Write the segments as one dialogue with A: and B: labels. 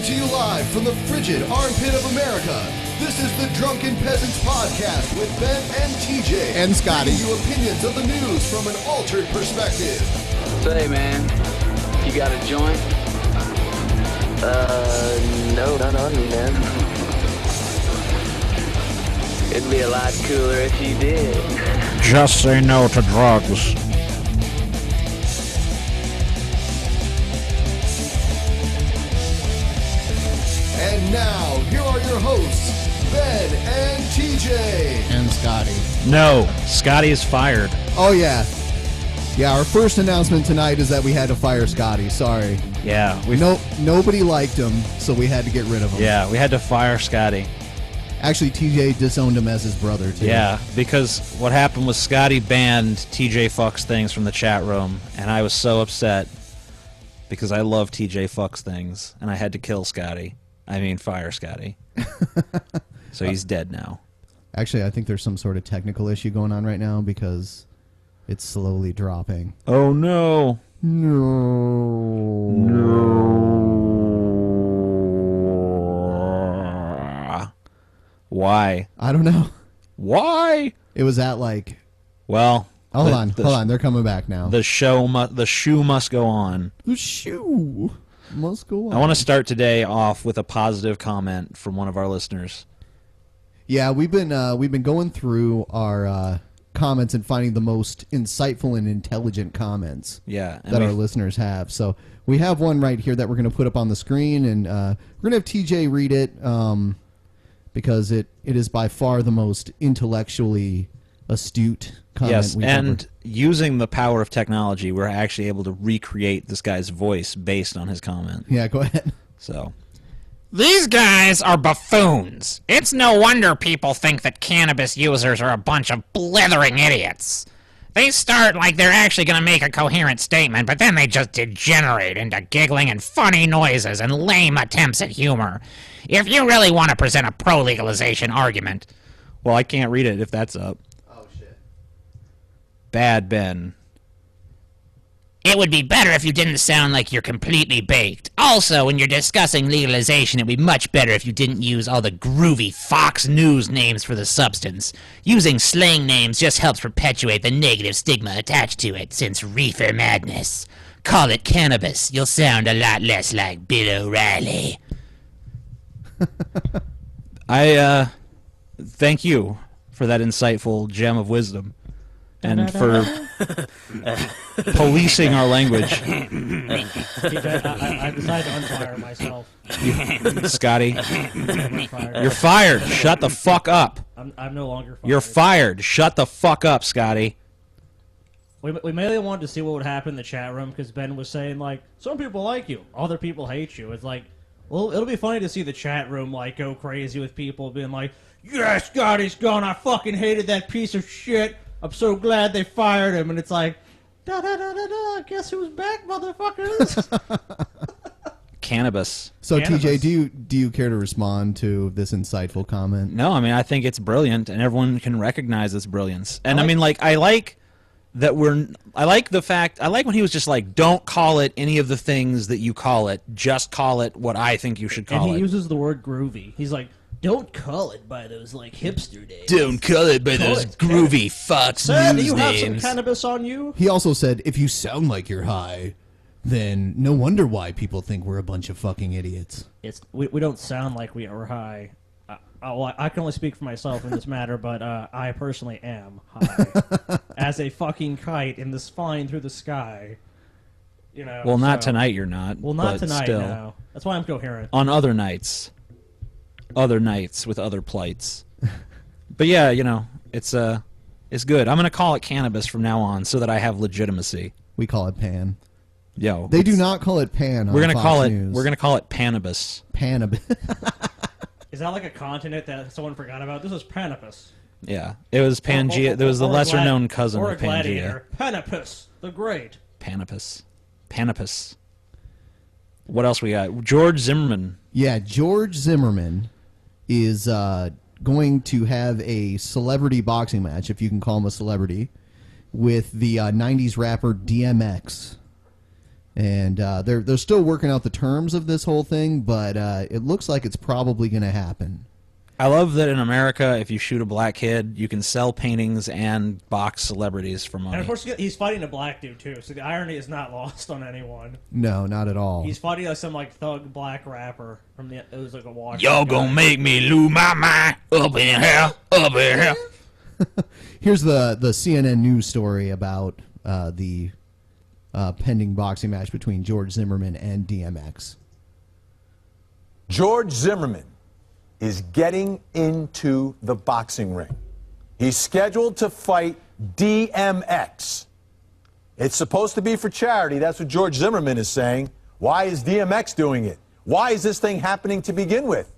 A: to you live from the frigid armpit of America. This is the Drunken Peasants podcast with Ben and TJ.
B: And Scotty.
A: Bringing you opinions of the news from an altered perspective.
C: Say, man, you got a joint? No, not on me, man. It'd be a lot cooler if you did.
D: Just say no to drugs.
A: And now, here are your hosts, Ben and TJ.
B: And Scotty.
D: No, Scotty is fired.
B: Oh, yeah. Yeah, our first announcement tonight is that we had to fire Scotty. Sorry.
D: Yeah.
B: Nobody liked him, so we had to get rid of him.
D: Yeah, we had to fire Scotty.
B: Actually, TJ disowned him as his brother, too.
D: Yeah, because what happened was Scotty banned TJ Fucks Things from the chat room, and I was so upset because I love TJ Fucks Things, and I had to kill Scotty. I mean, fire Scotty. So he's dead now.
B: Actually, I think there's some sort of technical issue going on right now because it's slowly dropping.
D: Oh, no. Why?
B: I don't know.
D: Why?
B: It was at like...
D: Well...
B: Hold on. They're coming back now.
D: The shoe must go on.
B: The shoe must go on.
D: I want to start today off with a positive comment from one of our listeners.
B: Yeah, we've been going through our comments and finding the most insightful and intelligent comments that our listeners have. So we have one right here that we're going to put up on the screen, and we're going to have TJ read it because it is by far the most intellectually astute comment.
D: Yes, and using the power of technology, we're actually able to recreate this guy's voice based on his comment.
B: Yeah, go ahead.
D: So,
E: these guys are buffoons. It's no wonder people think that cannabis users are a bunch of blithering idiots. They start like they're actually going to make a coherent statement, but then they just degenerate into giggling and funny noises and lame attempts at humor. If you really want to present a pro-legalization argument...
D: Well, I can't read it if that's up. Bad Ben.
E: It would be better if you didn't sound like you're completely baked. Also, when you're discussing legalization, it would be much better if you didn't use all the groovy Fox News names for the substance. Using slang names just helps perpetuate the negative stigma attached to it, since reefer madness. Call it cannabis. You'll sound a lot less like Bill O'Reilly.
D: I thank you for that insightful gem of wisdom. And for policing our language.
F: I decided to unfire myself.
D: Scotty, you're fired. Shut the fuck up.
F: I'm no longer fired.
D: You're fired. Shut the fuck up, Scotty.
F: We mainly wanted to see what would happen in the chat room because Ben was saying, like, some people like you, other people hate you. It's like, well, it'll be funny to see the chat room, like, go crazy with people being like, yeah, Scotty's gone. I fucking hated that piece of shit. I'm so glad they fired him, and it's like, da-da-da-da-da, guess who's back, motherfuckers?
D: Cannabis.
B: So, TJ, do you care to respond to this insightful comment?
D: No, I mean, I think it's brilliant, and everyone can recognize its brilliance. And I mean, like, I like when he was just like, don't call it any of the things that you call it, just call it what I think you should call it.
F: And he uses the word groovy. He's like, don't call it by those, like, hipster names.
D: Don't call it by those groovy Fox News names.
F: Do you have some cannabis on you?
B: He also said, if you sound like you're high, then no wonder why people think we're a bunch of fucking idiots.
F: We don't sound like we are high. I can only speak for myself in this matter, but I personally am high. As a fucking kite in this flying through the sky. You know.
D: Well, not tonight you're not.
F: Well, not tonight,
D: still.
F: no. That's why I'm coherent.
D: On other nights. Other nights with other plights. But yeah, you know, it's good. I'm going to call it cannabis from now on so that I have legitimacy.
B: We call it pan.
D: Yo.
B: They do not call it pan on
D: We're going to call
B: News.
D: We're going to call it panabis.
B: Panabis.
F: Is that like a continent that someone forgot about? This is Panapus.
D: Yeah. It was Pangea. There was the lesser known cousin
F: or
D: of
F: a gladiator. Panapus the Great.
D: Panapus. What else we got? George Zimmerman.
B: Yeah, George Zimmerman is going to have a celebrity boxing match, if you can call him a celebrity, with the 90s rapper DMX. And they're still working out the terms of this whole thing, but it looks like it's probably going to happen.
D: I love that in America, if you shoot a black kid, you can sell paintings and box celebrities for money.
F: And of course, he's fighting a black dude too, so the irony is not lost on anyone.
B: No, not at all.
F: He's fighting some thug black rapper from it was like a watch.
E: Y'all gonna make me lose my mind up in here, up in here.
B: Here's the CNN news story about the pending boxing match between George Zimmerman and DMX.
G: George Zimmerman is getting into the boxing ring. He's scheduled to fight DMX. It's supposed to be for charity. That's what George Zimmerman is saying. Why is DMX doing it? Why is this thing happening to begin with?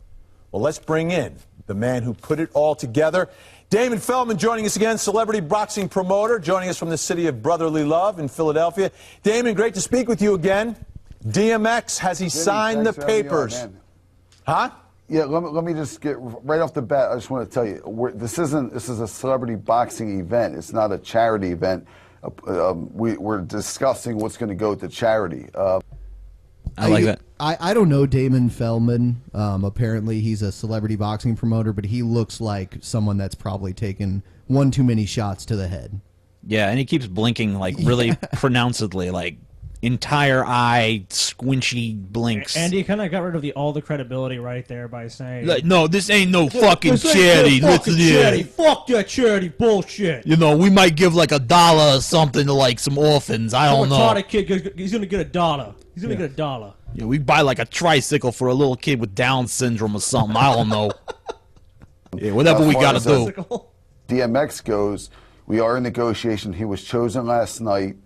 G: Well, let's bring in the man who put it all together. Damon Feldman joining us again, celebrity boxing promoter, joining us from the city of brotherly love in Philadelphia. Damon, great to speak with you again. DMX, has he signed the papers? Huh?
H: Yeah, let me just get right off the bat. I just want to tell you, this is a celebrity boxing event. It's not a charity event. We're discussing what's going to go to charity.
D: I like that.
B: I don't know Damon Feldman. Apparently, he's a celebrity boxing promoter, but he looks like someone that's probably taken one too many shots to the head.
D: Yeah, and he keeps blinking like really pronouncedly, like entire eye squinchy blinks.
F: And he kind of got rid of all the credibility right there by saying,
D: like, no, this ain't no fucking charity. Listen here.
F: Fuck that charity bullshit.
D: You know, we might give like $1 or something to like some orphans. I don't know.
F: Retarded kid, he's gonna get $1. He's gonna get $1.
D: Yeah, we buy like a tricycle for a little kid with Down syndrome or something. I don't know. Yeah, whatever we gotta do.
H: DMX goes, we are in negotiation. He was chosen last night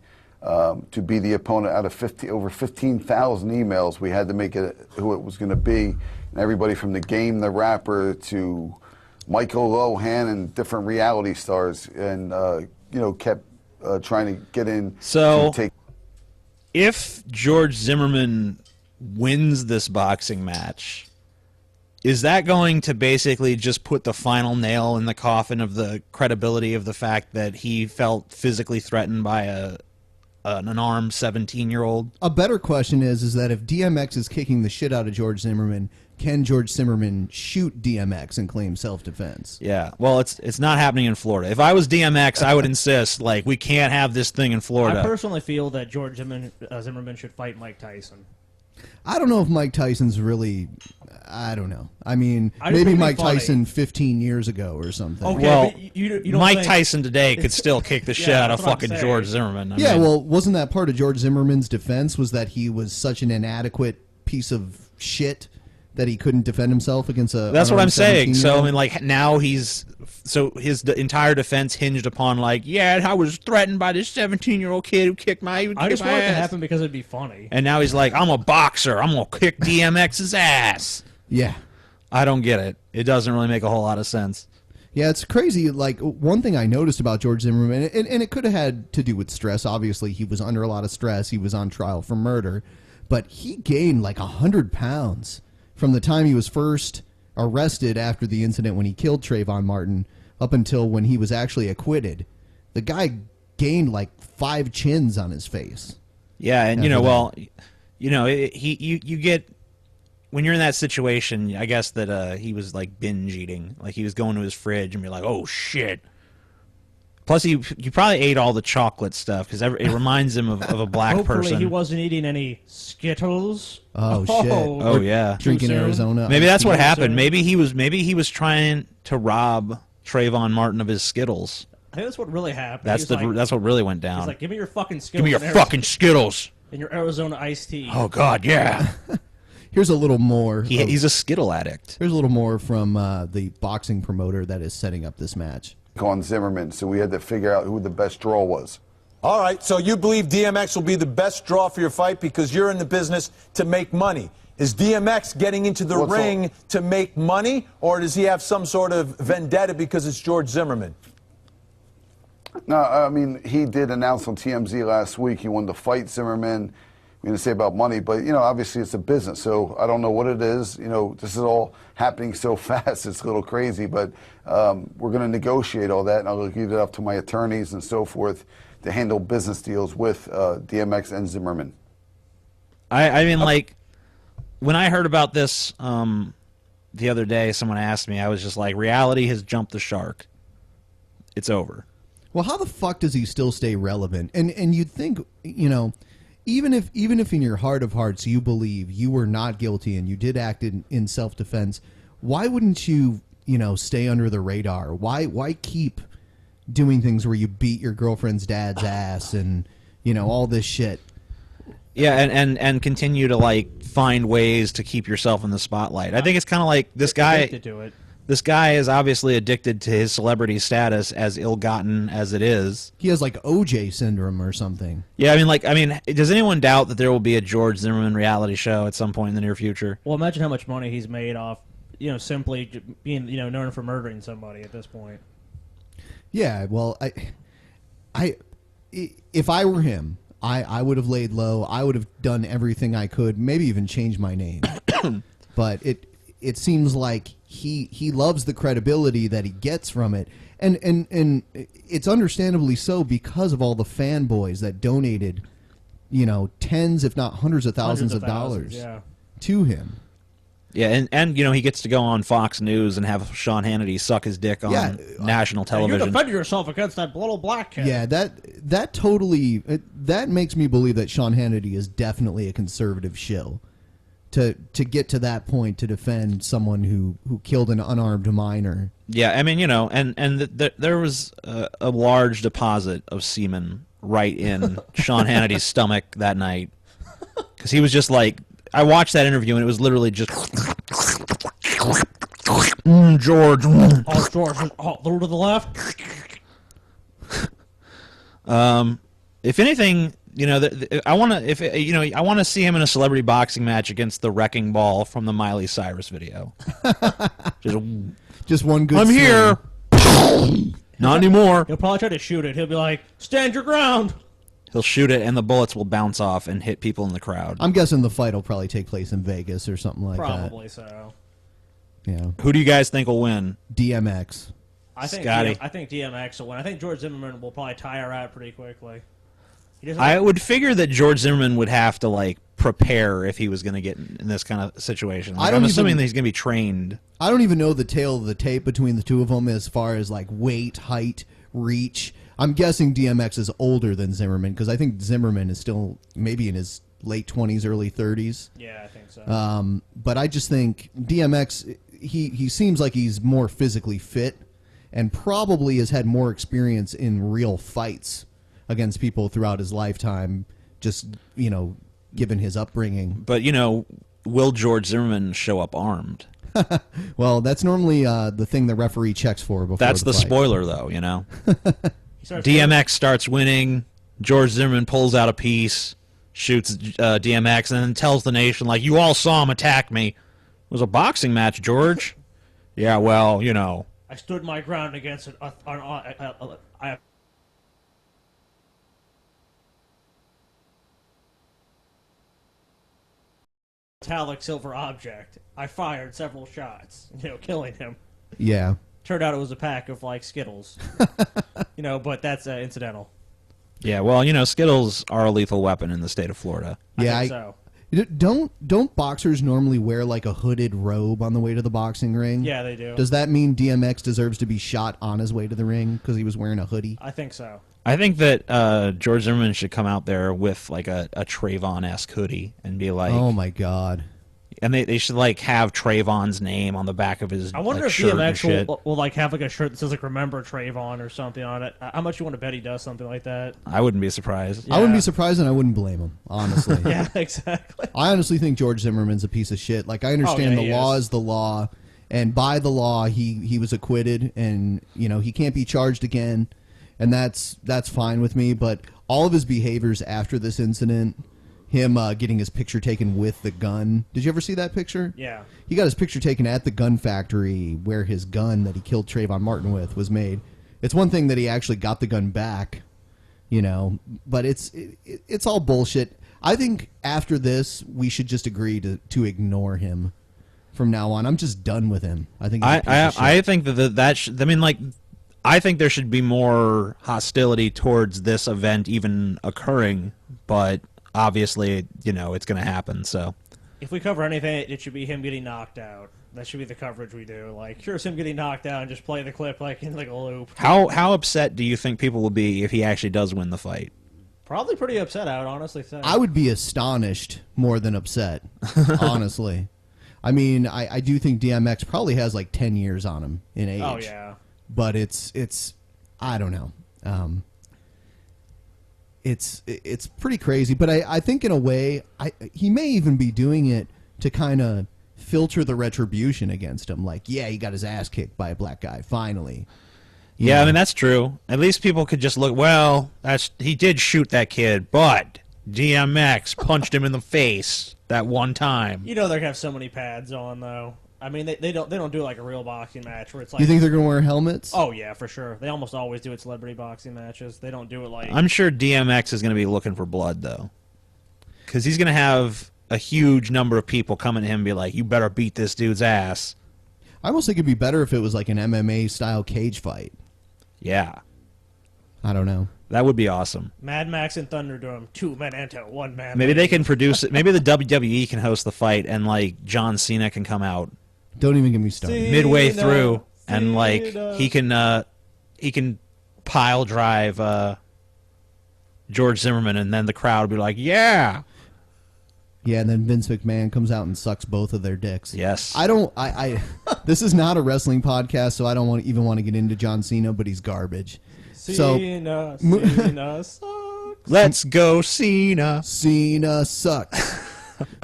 H: to be the opponent out of over 15,000 emails. We had to make it who it was going to be. And everybody from The Game, the rapper, to Michael Lohan and different reality stars, and kept trying to get in.
D: So, if George Zimmerman wins this boxing match, is that going to basically just put the final nail in the coffin of the credibility of the fact that he felt physically threatened by an unarmed 17-year-old?
B: A better question is that if DMX is kicking the shit out of George Zimmerman, can George Zimmerman shoot DMX and claim self-defense?
D: Yeah, well, it's not happening in Florida. If I was DMX, I would insist, like, we can't have this thing in Florida.
F: I personally feel that George Zimmerman should fight Mike Tyson.
B: I don't know if Mike Tyson's really... I don't know. I mean, maybe Mike Tyson 15 years ago or something.
F: Okay,
D: well,
F: you don't
D: Mike Tyson today could still kick the shit out of fucking George Zimmerman. I mean,
B: well, wasn't that part of George Zimmerman's defense, was that he was such an inadequate piece of shit that he couldn't defend himself against a...
D: That's what I'm saying. So, I mean, like, now his entire defense hinged upon, like, yeah, I was threatened by this 17-year-old kid who kicked my ass.
F: I just want it to happen because it'd be funny.
D: And now he's like, I'm a boxer. I'm going to kick DMX's ass.
B: Yeah.
D: I don't get it. It doesn't really make a whole lot of sense.
B: Yeah, it's crazy. Like, one thing I noticed about George Zimmerman, and it could have had to do with stress. Obviously, he was under a lot of stress. He was on trial for murder. But he gained like 100 pounds from the time he was first arrested after the incident when he killed Trayvon Martin up until when he was actually acquitted. The guy gained like 5 chins on his face.
D: Yeah, and you get... When you're in that situation, I guess that he was like binge eating. Like he was going to his fridge and be like, oh shit. Plus, he probably ate all the chocolate stuff because it reminds him of a black
F: Hopefully
D: person.
F: He wasn't eating any Skittles.
B: Oh shit!
D: Oh yeah,
B: drinking Arizona.
D: Maybe that's what happened. Maybe he was trying to rob Trayvon Martin of his Skittles.
F: I think that's what really happened.
D: That's what really went down.
F: He's like, give me your fucking Skittles.
D: Give me your fucking Skittles.
F: And your Arizona iced tea.
D: Oh god, yeah.
B: Here's a little more.
D: He's a Skittle addict.
B: Here's a little more from the boxing promoter that is setting up this match.
H: On Zimmerman, so we had to figure out who the best draw was.
G: All right, so you believe DMX will be the best draw for your fight because you're in the business to make money. Is DMX getting into the ring to make money, or does he have some sort of vendetta because it's George Zimmerman?
H: No, I mean, he did announce on TMZ last week he wanted to fight Zimmerman. We're going to say about money, but, obviously it's a business, so I don't know what it is. This is all happening so fast, it's a little crazy, but we're going to negotiate all that, and I'll leave it up to my attorneys and so forth to handle business deals with DMX and Zimmerman.
D: I mean, like, when I heard about this the other day, someone asked me, I was just like, reality has jumped the shark. It's over.
B: Well, how the fuck does he still stay relevant? And you'd think, you know, even if in your heart of hearts you believe you were not guilty and you did act in self-defense, why wouldn't you, you know, stay under the radar? Why keep doing things where you beat your girlfriend's dad's ass and, you know, all this shit?
D: Yeah, and continue to, like, find ways to keep yourself in the spotlight. I think it's kind of like this guy.
F: Addicted to it.
D: This guy is obviously addicted to his celebrity status, as ill-gotten as it is.
B: He has like OJ syndrome or something.
D: Yeah, I mean, does anyone doubt that there will be a George Zimmerman reality show at some point in the near future?
F: Well, imagine how much money he's made off, you know, simply being, you know, known for murdering somebody at this point.
B: Yeah, well, if I were him, I would have laid low. I would have done everything I could, maybe even changed my name. But it seems like he loves the credibility that he gets from it. And it's understandably so because of all the fanboys that donated, you know, tens if not hundreds of thousands of dollars to him.
D: Yeah, and you know, he gets to go on Fox News and have Sean Hannity suck his dick on national television.
F: You defended yourself against that little black kid.
B: Yeah, that totally that makes me believe that Sean Hannity is definitely a conservative shill to get to that point to defend someone who killed an unarmed minor.
D: Yeah, I mean, you know, and there was a large deposit of semen right in Sean Hannity's stomach that night because he was just like. I watched that interview and it was literally just George.
F: Oh, George, a little to the left.
D: If anything, you know, I want to see him in a celebrity boxing match against the Wrecking Ball from the Miley Cyrus video.
B: Just one good.
D: I'm here. Not anymore.
F: He'll probably try to shoot it. He'll be like, "Stand your ground."
D: He'll shoot it, and the bullets will bounce off and hit people in the crowd.
B: I'm guessing the fight will probably take place in Vegas or something like that.
F: Probably so.
B: Yeah.
D: Who do you guys think will win?
B: DMX.
F: I think
D: Scotty.
F: I think DMX will win. I think George Zimmerman will probably tire out pretty quickly.
D: I would figure that George Zimmerman would have to, like, prepare if he was going to get in this kind of situation. Like, I'm assuming that he's going to be trained.
B: I don't even know the tale of the tape between the two of them as far as, like, weight, height, reach. I'm guessing DMX is older than Zimmerman because I think Zimmerman is still maybe in his late 20s, early 30s.
F: Yeah, I think so.
B: But I just think DMX, he seems like he's more physically fit and probably has had more experience in real fights against people throughout his lifetime, just, you know, given his upbringing.
D: But, you know, will George Zimmerman show up armed?
B: Well, that's normally the thing the referee checks for before
D: That's the
B: fight.
D: spoiler, though, you know? DMX starts winning. George Zimmerman pulls out a piece, shoots DMX, and then tells the nation, like, you all saw him attack me. It was a boxing match, George. Yeah, well, you know.
F: I stood my ground against it. Metallic silver object. I fired several shots, you know, killing him.
B: Yeah.
F: Turned out it was a pack of, like, Skittles. You know, but that's incidental.
D: Yeah, well, you know, Skittles are a lethal weapon in the state of Florida.
B: Yeah,
F: I think
B: so. Don't boxers normally wear like a hooded robe on the way to the boxing ring?
F: Yeah, they do.
B: Does that mean DMX deserves to be shot on his way to the ring because he was wearing a hoodie?
F: I think so.
D: I think that George Zimmerman should come out there with like a Trayvon-esque hoodie and be like,
B: oh my god.
D: And they should like have Trayvon's name on the back of his.
F: I wonder if
D: shirt
F: DMX will like have like a shirt that says like "Remember Trayvon" or something on it. How much you want to bet he does something like that?
D: I wouldn't be surprised.
B: Yeah. I wouldn't be surprised, and I wouldn't blame him, honestly.
F: Yeah, exactly.
B: I honestly think George Zimmerman's a piece of shit. Like, I understand the law is the law, and by the law, he was acquitted, and you know he can't be charged again, and that's fine with me. But all of his behaviors after this incident. Him getting his picture taken with the gun. Did you ever see that picture?
F: Yeah.
B: He got his picture taken at the gun factory where his gun that he killed Trayvon Martin with was made. It's one thing that he actually got the gun back, you know, but it's all bullshit. I think after this, we should just agree to ignore him from now on. I'm just done with him. I think he's a piece of shit.
D: I think I mean, like, I think there should be more hostility towards this event even occurring, but obviously, you know, it's going to happen. So
F: if we cover anything, it should be him getting knocked out. That should be the coverage we do. Like, here's him getting knocked out and just play the clip like in like a loop.
D: How upset do you think people will be if he actually does win the fight?
F: Probably pretty upset, I would honestly say.
B: I would be astonished more than upset, honestly. I mean, I do think DMX probably has like 10 years on him in age.
F: Oh, yeah.
B: But it's I don't know. It's pretty crazy. But I think in a way, he may even be doing it to kind of filter the retribution against him. Like, yeah, he got his ass kicked by a black guy, finally.
D: Yeah, I mean, that's true. At least people could just look, well, he did shoot that kid, but DMX punched him in the face that one time.
F: You know they're going to have so many pads on, though. I mean, they don't do like a real boxing match where it's like...
B: You think they're going to wear helmets?
F: Oh, yeah, for sure. They almost always do it celebrity boxing matches. They don't do it like...
D: I'm sure DMX is going to be looking for blood, though. Because he's going to have a huge number of people coming to him and be like, you better beat this dude's ass.
B: I almost think it'd be better if it was like an MMA-style cage fight.
D: Yeah.
B: I don't know.
D: That would be awesome.
F: Mad Max and Thunderdome, 2 men enter, 1 man.
D: Maybe they can produce it. Maybe the WWE can host the fight and, like, John Cena can come out.
B: Don't even get me started.
D: Midway through, and, like, he can pile drive George Zimmerman, and then the crowd will be like, yeah.
B: Yeah, and then Vince McMahon comes out and sucks both of their dicks.
D: Yes.
B: This is not a wrestling podcast, so I don't even want to get into John Cena, but he's garbage.
F: Cena sucks.
D: Let's go, Cena.
B: Cena sucks.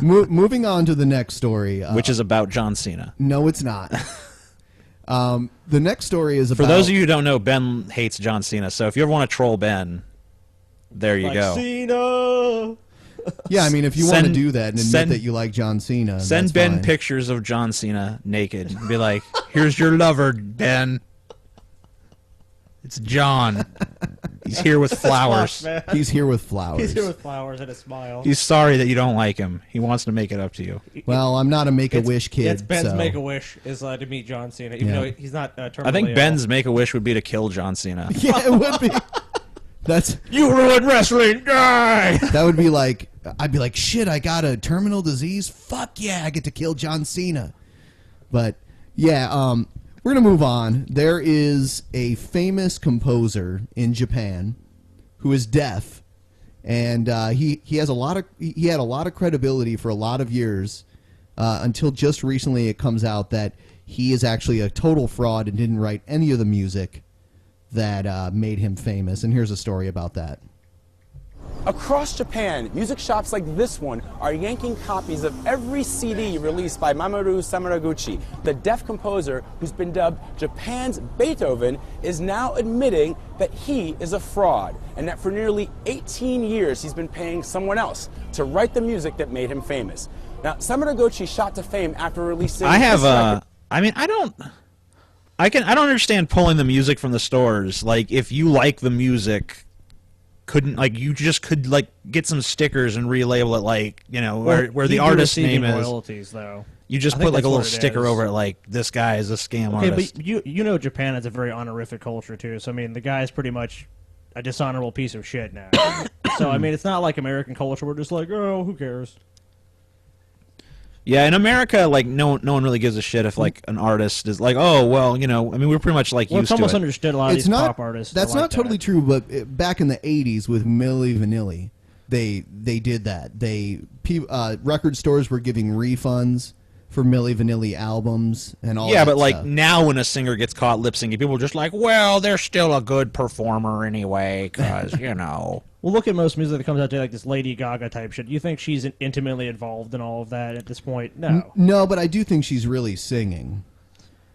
B: Moving on to the next story.
D: Which is about John Cena.
B: No, it's not. The next story is about...
D: For those of you who don't know, Ben hates John Cena, so if you ever want to troll Ben, there you go.
F: Cena!
B: Yeah, I mean, if you want to do that and admit that you like John Cena,
D: send Ben
B: fine.
D: pictures of John Cena naked and be like, here's your lover, Ben. It's John. He's here with flowers.
B: He's here with flowers.
F: He's here with flowers and a smile.
D: He's sorry that you don't like him. He wants to make it up to you.
B: Well, I'm not a Make-A-Wish kid.
F: It's Ben's
B: so.
F: Make-A-Wish is to meet John Cena, even though he's not terminally
D: I think
F: ill.
D: Ben's Make-A-Wish would be to kill John Cena.
B: Yeah, it would be.
D: You ruined wrestling, die!
B: That would be like, I'd be like, shit, I got a terminal disease? Fuck yeah, I get to kill John Cena. But, yeah, we're going to move on. There is a famous composer in Japan who is deaf, and he had a lot of credibility for a lot of years until just recently it comes out that he is actually a total fraud and didn't write any of the music that made him famous. And here's a story about that.
I: Across Japan, music shops like this one are yanking copies of every CD released by Mamoru Samaguchi. The deaf composer who's been dubbed Japan's Beethoven is now admitting that he is a fraud and that for nearly 18 years he's been paying someone else to write the music that made him famous. Now, Samaguchi shot to fame after releasing
D: I don't understand pulling the music from the stores. Like, if you like the music, you just could get some stickers and relabel it, like, you know, where the artist's name is.
F: Royalties, though.
D: You just put like a little sticker over it, like, this guy is a scam artist.
F: But you know Japan is a very honorific culture too. So I mean, the guy's pretty much a dishonorable piece of shit now. So I mean, it's not like American culture. We're just like, oh, who cares?
D: Yeah, in America, like, no one really gives a shit if, like, an artist is like, oh, well, you know, I mean, we're pretty much, like, used
F: it's almost
D: to it.
F: understood a lot of these pop artists.
B: That's not totally true, but back in the 80s with Milli Vanilli, they did that. Record stores were giving refunds for Milli Vanilli albums and all that.
D: Yeah, but, like,
B: stuff.
D: now when a singer gets caught lip-syncing, people are just like, well, they're still a good performer anyway, because, you know.
F: Well, look at most music that comes out today, like this Lady Gaga type shit. Do you think she's intimately involved in all of that at this point? No.
B: No, but I do think she's really singing.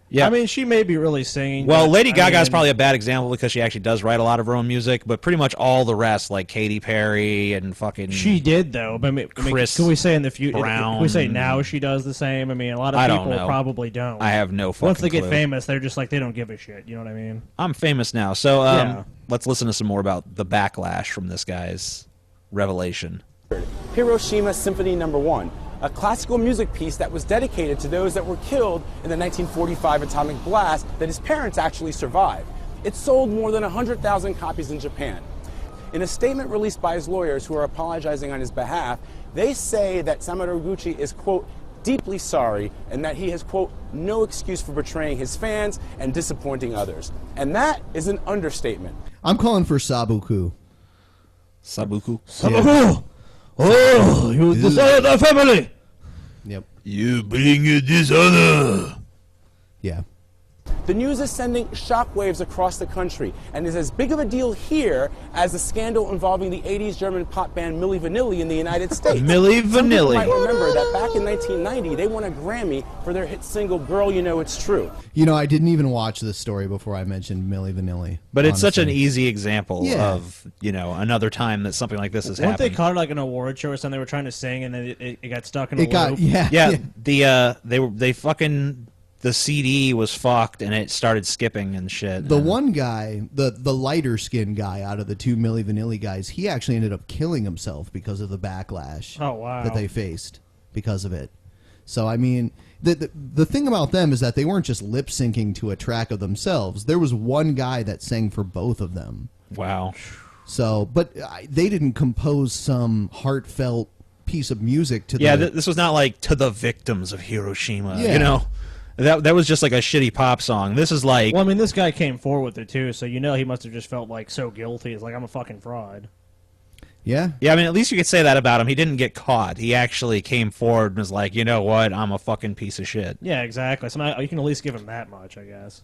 D: Yeah.
F: I mean, she may be really singing.
D: Well, Lady Gaga is probably a bad example because she actually does write a lot of her own music, but pretty much all the rest, like Katy Perry and fucking...
F: She did, though. But I mean,
D: Chris
F: can we say in the future?
D: Brown.
F: Can we say now she does the same? I mean, a lot of people probably don't.
D: I have no fucking
F: Once they get
D: clue.
F: famous, they're just like, they don't give a shit. You know what I mean?
D: I'm famous now. So let's listen to some more about the backlash from this guy's revelation.
I: Hiroshima Symphony No. 1, a classical music piece that was dedicated to those that were killed in the 1945 atomic blast that his parents actually survived. It sold more than 100,000 copies in Japan. In a statement released by his lawyers who are apologizing on his behalf, they say that Samaroguchi is, quote, deeply sorry and that he has, quote, no excuse for betraying his fans and disappointing others. And that is an understatement.
B: I'm calling for Sabuku.
D: Sabuku?
F: Sabuku! Oh, you dishonored our family!
B: Yep.
D: You bring a dishonor.
B: Yeah.
I: The news is sending shockwaves across the country and is as big of a deal here as the scandal involving the 80s German pop band Milli Vanilli in the United States.
D: Milli Vanilli.
I: Some people might remember that back in 1990, they won a Grammy for their hit single, Girl, You Know It's True.
B: You know, I didn't even watch this story before I mentioned Milli Vanilli.
D: But it's such an
B: honestly.
D: easy example of, you know, another time that something like this has
F: Weren't
D: happened.
F: they caught it like an award show or something? They were trying to sing and then it got stuck in a loop.
D: Yeah, the CD was fucked and it started skipping and shit.
B: The one guy, the lighter skinned guy out of the two Milli Vanilli guys, he actually ended up killing himself because of the backlash that they faced because of it. So, I mean, the thing about them is that they weren't just lip syncing to a track of themselves. There was one guy that sang for both of them.
D: Wow.
B: So, but they didn't compose some heartfelt piece of music to
D: this was not like to the victims of Hiroshima, you know? That was just like a shitty pop song. This is like...
F: Well, I mean, this guy came forward with it, too, so you know he must have just felt, like, so guilty. It's like, I'm a fucking fraud.
B: Yeah?
D: Yeah, I mean, at least you could say that about him. He didn't get caught. He actually came forward and was like, you know what? I'm a fucking piece of shit.
F: Yeah, exactly. So you can at least give him that much, I guess.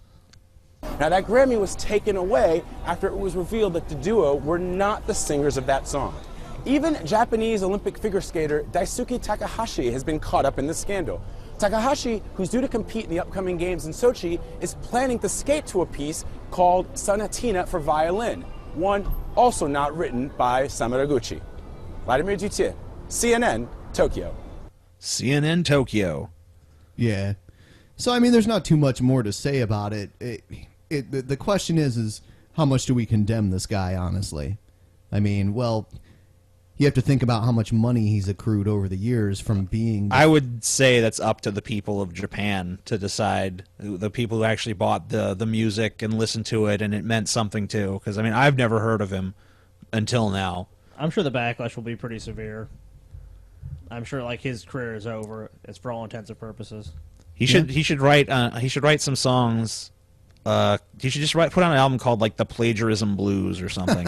I: Now, that Grammy was taken away after it was revealed that the duo were not the singers of that song. Even Japanese Olympic figure skater Daisuke Takahashi has been caught up in this scandal. Takahashi, who's due to compete in the upcoming games in Sochi, is planning to skate to a piece called Sonatina for Violin, one also not written by Samaroguchi. Vladimir Dutier, CNN, Tokyo.
D: CNN, Tokyo.
B: Yeah. So, I mean, there's not too much more to say about it. The question is how much do we condemn this guy, honestly? I mean, well... You have to think about how much money he's accrued over the years from being...
D: I would say that's up to the people of Japan to decide, the people who actually bought the music and listened to it and it meant something to. Because, I mean, I've never heard of him until now.
F: I'm sure the backlash will be pretty severe. I'm sure, like, his career is over. It's for all intents and purposes.
D: He should write some songs. He should just put out an album called, like, The Plagiarism Blues or something.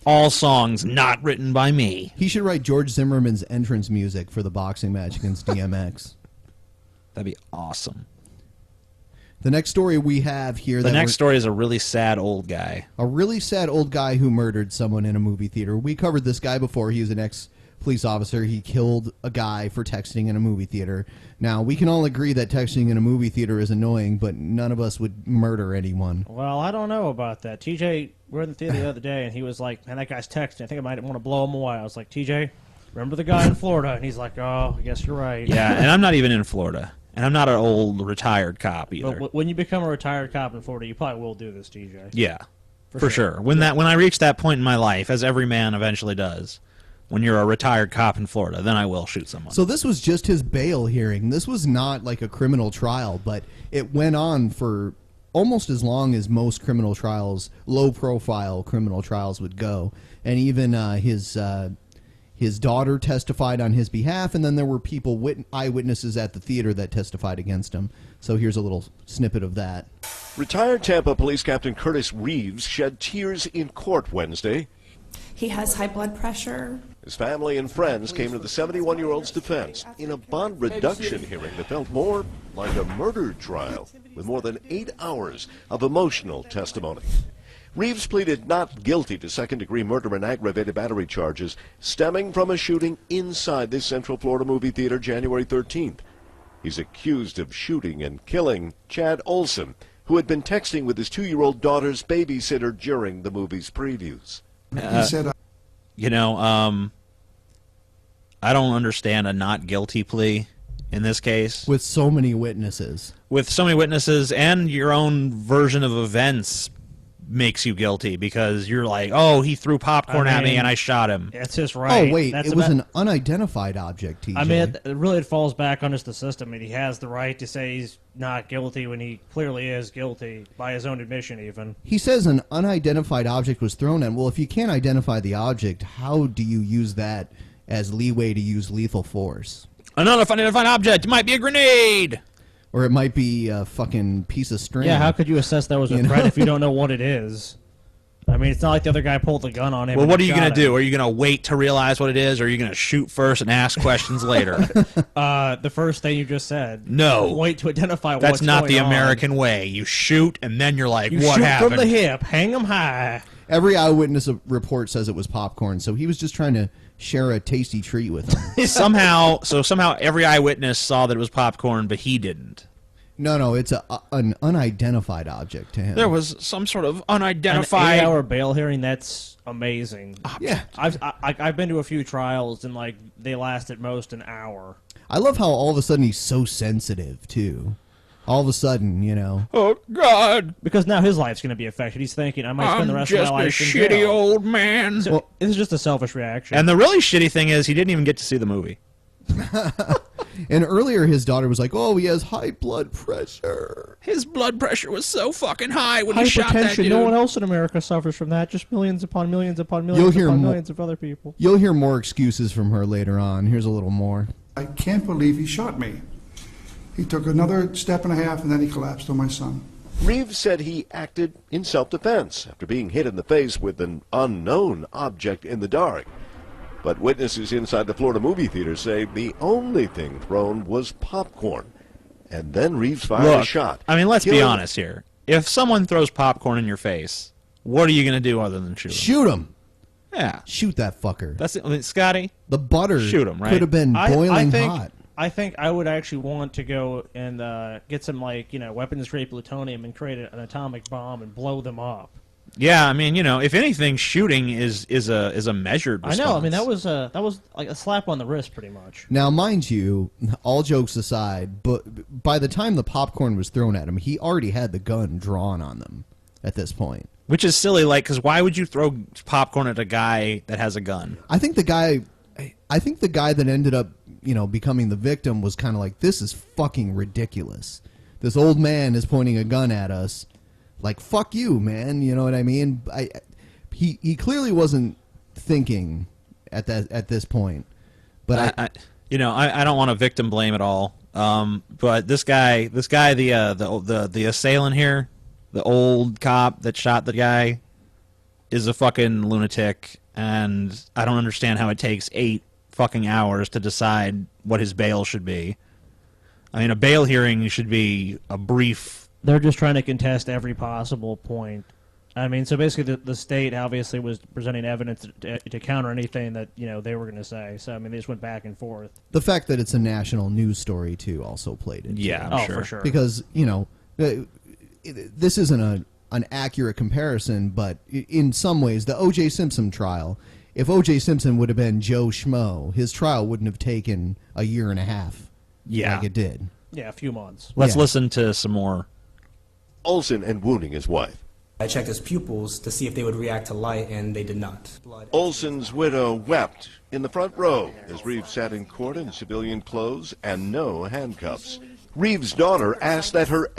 D: All songs not written by me.
B: He should write George Zimmerman's entrance music for the boxing match against DMX.
D: That'd be awesome.
B: The next story we have here...
D: The next story is a really sad old guy.
B: A really sad old guy who murdered someone in a movie theater. We covered this guy before. He was an ex-police officer. He killed a guy for texting in a movie theater. Now, we can all agree that texting in a movie theater is annoying, but none of us would murder anyone.
F: Well, I don't know about that. TJ, we were in the theater the other day, and he was like, man, that guy's texting. I think I might want to blow him away. I was like, TJ, remember the guy in Florida? And he's like, oh, I guess you're right.
D: Yeah, and I'm not even in Florida. And I'm not an old retired cop either.
F: But when you become a retired cop in Florida, you probably will do this, TJ.
D: Yeah, for sure. When I reach that point in my life, as every man eventually does, when you're a retired cop in Florida, then I will shoot someone.
B: So this was just his bail hearing. This was not like a criminal trial, but it went on for almost as long as most criminal trials, low-profile criminal trials would go. And even his daughter testified on his behalf, and then there were eyewitnesses at the theater that testified against him. So here's a little snippet of that.
J: Retired Tampa Police Captain Curtis Reeves shed tears in court Wednesday.
K: He has high blood pressure.
J: His family and friends came to the 71-year-old's defense in a bond reduction hearing that felt more like a murder trial, with more than 8 hours of emotional testimony. Reeves pleaded not guilty to second-degree murder and aggravated battery charges stemming from a shooting inside this Central Florida movie theater January 13th. He's accused of shooting and killing Chad Olson, who had been texting with his 2-year-old daughter's babysitter during the movie's previews.
D: He said, I don't understand a not guilty plea in this case.
B: With so many witnesses.
D: With so many witnesses and your own version of events makes you guilty because you're like, oh, he threw popcorn at me and I shot him.
F: That's just right.
B: Oh, wait, it was an unidentified object, TJ.
F: I mean, it falls back under the system, and he has the right to say he's not guilty when he clearly is guilty by his own admission, even.
B: He says an unidentified object was thrown at him. Well, if you can't identify the object, how do you use that as leeway to use lethal force?
D: An unidentified object. It might be a grenade.
B: Or it might be a fucking piece of string.
F: Yeah, how could you assess that was a threat if you don't know what it is? I mean, it's not like the other guy pulled the gun on him.
D: Well, what are you going to do? Are you going to wait to realize what it is, or are you going to shoot first and ask questions later?
F: The first thing you just said.
D: No.
F: Wait to identify what's
D: That's not the
F: going on.
D: American way. You shoot, and then you're like,
F: You
D: what
F: shoot
D: happened?
F: from the hip, hang them high.
B: Every eyewitness report says it was popcorn, so he was just trying to share a tasty treat with them.
D: somehow every eyewitness saw that it was popcorn, but he didn't.
B: No, it's an unidentified object to him.
D: There was some sort of unidentified...
F: An 8-hour bail hearing, that's amazing.
B: Yeah.
F: I've been to a few trials, and like they last at most an hour.
B: I love how all of a sudden he's so sensitive, too. All of a sudden, you know.
D: Oh, God.
F: Because now his life's going to be affected. He's thinking, I might spend the rest of my life in
D: just a shitty
F: jail.
D: old man.
F: So this is just a selfish reaction.
D: And the really shitty thing is he didn't even get to see the movie.
B: And earlier his daughter was like, oh, he has high blood pressure.
D: His blood pressure was so fucking high when he shot that dude.
F: No one else in America suffers from that. Just millions upon millions upon millions upon millions of other people.
B: You'll hear more excuses from her later on. Here's a little more.
L: I can't believe he shot me. He took another step and a half, and then he collapsed on my son.
J: Reeves said he acted in self-defense after being hit in the face with an unknown object in the dark. But witnesses inside the Florida movie theater say the only thing thrown was popcorn. And then Reeves fired a shot.
D: I mean, let's be honest here. If someone throws popcorn in your face, what are you going to do other than shoot him?
B: Shoot him.
D: Yeah.
B: Shoot that fucker.
D: That's it. I mean, Scotty?
B: The butter
D: shoot him, right?
B: could have been boiling hot.
F: I think I would actually want to go and get some, like, weapons-grade plutonium and create an atomic bomb and blow them up.
D: Yeah, I mean, if anything, shooting is a measured response.
F: I know. I mean, that was like a slap on the wrist, pretty much.
B: Now, mind you, all jokes aside, but by the time the popcorn was thrown at him, he already had the gun drawn on them at this point.
D: Which is silly, because why would you throw popcorn at a guy that has a gun?
B: I think the guy that ended up, becoming the victim was kind of like, this is fucking ridiculous. This old man is pointing a gun at us. Like, fuck you, man. You know what I mean? He clearly wasn't thinking at this point. But
D: I don't want to victim blame at all. But this guy, the assailant here, the old cop that shot the guy, is a fucking lunatic, and I don't understand how it takes 8 fucking hours to decide what his bail should be. I mean, a bail hearing should be a brief.
F: They're just trying to contest every possible point. I mean, so basically the state obviously was presenting evidence to counter anything that, they were going to say. So, I mean, they just went back and forth.
B: The fact that it's a national news story, too, also played it.
D: Yeah,
F: I'm sure. For sure.
B: Because, this isn't an accurate comparison, but in some ways, the O.J. Simpson trial, if O.J. Simpson would have been Joe Schmo, his trial wouldn't have taken a year and a half like it did.
F: Yeah, a few months.
D: Let's listen to some more.
J: Olson and wounding his wife.
M: I checked his pupils to see if they would react to light, and they did not.
J: Olson's widow wept in the front row as Reeves sat in court in civilian clothes and no handcuffs. Reeves' daughter asked that her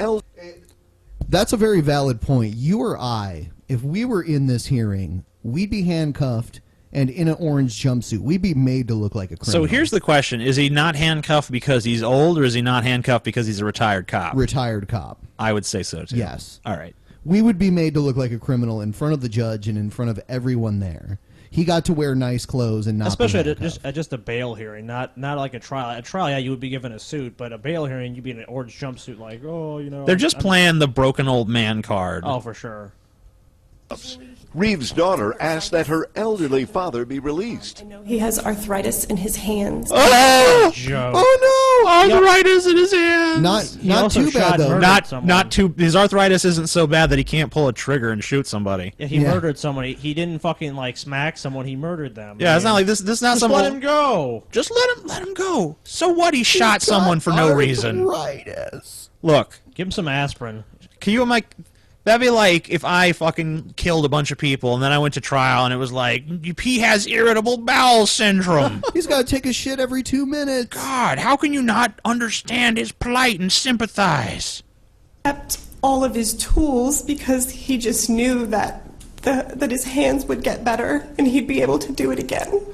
B: That's a very valid point. You or I, if we were in this hearing, we'd be handcuffed and in an orange jumpsuit. We'd be made to look like a criminal.
D: So here's the question. Is he not handcuffed because he's old, or is he not handcuffed because he's a retired cop?
B: Retired cop.
D: I would say so, too.
B: Yes.
D: All right.
B: We would be made to look like a criminal in front of the judge and in front of everyone there. He got to wear nice clothes and not
F: especially at just a bail hearing, not like a trial. At a trial, yeah, you would be given a suit, but a bail hearing, you'd be in an orange jumpsuit, like,
D: They're just playing the broken old man card.
F: Oh, for sure.
J: Reeves' daughter asked that her elderly father be released.
K: He has arthritis in his hands.
D: Oh,
F: Joe.
D: Oh no! Arthritis in his hands.
B: Not too bad though.
D: Not too. His arthritis isn't so bad that he can't pull a trigger and shoot somebody.
F: Yeah, he murdered someone. He didn't fucking smack someone. He murdered them.
D: Yeah, it's not like this. This is not
F: just
D: someone.
F: Let him go.
D: Just let him go. So what? He shot someone for no reason.
B: Arthritis.
D: Look,
F: give him some aspirin.
D: Can you That'd be like if I fucking killed a bunch of people and then I went to trial and it was like, he has irritable bowel syndrome.
B: He's got to take a shit every 2 minutes.
D: God, how can you not understand his plight and sympathize?
K: Kept all of his tools because he just knew that that his hands would get better and he'd be able to do it again.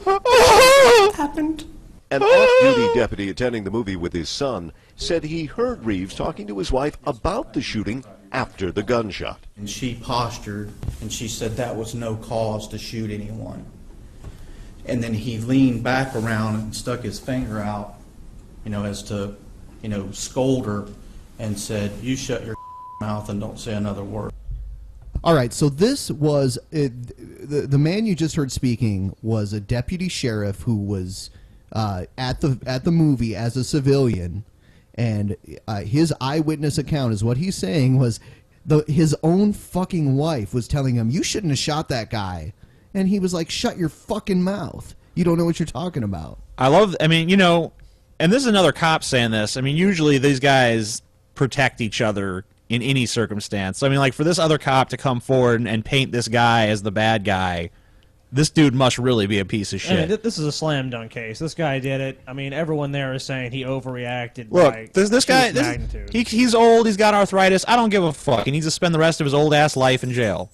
K: Happened.
J: An off-duty deputy attending the movie with his son said he heard Reeves talking to his wife about the shooting after the gunshot.
N: And she postured, and she said that was no cause to shoot anyone. And then he leaned back around and stuck his finger out, as to, scold her, and said, "You shut your mouth and don't say another word."
B: All right, so this was the man you just heard speaking was a deputy sheriff who was at the movie as a civilian, and his eyewitness account is what he's saying was his own fucking wife was telling him, "You shouldn't have shot that guy," and he was like, "Shut your fucking mouth! You don't know what you're talking about."
D: And this is another cop saying this. I mean, usually these guys protect each other in any circumstance. So, I mean, like, for this other cop to come forward and paint this guy as the bad guy, this dude must really be a piece of shit.
F: I mean, this is a slam dunk case. This guy did it. I mean, everyone there is saying he overreacted.
D: Look, this guy, he's old, he's got arthritis. I don't give a fuck. He needs to spend the rest of his old-ass life in jail.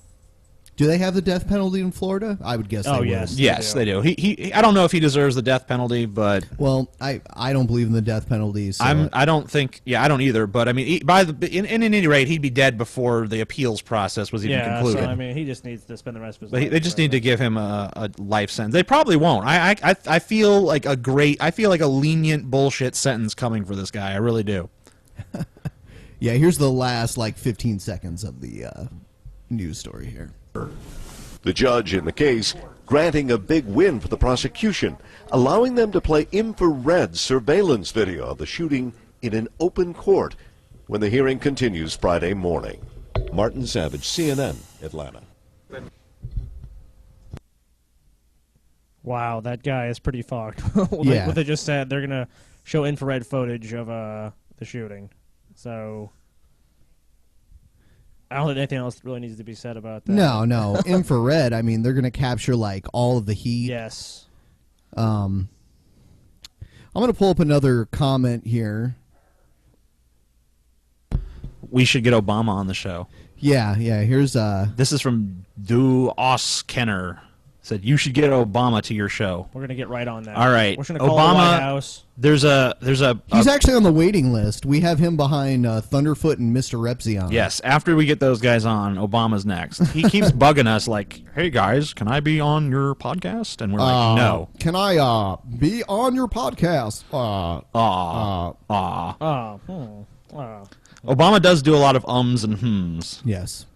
B: Do they have the death penalty in Florida? I would guess they would.
D: Yes, they do. I don't know if he deserves the death penalty, but...
B: Well, I don't believe in the death penalty, so...
D: I don't think... Yeah, I don't either, but, I mean, in any rate, he'd be dead before the appeals process was even concluded.
F: So, I mean, he just needs to spend the rest of his life.
D: They just need to give him a life sentence. They probably won't. I feel like a lenient bullshit sentence coming for this guy. I really do.
B: Yeah, here's the last, 15 seconds of the news story here.
J: The judge in the case granting a big win for the prosecution, allowing them to play infrared surveillance video of the shooting in an open court when the hearing continues Friday morning. Martin Savage, CNN, Atlanta.
F: Wow, that guy is pretty fucked. What they just said, they're going to show infrared footage of the shooting. So... I don't think anything else really needs to be said about that.
B: No. Infrared, I mean, they're going to capture, all of the heat.
F: Yes.
B: I'm going to pull up another comment here.
D: We should get Obama on the show.
B: Yeah, here's...
D: This is from Du Oskenner. Said, you should get Obama to your show.
F: We're going to get right on that.
D: All right.
F: We're going to call the White House.
D: There's a
B: He's actually on the waiting list. We have him behind Thunderfoot and Mr. Repzion.
D: Yes, after we get those guys on, Obama's next. He keeps bugging us like, "Hey guys, can I be on your podcast?" And we're like, "No."
B: Can I be on your podcast?
D: Obama does do a lot of ums and hms.
B: Yes.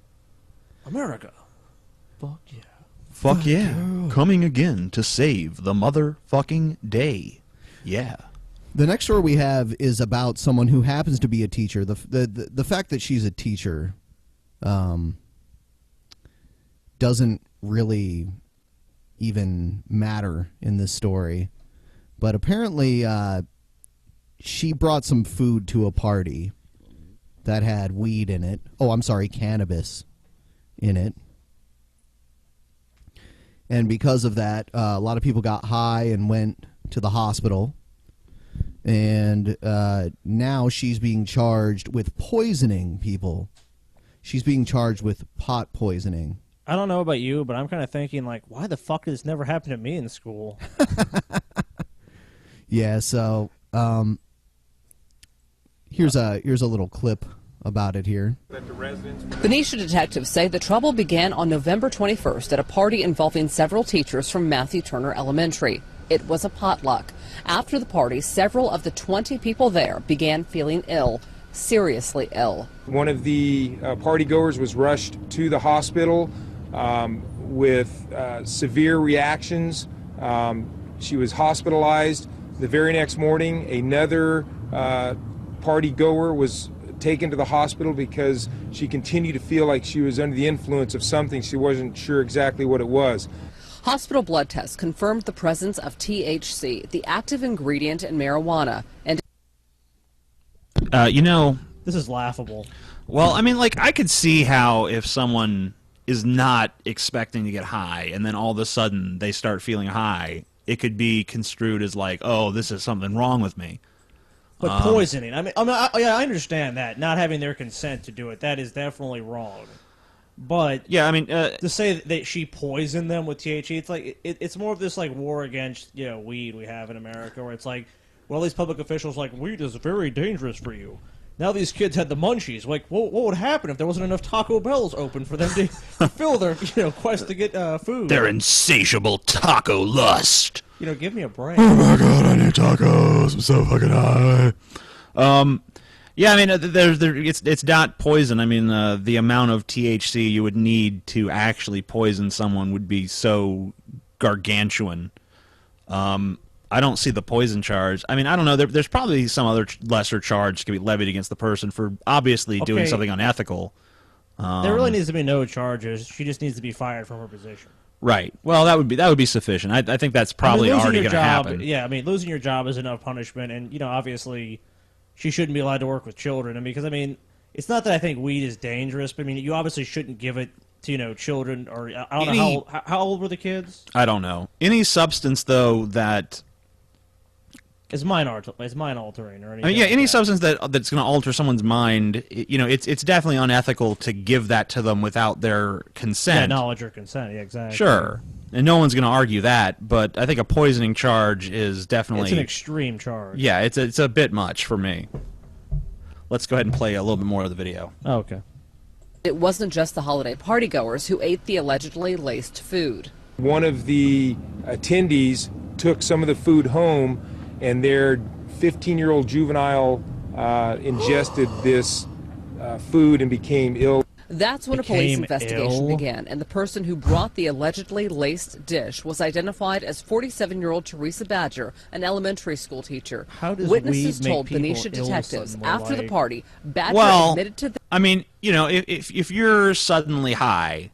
F: America. Fuck yeah.
D: Fuck yeah. Coming again to save the motherfucking day. Yeah.
B: The next story we have is about someone who happens to be a teacher. The fact that she's a teacher doesn't really even matter in this story. But apparently she brought some food to a party that had weed in it. Oh, I'm sorry, cannabis in it. And because of that, a lot of people got high and went to the hospital. And now she's being charged with poisoning people. She's being charged with pot poisoning.
F: I don't know about you, but I'm kind of thinking, why the fuck did this never happen to me in school?
B: Yeah, so here's a little clip about it here.
O: Benicia detectives say the trouble began on November 21st at a party involving several teachers from Matthew Turner Elementary. It was a potluck. After the party, several of the 20 people there began feeling ill, seriously ill.
P: One of the partygoers was rushed to the hospital with severe reactions. She was hospitalized. The very next morning, another partygoer was taken to the hospital because she continued to feel like she was under the influence of something. She wasn't sure exactly what it was.
O: Hospital blood tests confirmed the presence of THC, the active ingredient in marijuana. And
F: This is laughable.
D: Well, I mean, like, I could see how if someone is not expecting to get high and then all of a sudden they start feeling high, it could be construed as like, oh, this is something wrong with me.
F: But poisoning, I understand that. Not having their consent to do it, that is definitely wrong. But
D: yeah, I mean,
F: to say that she poisoned them with THC, it's like it's more of this like war against weed we have in America, where it's like, well, these public officials like weed is very dangerous for you. Now these kids had the munchies. Like, what would happen if there wasn't enough Taco Bells open for them to fill their quest to get food?
D: Their insatiable taco lust.
F: Give me a break.
D: Oh my god, I need tacos. I'm so fucking high. Yeah, I mean, it's not poison. I mean, the amount of THC you would need to actually poison someone would be so gargantuan. I don't see the poison charge. I mean, I don't know. There's probably some other lesser charge to be levied against the person for obviously doing something unethical.
F: There really needs to be no charges. She just needs to be fired from her position.
D: Right. Well, that would be sufficient. I think that's probably already going to happen.
F: Yeah, I mean, losing your job is enough punishment, and obviously, she shouldn't be allowed to work with children. Because I mean, it's not that I think weed is dangerous, but I mean, you obviously shouldn't give it to children, or I don't know how old were the kids.
D: I don't know. Any substance though that
F: is mind altering or anything.
D: I mean, yeah, any substance that's going to alter someone's mind, it's definitely unethical to give that to them without their consent.
F: Yeah, knowledge or consent. Yeah, exactly.
D: Sure. And no one's going to argue that, but I think a poisoning charge is definitely...
F: It's an extreme charge.
D: Yeah, it's a bit much for me. Let's go ahead and play a little bit more of the video.
F: Oh, okay.
O: It wasn't just the holiday partygoers who ate the allegedly laced food.
P: One of the attendees took some of the food home, and their 15-year-old juvenile ingested this food and became ill.
O: That's when a police investigation began, and the person who brought the allegedly laced dish was identified as 47-year-old Teresa Badger, an elementary school teacher.
F: How does
O: Witnesses
F: weed make
O: told
F: people
O: Benicia
F: ill
O: detectives
F: suddenly,
O: after the
F: like-
O: party, Badger admitted to the...
D: I mean, if you're suddenly high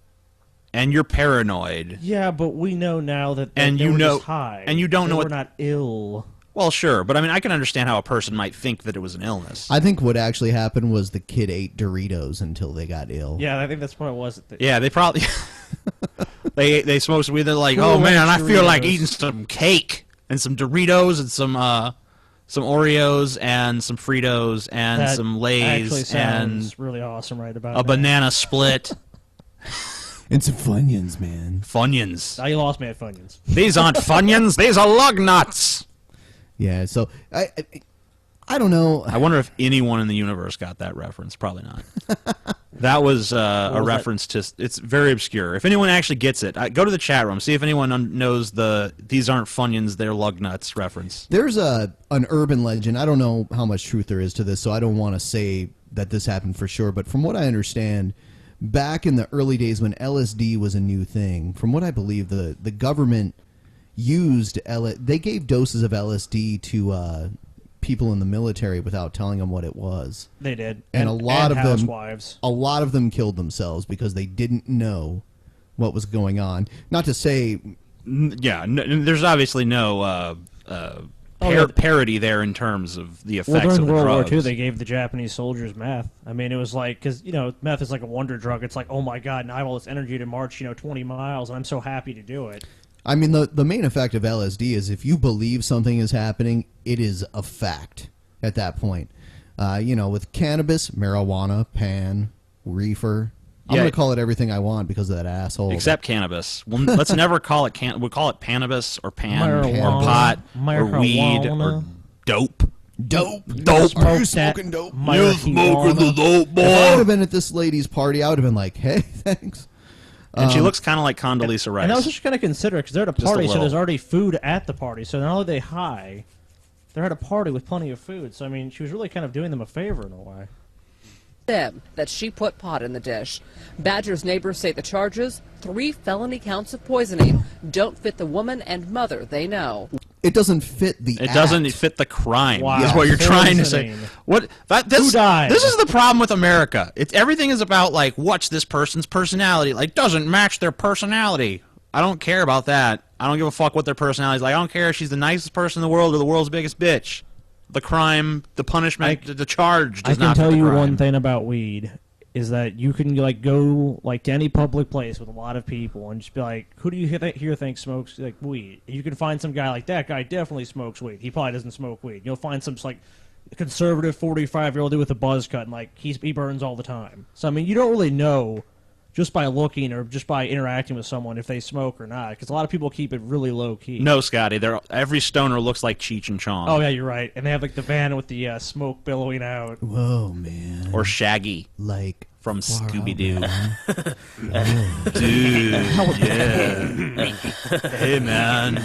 D: and you're paranoid...
F: Yeah, but we know now that
D: and
F: they
D: you
F: were
D: know,
F: just high.
D: and you don't
F: They
D: know
F: were
D: what...
F: not ill.
D: Well, sure, but I mean, I can understand how a person might think that it was an illness.
B: I think what actually happened was the kid ate Doritos until they got ill.
F: Yeah, I think that's what it was.
D: Yeah, they probably they smoked some weed. They're like,
F: Cool
D: oh man, I feel like
F: Doritos.
D: eating some cake and some Doritos and some Oreos and some Fritos and
F: That
D: some
F: actually
D: Lays
F: sounds
D: and
F: really awesome right about
D: a
F: now.
D: banana split.
B: And some Funyuns, man.
D: Funyuns.
F: Now you lost me at Funyuns.
D: These aren't Funyuns. These are lug nuts.
B: Yeah, so I don't know.
D: I wonder if anyone in the universe got that reference. Probably not. That was a reference to... It's very obscure. If anyone actually gets it, go to the chat room. See if anyone knows the "these aren't Funyuns, they're lug nuts" reference.
B: There's an urban legend. I don't know how much truth there is to this, so I don't want to say that this happened for sure. But from what I understand, back in the early days when LSD was a new thing, from what I believe, the government they gave doses of LSD to people in the military without telling them what it was.
F: They did,
B: and a lot of
F: housewives.
B: them, a lot of them killed themselves because they didn't know what was going on. Not to say,
D: yeah, there's obviously no parity there in terms of the effects
F: during
D: of the
F: World War
D: drugs.
F: II, they gave the Japanese soldiers meth. I mean, it was like, because, meth is like a wonder drug. It's like, oh my God, now I have all this energy to march, 20 miles, and I'm so happy to do it.
B: I mean, the main effect of LSD is if you believe something is happening, it is a fact at that point. With cannabis, marijuana, pan, reefer. I'm going to call it everything I want because of that asshole.
D: Except cannabis. Well, let's never call it we'll call it cannabis or pan
F: Marijuana.
D: or pot or
F: Marijuana.
D: weed or dope.
B: Dope.
F: Smoke
B: smoking dope.
D: You're smoking the dope, boy.
B: If I would have been at this lady's party, I would have been like, hey, thanks.
D: And she looks kind of like Condoleezza Rice.
F: And I was just going to consider, because they're at a
D: Just a
F: party, so
D: little.
F: there's already food at the party. So not only are they high, they're at a party with plenty of food. So, I mean, she was really kind of doing them a favor in a way.
O: Them that she put pot in the dish. Badger's neighbors say the charges, 3 felony counts of poisoning, don't fit the woman and mother they know.
B: It doesn't fit the
D: It doesn't fit the crime.
F: Wow.
D: Is what you're trying to say.
F: Poisoning. Who died?
D: This is the problem with America. Everything is about like what's this person's personality? Like doesn't match their personality. I don't care about that. I don't give a fuck what their personality is like. I don't care if she's the nicest person in the world or the world's biggest bitch. the crime, the punishment, the charge does
F: I can
D: not
F: tell
D: fit the
F: you
D: crime.
F: one thing about weed is that you can like go like to any public place with a lot of people and just be like, who do you here think smokes like weed? You can find some guy like that guy definitely smokes weed. He probably doesn't smoke weed. You'll find some like conservative 45-year-old dude with a buzz cut and like he burns all the time. So I mean, you don't really know just by looking or just by interacting with someone if they smoke or not, because a lot of people keep it really low key.
D: No, Scotty, every stoner looks like Cheech and Chong.
F: Oh yeah, you're right. And they have like the van with the smoke billowing out.
B: Whoa, man.
D: Or Shaggy.
B: Like
D: from Scooby-Doo.
F: Dude,
D: yeah. Hey, man.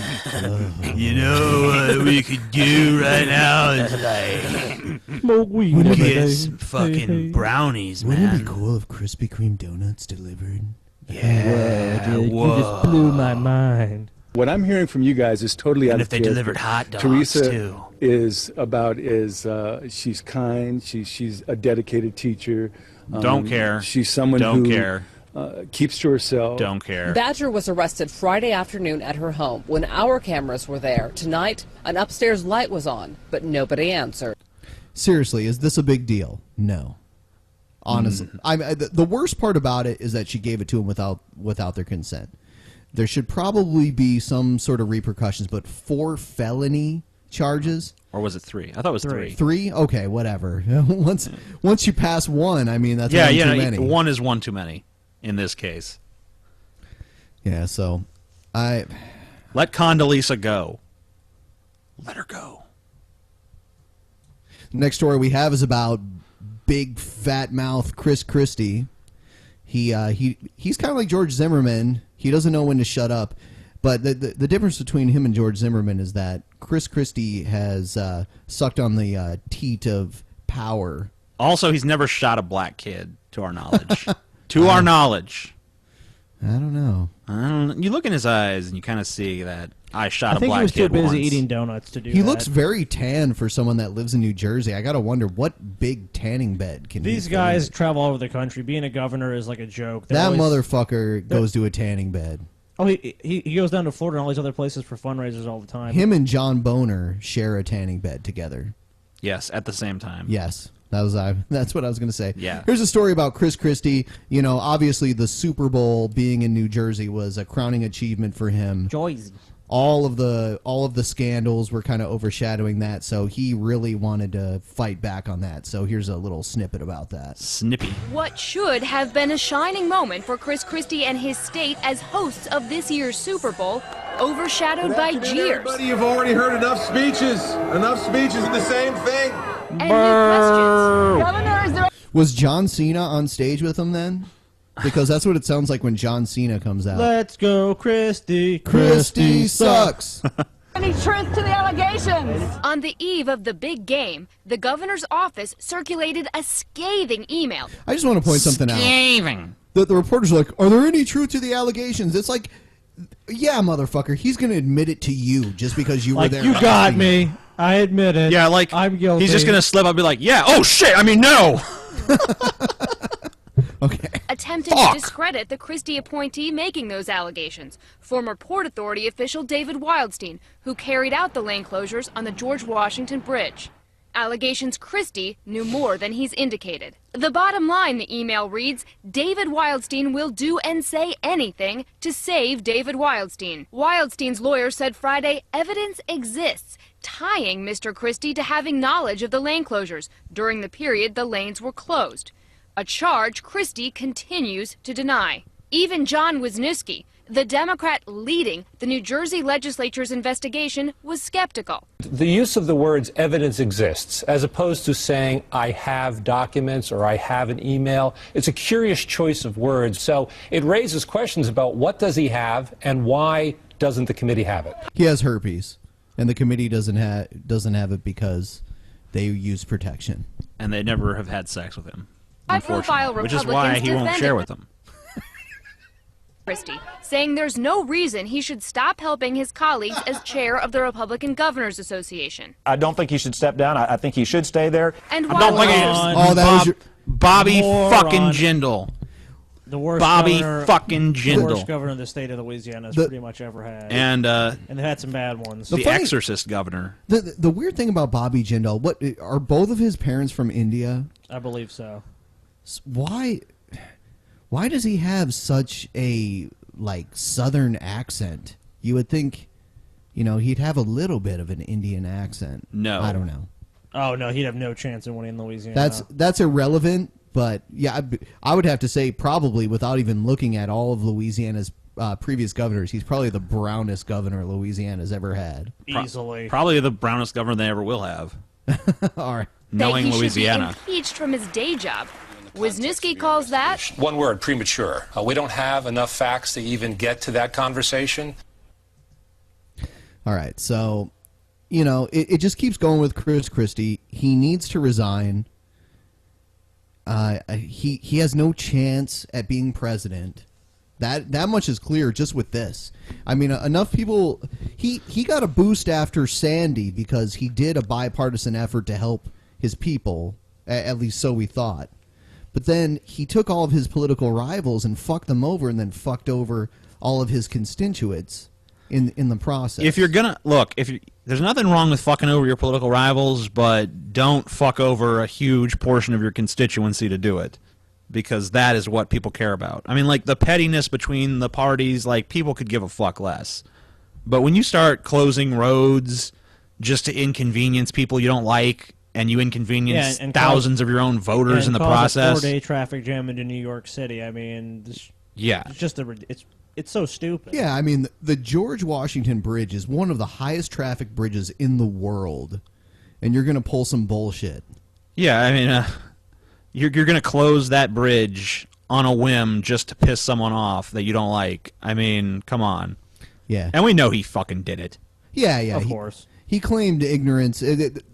D: You know what we could do right now is like
F: smoke weed.
D: Get some fucking brownies, man.
B: Wouldn't it be cool if Krispy Kreme donuts delivered?
D: Yeah.
F: Whoa, dude, you just blew my mind.
Q: What I'm hearing from you guys is totally out of
D: if they
Q: character.
D: delivered hot dogs,
Q: Teresa
D: too.
Q: is she's kind, she's a dedicated teacher.
D: Don't care.
Q: She's someone
D: Don't
Q: who
D: care.
Q: Keeps to herself.
D: Don't care.
O: Badger was arrested Friday afternoon at her home when our cameras were there. Tonight, an upstairs light was on, but nobody answered.
B: Seriously, is this a big deal? No. Honestly, the worst part about it is that she gave it to him without their consent. There should probably be some sort of repercussions, but 4 felony charges.
D: Or was it 3? I thought it was 3.
B: 3? Okay, whatever. Once you pass 1, I mean, that's one too many.
D: 1 is 1 too many in this case.
B: Yeah, so let
D: Condoleezza go. Let her go.
B: Next story we have is about big fat mouth Christie. He's kind of like George Zimmerman. He doesn't know when to shut up. But the difference between him and George Zimmerman is that Christie has sucked on the teat of power.
D: Also, he's never shot a black kid, to our knowledge. To our knowledge.
B: I don't know.
D: You look in his eyes and you kind of see that I shot a black kid
F: I think he was too busy
D: once.
F: eating donuts to do that.
B: He looks very tan for someone that lives in New Jersey. I gotta wonder what big tanning bed can
F: These
B: he
F: guys
B: fit in?
F: travel all over the country. Being a governor is like a joke.
B: That motherfucker goes to a tanning bed.
F: Oh, he goes down to Florida and all these other places for fundraisers all the time.
B: Him and John Boner share a tanning bed together.
D: Yes, at the same time.
B: Yes. That's what I was going to say.
D: Yeah.
B: Here's a story about Christie. You know, obviously the Super Bowl being in New Jersey was a crowning achievement for him.
F: Joyzy.
B: All of the scandals were kind of overshadowing that, so he really wanted to fight back on that. So here's a little snippet about that.
D: Snippy.
R: What should have been a shining moment for Christie and his state as hosts of this year's Super Bowl, overshadowed by jeers.
S: Everybody, you've already heard enough speeches. Enough speeches of the same thing.
R: And new questions. Governor, is there...
B: Was John Cena on stage with him then? Because that's what it sounds like when John Cena comes out.
F: Let's go, Christie.
B: Christie sucks.
R: Any truth to the allegations? On the eve of the big game, the governor's office circulated a scathing email.
B: I just want to point something out.
R: Scathing.
B: The reporters are like, are there any truth to the allegations? It's like, yeah, motherfucker, he's going to admit it to you just because you were there.
F: You got me. I admit it.
D: Yeah, like,
F: I'm guilty.
D: he's just going to slip up and be like, yeah, oh shit, I mean, no.
B: Okay.
R: Attempting to discredit the Christie appointee making those allegations, former Port Authority official David Wildstein, who carried out the lane closures on the George Washington Bridge. Allegations Christie knew more than he's indicated. The bottom line, the email reads, David Wildstein will do and say anything to save David Wildstein. Wildstein's lawyer said Friday evidence exists tying Mr. Christie to having knowledge of the lane closures during the period the lanes were closed. A charge Christie continues to deny. Even John Wisniewski, the Democrat leading the New Jersey legislature's investigation, was skeptical.
T: The use of the words evidence exists, as opposed to saying I have documents or I have an email, it's a curious choice of words. So it raises questions about what does he have and why doesn't the committee have it?
B: He has herpes, and the committee doesn't have it because they use protection.
D: And they never have had sex with him.
R: High-profile
D: Which is why he won't
R: Republicans
D: share with them.
R: Christie, saying there's no reason he should stop helping his colleagues as chair of the Republican Governors Association.
U: I don't think he should step down. I think he should stay there.
R: And
D: I don't think
B: that was your
D: Bobby
F: Moron.
D: fucking Jindal.
F: The worst
D: Bobby
F: governor,
D: fucking Jindal.
F: The worst governor the state of Louisiana has pretty much ever had.
D: And
F: they had some bad ones.
D: The Exorcist governor.
B: The weird thing about Bobby Jindal, what are both of his parents from India?
F: I believe so.
B: Why does he have such a southern accent? You would think, he'd have a little bit of an Indian accent.
D: No,
B: I don't know.
F: Oh no, he'd have no chance in winning Louisiana.
B: That's irrelevant. But yeah, I would have to say probably without even looking at all of Louisiana's previous governors, he's probably the brownest governor Louisiana's ever had.
F: Easily.
D: Probably the brownest governor they ever will have.
B: All right.
D: Knowing
R: that
D: Louisiana.
R: Should be impeached from his day job. Wisniewski calls that
T: One word, premature. We don't have enough facts to even get to that conversation.
B: All right, so, it just keeps going with Chris Christie. He needs to resign. He has no chance at being president. That much is clear just with this. I mean, enough people. He got a boost after Sandy because he did a bipartisan effort to help his people. At least so we thought. But then he took all of his political rivals and fucked them over, and then fucked over all of his constituents in the process.
D: If you're gonna there's nothing wrong with fucking over your political rivals, but don't fuck over a huge portion of your constituency to do it, because that is what people care about. I mean, the pettiness between the parties, people could give a fuck less. But when you start closing roads just to inconvenience people you don't like, and you inconvenience thousands of your own voters in the process,
F: a 4-day traffic jam into New York City. I mean, it's just it's so stupid.
B: Yeah, I mean, the George Washington Bridge is one of the highest traffic bridges in the world, and you're going to pull some bullshit.
D: Yeah, I mean, you're going to close that bridge on a whim just to piss someone off that you don't like. I mean, come on.
B: Yeah.
D: And we know he fucking did it.
B: Yeah.
F: Of course.
B: He claimed ignorance.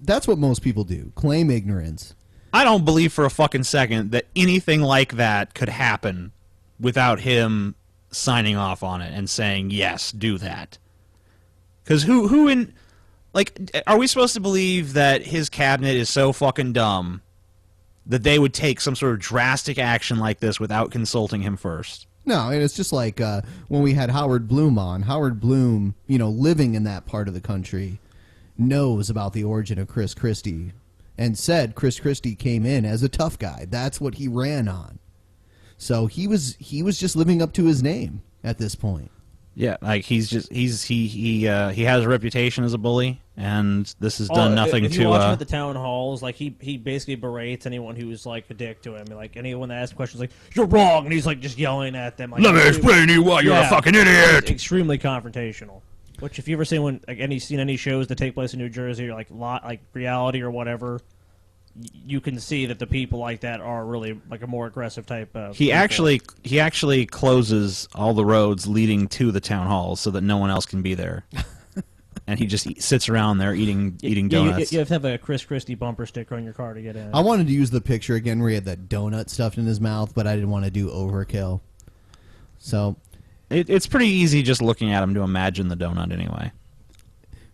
B: That's what most people do, claim ignorance.
D: I don't believe for a fucking second that anything like that could happen without him signing off on it and saying, yes, do that. Because are we supposed to believe that his cabinet is so fucking dumb that they would take some sort of drastic action like this without consulting him first?
B: No, and it's just like when we had Howard Bloom on. Howard Bloom, living in that part of the country, knows about the origin of Chris Christie and said Chris Christie came in as a tough guy. That's what he ran on. So he was just living up to his name at this point.
D: Yeah, he has a reputation as a bully, and this has done nothing
F: if
D: to.
F: You watch him at the town halls, he basically berates anyone who's a dick to him. Anyone that asks questions, you're wrong, and he's just yelling at them.
D: Let me explain to you why you're a fucking idiot.
F: Extremely confrontational. Which, if you ever seen any shows that take place in New Jersey, or reality or whatever, you can see that the people like that are really a more aggressive type of
D: He
F: people.
D: actually closes all the roads leading to the town halls so that no one else can be there. And he just sits around there eating donuts.
F: You have to have a Chris Christie bumper sticker on your car to get in.
B: I wanted to use the picture again where he had that donut stuffed in his mouth, but I didn't want to do overkill. So
D: it's pretty easy just looking at him to imagine the donut anyway.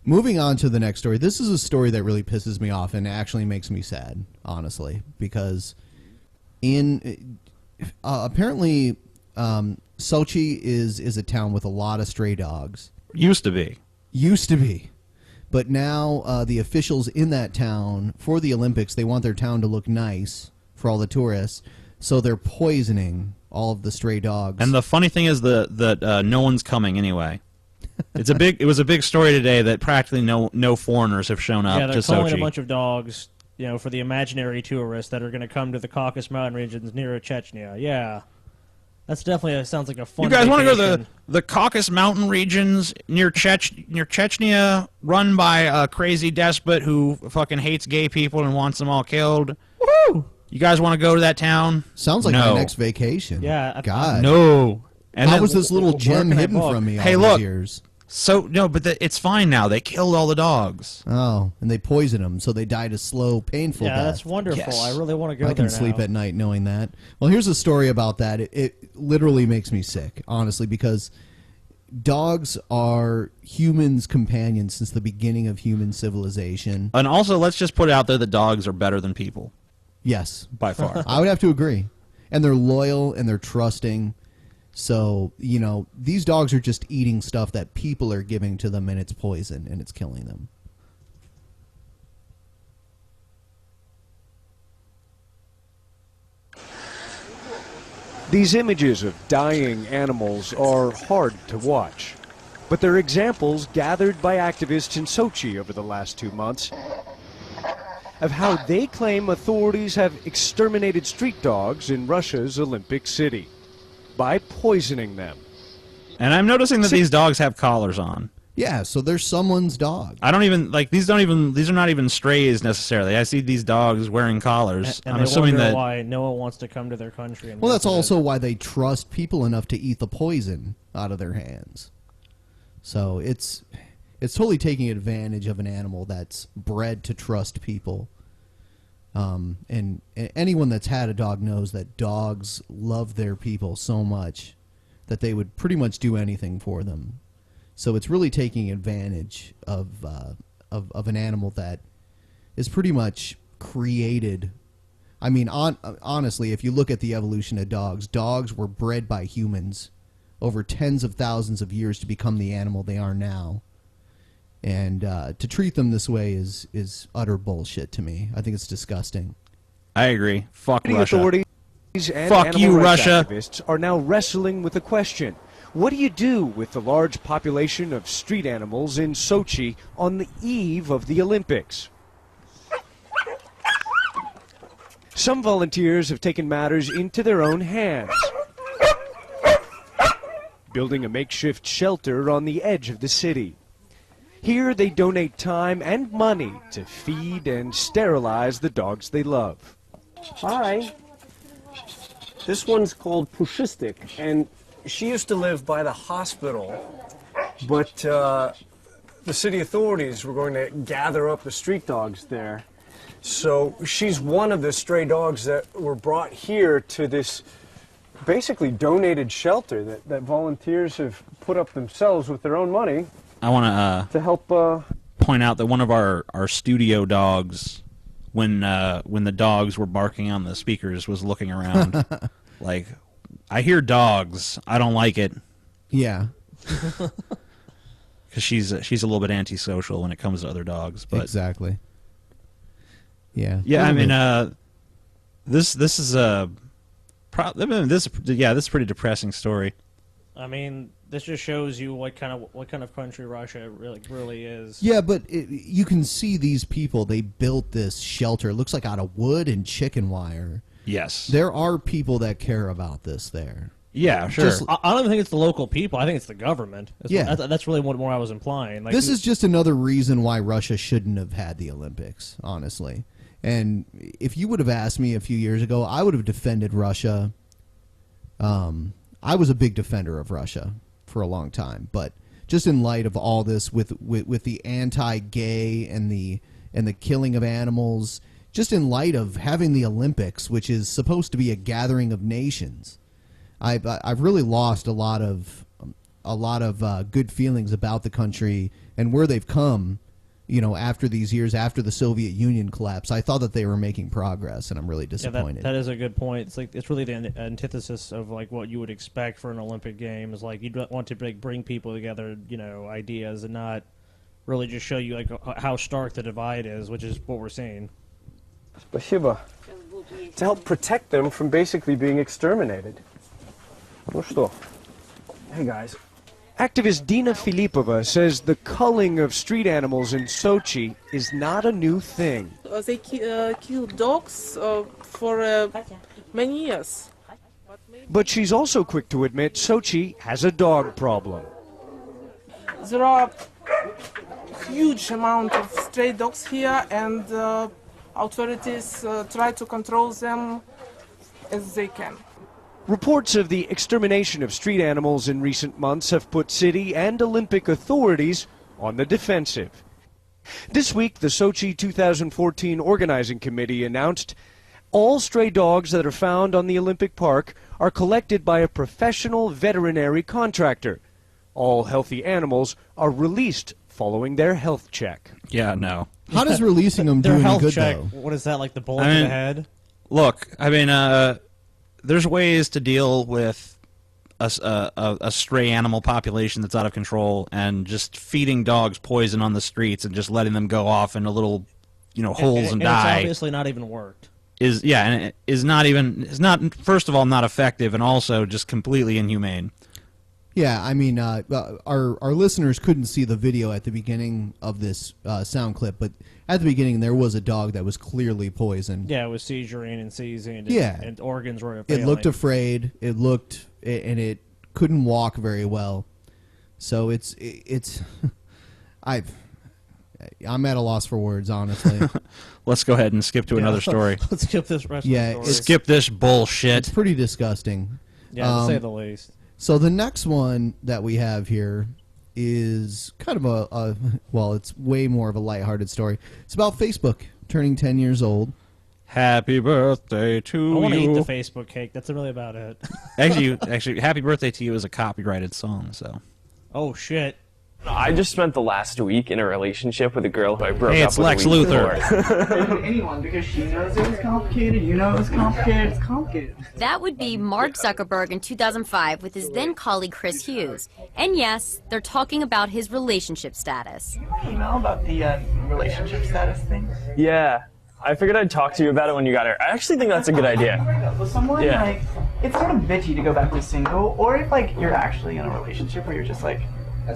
B: Moving on to the next story. This is a story that really pisses me off and actually makes me sad, honestly, because apparently Sochi is a town with a lot of stray dogs.
D: Used to be.
B: But now the officials in that town, for the Olympics, they want their town to look nice for all the tourists, so they're poisoning all of the stray dogs.
D: And the funny thing is that no one's coming anyway. It was a big story today that practically no foreigners have shown up to Sochi.
F: Yeah, they're calling a bunch of dogs, for the imaginary tourists that are going to come to the Caucasus Mountain regions near Chechnya. Yeah. That's definitely sounds like a fun.
D: You guys want to go
F: vacation.
D: to the Caucasus Mountain regions near Chechnya, run by a crazy despot who fucking hates gay people and wants them all killed?
F: Woohoo!
D: You guys want to go to that town?
B: Sounds like my next vacation.
F: Yeah.
B: God.
D: No.
B: And how was this little gem hidden from me all these years?
D: So, no, but it's fine now. They killed all the dogs.
B: Oh, and they poisoned them, so they died a slow, painful death.
F: Yeah, that's wonderful.
D: Yes.
F: I really want to go there
B: I can
F: now.
B: sleep at night knowing that. Well, here's a story about that. It literally makes me sick, honestly, because dogs are humans' companions since the beginning of human civilization.
D: And also, let's just put it out there that dogs are better than people.
B: Yes.
D: By far.
B: I would have to agree. and they're loyal and they're trusting. So, you know, these dogs are just eating stuff that people are giving to them, and it's poison, and it's killing them.
C: These images of dying animals are hard to watch, but they're examples gathered by activists in Sochi over the last 2 months of how they claim authorities have exterminated street dogs in Russia's Olympic city by poisoning them.
D: And I'm noticing that these dogs have collars on.
B: Yeah, so they're someone's dog.
D: I don't even like these are not even strays necessarily. I see these dogs wearing collars.
F: And
D: I'm
F: they
D: assuming
F: wonder
D: that
F: why no one wants to come to their country. And
B: Well, that's
F: visit it.
B: also why they trust people enough to eat the poison out of their hands. So it's totally taking advantage of an animal that's bred to trust people. And anyone that's had a dog knows that dogs love their people so much that they would pretty much do anything for them. So it's really taking advantage of an animal that is pretty much created. I mean, honestly, if you look at the evolution of dogs were bred by humans over tens of thousands of years to become the animal they are now. And to treat them this way is utter bullshit to me. I think it's disgusting.
D: I agree. Fuck
C: The
D: Russia.
C: authorities and
D: Fuck
C: animal
D: you,
C: rights
D: Russia.
C: activists are now wrestling with the question: what do you do with the large population of street animals in Sochi on the eve of the Olympics? Some volunteers have taken matters into their own hands, building a makeshift shelter on the edge of the city. Here they donate time and money to feed and sterilize the dogs they love.
V: Hi. This one's called Pushistic, and she used to live by the hospital, but the city authorities were going to gather up the street dogs there. So she's one of the stray dogs that were brought here to this basically donated shelter that volunteers have put up themselves with their own money.
D: I want
V: to help
D: point out that one of our studio dogs, when the dogs were barking on the speakers, was looking around like, I hear dogs, I don't like it.
B: Yeah.
D: Because she's a little bit antisocial when it comes to other dogs. But
B: exactly. Yeah.
D: Yeah, I mean, this is a this is a pretty depressing story.
F: I mean, this just shows you what kind of country Russia really is.
B: Yeah, but you can see these people. They built this shelter. It looks like out of wood and chicken wire.
D: Yes.
B: There are people that care about this there.
D: Yeah, sure.
F: I don't even think it's the local people. I think it's the government.
B: Yeah.
F: That's really what more I was implying. Like,
B: This is just another reason why Russia shouldn't have had the Olympics, honestly. And if you would have asked me a few years ago, I would have defended Russia. I was a big defender of Russia for a long time, but just in light of all this with the anti-gay and the killing of animals, just in light of having the Olympics, which is supposed to be a gathering of nations, I've really lost a lot of good feelings about the country and where they've come. You know, after these years, after the Soviet Union collapse, I thought that they were making progress, and I'm really disappointed.
F: Yeah, that is a good point. It's really the antithesis of like what you would expect for an Olympic game. Is like you'd want to bring people together, you know, ideas, and not really just show you like how stark the divide is, which is what we're seeing.
V: Спасибо. To help protect them from basically being exterminated. Ну что? Hey guys.
C: Activist Dina Filipova says the culling of street animals in Sochi is not a new thing.
W: They kill dogs for many years.
C: But she's also quick to admit Sochi has a dog problem.
W: There are huge amount of stray dogs here, and authorities try to control them as they can.
C: Reports of the extermination of street animals in recent months have put city and Olympic authorities on the defensive. This week, the Sochi 2014 Organizing Committee announced all stray dogs that are found on the Olympic Park are collected by a professional veterinary contractor. All healthy animals are released following their health check.
D: Yeah, no.
B: How does releasing them do
F: Their
B: any
F: health
B: good,
F: check,
B: though?
F: what is that, like the bullet
D: I
F: to
D: mean,
F: the head?
D: Look, I mean, there's ways to deal with a stray animal population that's out of control, and just feeding dogs poison on the streets and just letting them go off into little, holes and die.
F: It's obviously not even worked.
D: And it is not first of all not effective, and also just completely inhumane.
B: Yeah, I mean, our listeners couldn't see the video at the beginning of this sound clip, but at the beginning there was a dog that was clearly poisoned.
F: Yeah, it was seizuring and seizing, and organs were failing.
B: It looked afraid. And it couldn't walk very well. So it's I'm at a loss for words, honestly.
D: Let's go ahead and skip to another story.
F: Let's skip this rest of the story.
D: Skip this bullshit.
B: It's pretty disgusting.
F: Yeah, to say the least.
B: So the next one that we have here is kind of it's way more of a lighthearted story. It's about Facebook turning 10 years old.
D: Happy birthday to you.
F: I want to eat the Facebook cake. That's really about it.
D: Actually, Happy Birthday to You is a copyrighted song, so.
F: Oh, shit.
A: I just spent the last week in a relationship with a girl who I broke
D: Hey,
A: up
D: it's
A: with
D: Lex
A: a week
D: Luthor.
E: Anyone, because she knows it was complicated, you know it was complicated, it's complicated.
G: That would be Mark Zuckerberg in 2005 with his then colleague Chris Hughes. And yes, they're talking about his relationship status.
E: You know about the relationship status thing?
A: Yeah. I figured I'd talk to you about it when you got here. I actually think that's a good idea.
E: With someone,
A: Yeah.
E: like, it's sort of bitchy to go back to single, or if, like, you're actually in a relationship where you're just, like,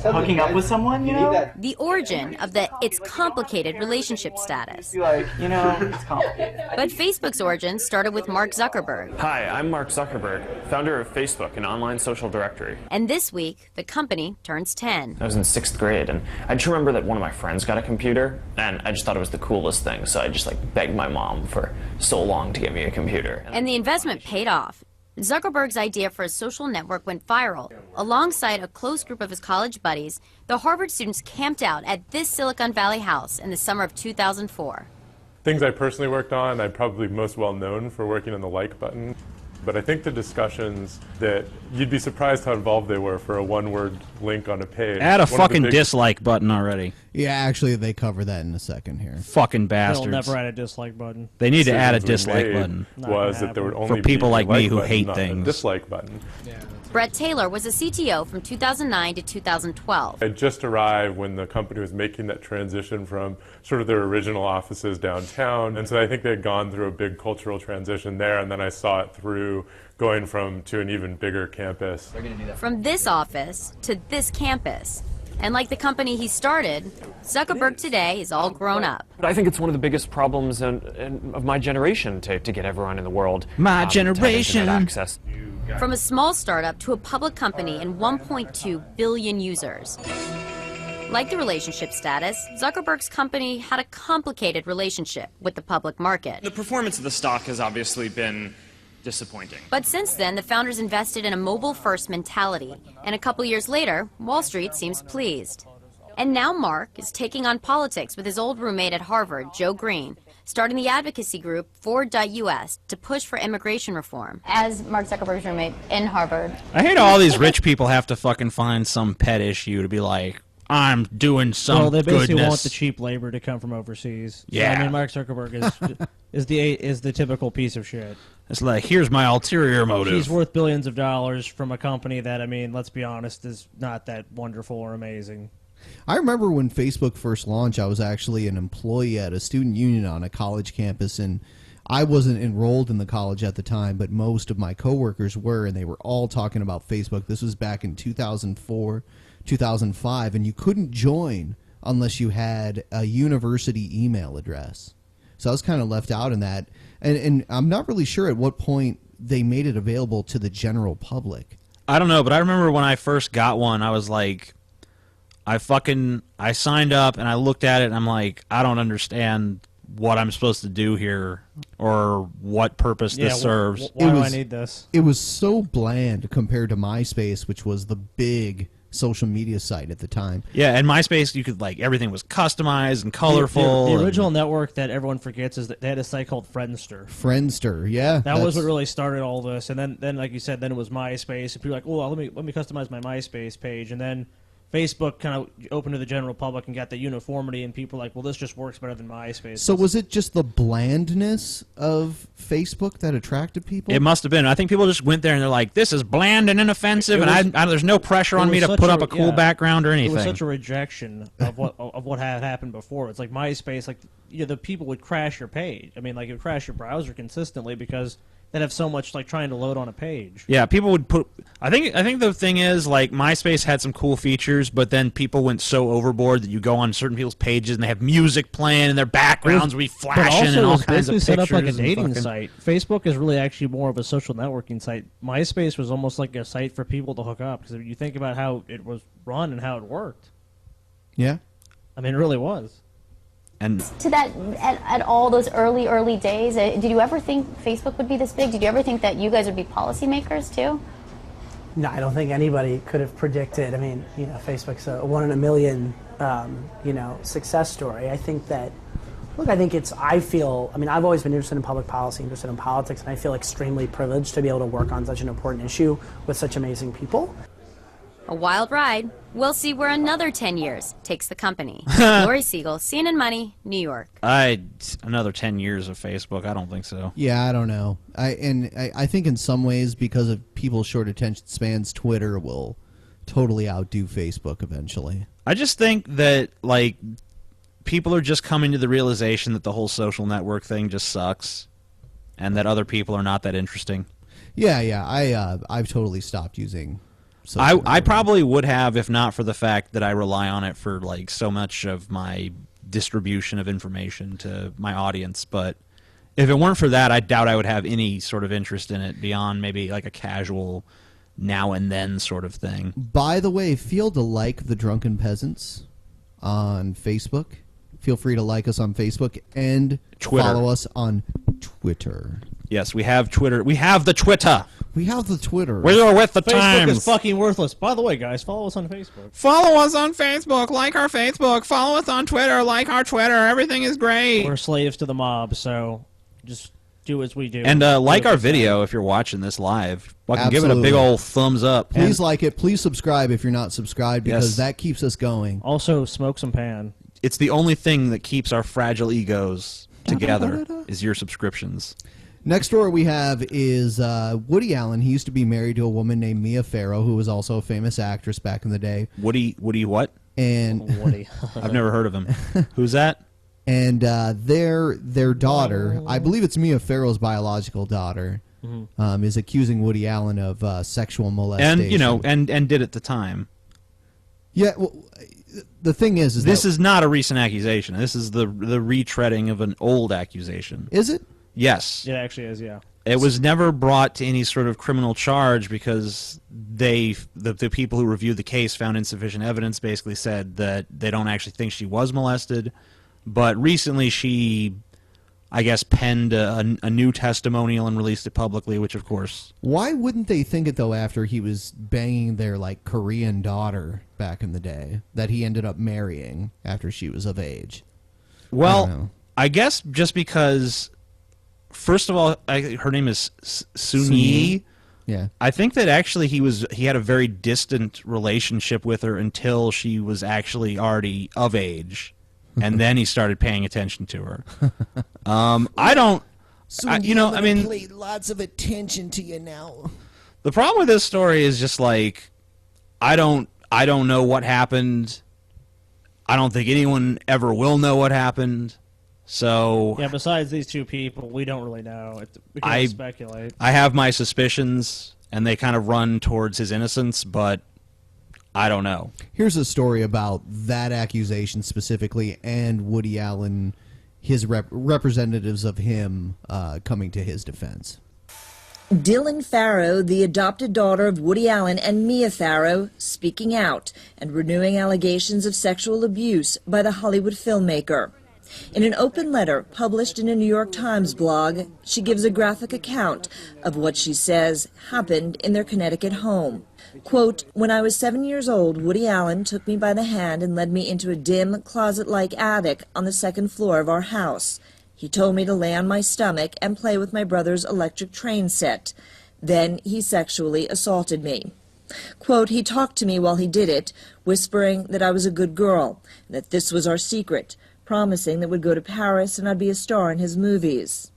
E: hooking up with someone, you know?
G: The origin of the it's complicated relationship status.
E: Like, you know, it's complicated.
G: But Facebook's origin started with Mark Zuckerberg.
A: Hi, I'm Mark Zuckerberg, founder of Facebook, an online social directory.
G: And this week, the company turns 10.
A: I was in 6th grade, and I just remember that one of my friends got a computer, and I just thought it was the coolest thing, so I just, begged my mom for so long to get me a computer.
G: And the investment paid off. Zuckerberg's idea for a social network went viral. Alongside a close group of his college buddies, the Harvard students camped out at this Silicon Valley house in the summer of 2004.
X: Things I personally worked on, I'm probably most well known for working on the like button. But I think the discussions that you'd be surprised how involved they were for a one-word link on a page.
D: Add a fucking dislike button already.
B: Yeah, actually, they cover that in a second here.
D: Fucking bastards.
F: They'll never add a dislike button.
D: They need to add a dislike button.
X: Was that there would only
D: for people
X: be
D: like
X: a like
D: me who
X: button,
D: hate
X: not
D: things.
X: A dislike button.
G: Brett Taylor was a CTO from 2009 to 2012.
X: I just arrived when the company was making that transition from sort of their original offices downtown. And so I think they had gone through a big cultural transition there, and then I saw it through going to an even bigger campus.
G: From this office to this campus. And like the company he started, Zuckerberg today is all grown up.
A: But I think it's one of the biggest problems of my generation to get everyone in the world
D: My
A: to have
D: generation.
A: internet access.
G: From a small startup to a public company and 1.2 billion users. Like the relationship status, Zuckerberg's company had a complicated relationship with the public market.
Y: The performance of the stock has obviously been disappointing.
G: But since then, the founders invested in a mobile-first mentality, and a couple years later, Wall Street seems pleased. And now Mark is taking on politics with his old roommate at Harvard, Joe Green, starting the advocacy group Ford.us to push for immigration reform.
Z: As Mark Zuckerberg's roommate in Harvard.
D: I hate all these rich people have to fucking find some pet issue to be like, I'm doing some
F: Well, they basically
D: goodness.
F: want the cheap labor to come from overseas.
D: Yeah.
F: So, I mean, Mark Zuckerberg is the typical piece of shit.
D: It's like, here's my ulterior motive.
F: He's worth billions of dollars from a company that, I mean, let's be honest, is not that wonderful or amazing.
B: I remember when Facebook first launched, I was actually an employee at a student union on a college campus, and I wasn't enrolled in the college at the time, but most of my coworkers were, and they were all talking about Facebook. This was back in 2004, 2005, and you couldn't join unless you had a university email address. So I was kind of left out in that, and I'm not really sure at what point they made it available to the general public.
D: I don't know, but I remember when I first got one, I was like, I signed up and I looked at it and I'm like, I don't understand what I'm supposed to do here or what purpose this serves.
F: Why do I need this?
B: It was so bland compared to MySpace, which was the big social media site at the time.
D: Yeah, and MySpace, you could, like, everything was customized and colorful.
F: The original network that everyone forgets is that they had a site called Friendster.
B: Friendster, yeah.
F: That was what really started all this. And then like you said, then it was MySpace. And people were like, well, let me customize my MySpace page. And then Facebook kind of opened to the general public and got the uniformity, and people were like, well, this just works better than MySpace.
B: So was it just the blandness of Facebook that attracted people?
D: It must have been. I think people just went there and they're like, this is bland and inoffensive, and there's no pressure on me to put up a cool background or anything.
F: It was such a rejection of what had happened before. It's like MySpace, like the people would crash your page. I mean, like it would crash your browser consistently because they'd have so much like trying to load on a page.
D: Yeah, people would put. I think the thing is like MySpace had some cool features, but then people went so overboard that you go on certain people's pages and they have music playing and their backgrounds will be flashing and all kinds of pictures.
F: Set up like a dating site. Facebook is really actually more of a social networking site. MySpace was almost like a site for people to hook up because if you think about how it was run and how it worked.
B: Yeah,
F: I mean, it really was.
D: And
Z: to that, at all those early days, did you ever think Facebook would be this big? Did you ever think that you guys would be policymakers too?
H: No, I don't think anybody could have predicted. I mean, Facebook's a 1 in a million, success story. I think that, I mean, I've always been interested in public policy, interested in politics, and I feel extremely privileged to be able to work on such an important issue with such amazing people.
G: A wild ride. We'll see where another 10 years takes the company. Lori Siegel, Scene and Money, New York.
D: Another 10 years of Facebook? I don't think so.
B: Yeah, I don't know. I think in some ways, because of people's short attention spans, Twitter will totally outdo Facebook eventually.
D: I just think that, like, people are just coming to the realization that the whole social network thing just sucks and that other people are not that interesting.
B: Yeah. I've totally stopped using
D: I probably would have if not for the fact that I rely on it for like so much of my distribution of information to my audience. But if it weren't for that, I doubt I would have any sort of interest in it beyond maybe like a casual now and then sort of thing.
B: By the way, feel to like the Drunken Peasants on Facebook. Feel free to like us on Facebook and
D: Twitter.
B: Follow us on Twitter.
D: Yes, we have Twitter. We have the Twitter.
B: We have the Twitter.
D: We're with the
F: Facebook
D: times.
F: is fucking worthless. By the way, guys, follow us on Facebook.
D: Follow us on Facebook. Like our Facebook. Follow us on Twitter. Like our Twitter. Everything is great.
F: We're slaves to the mob, so just do as we do.
D: And like our video if you're watching this live. Fucking give it a big old thumbs up.
B: Please like it. Please subscribe if you're not subscribed because that keeps us going.
F: Also, smoke some pan.
D: It's the only thing that keeps our fragile egos together is your subscriptions.
B: Next story we have is Woody Allen. He used to be married to a woman named Mia Farrow, who was also a famous actress back in the day.
D: Woody what?
B: And
F: Woody.
D: I've never heard of him. Who's that?
B: And their daughter, I believe it's Mia Farrow's biological daughter, is accusing Woody Allen of sexual molestation.
D: And did at the time.
B: Yeah. Well, the thing is
D: this is not a recent accusation. This is the retreading of an old accusation.
B: Is it?
D: Yes.
F: It actually is, yeah.
D: It was never brought to any sort of criminal charge because the people who reviewed the case found insufficient evidence, basically said that they don't actually think she was molested. But recently she, I guess, penned a new testimonial and released it publicly, which of course...
B: Why wouldn't they think it, though, after he was banging their, like, Korean daughter back in the day, that he ended up marrying after she was of age?
D: Well, I guess just because... First of all, her name is Sun-Yi.
B: Yeah.
D: I think that actually he had a very distant relationship with her until she was actually already of age, and then he started paying attention to her. I don't,
B: pay lots of attention to you now.
D: The problem with this story is just like, I don't know what happened. I don't think anyone ever will know what happened. So
F: yeah, besides these two people, we don't really know. We can't speculate.
D: I have my suspicions, and they kind of run towards his innocence, but I don't know.
B: Here's a story about that accusation specifically, and Woody Allen, his representatives of him coming to his defense.
I: Dylan Farrow, the adopted daughter of Woody Allen and Mia Farrow, speaking out and renewing allegations of sexual abuse by the Hollywood filmmaker. In an open letter published in a New York Times blog, she gives a graphic account of what she says happened in their Connecticut home. Quote, "When I was 7 years old, Woody Allen took me by the hand and led me into a dim, closet-like attic on the second floor of our house. He told me to lay on my stomach and play with my brother's electric train set. Then he sexually assaulted me. Quote, he talked to me while he did it, whispering that I was a good girl, and that this was our secret, promising that we'd go to Paris and I'd be a star in his movies.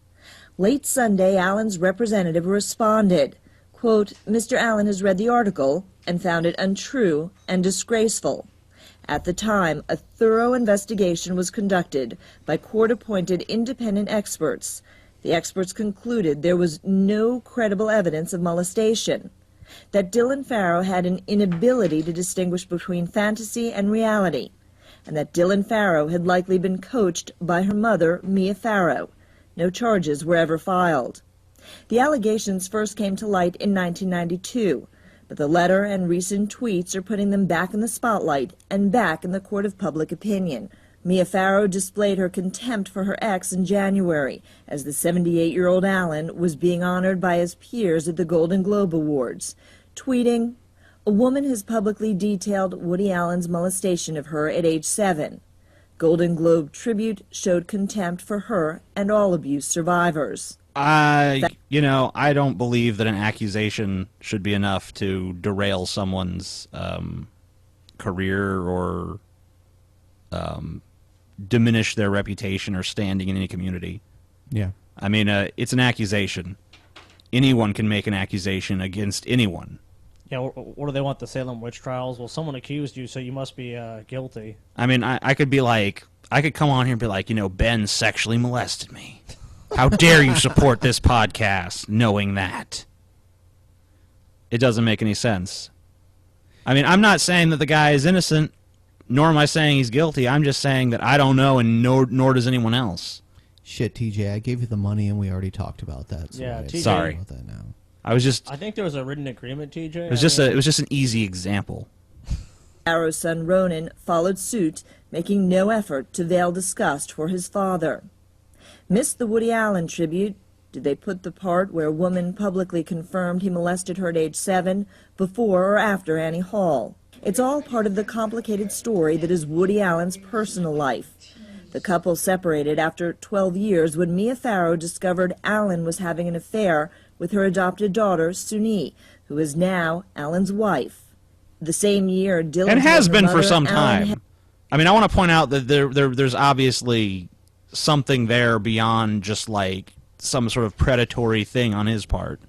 I: Late Sunday, Allen's representative responded, quote, Mr. Allen has read the article and found it untrue and disgraceful. At the time, a thorough investigation was conducted by court-appointed independent experts. The experts concluded there was no credible evidence of molestation, that Dylan Farrow had an inability to distinguish between fantasy and reality, and that Dylan Farrow had likely been coached by her mother, Mia Farrow. No charges were ever filed. The allegations first came to light in 1992, but the letter and recent tweets are putting them back in the spotlight and back in the court of public opinion. Mia Farrow displayed her contempt for her ex in January as the 78-year-old Allen was being honored by his peers at the Golden Globe Awards, tweeting, "A woman has publicly detailed Woody Allen's molestation of her at age 7. Golden Globe tribute showed contempt for her and all abuse survivors."
D: I don't believe that an accusation should be enough to derail someone's career or diminish their reputation or standing in any community.
B: Yeah.
D: I mean, it's an accusation. Anyone can make an accusation against anyone.
F: Yeah, what do they want, the Salem witch trials? Well, someone accused you, so you must be guilty.
D: I mean, I could be like, I could come on here and be like, Ben sexually molested me. How dare you support this podcast knowing that? It doesn't make any sense. I mean, I'm not saying that the guy is innocent, nor am I saying he's guilty. I'm just saying that I don't know, and nor does anyone else.
B: Shit, TJ, I gave you the money, and we already talked about that. So
F: Yeah, TJ.
D: Sorry.
B: About that now.
F: I think there was a written agreement, TJ.
D: It was just an easy example.
I: Farrow's son Ronan followed suit, making no effort to veil disgust for his father. Missed the Woody Allen tribute? Did they put the part where a woman publicly confirmed he molested her at age 7 before or after Annie Hall? It's all part of the complicated story that is Woody Allen's personal life. The couple separated after 12 years when Mia Farrow discovered Allen was having an affair with her adopted daughter, Suni, who is now Allen's wife. The same year, Dylan
D: And has been for some
I: Allen
D: time. I mean, I want to point out that there's obviously something there beyond just like some sort of predatory thing on his part.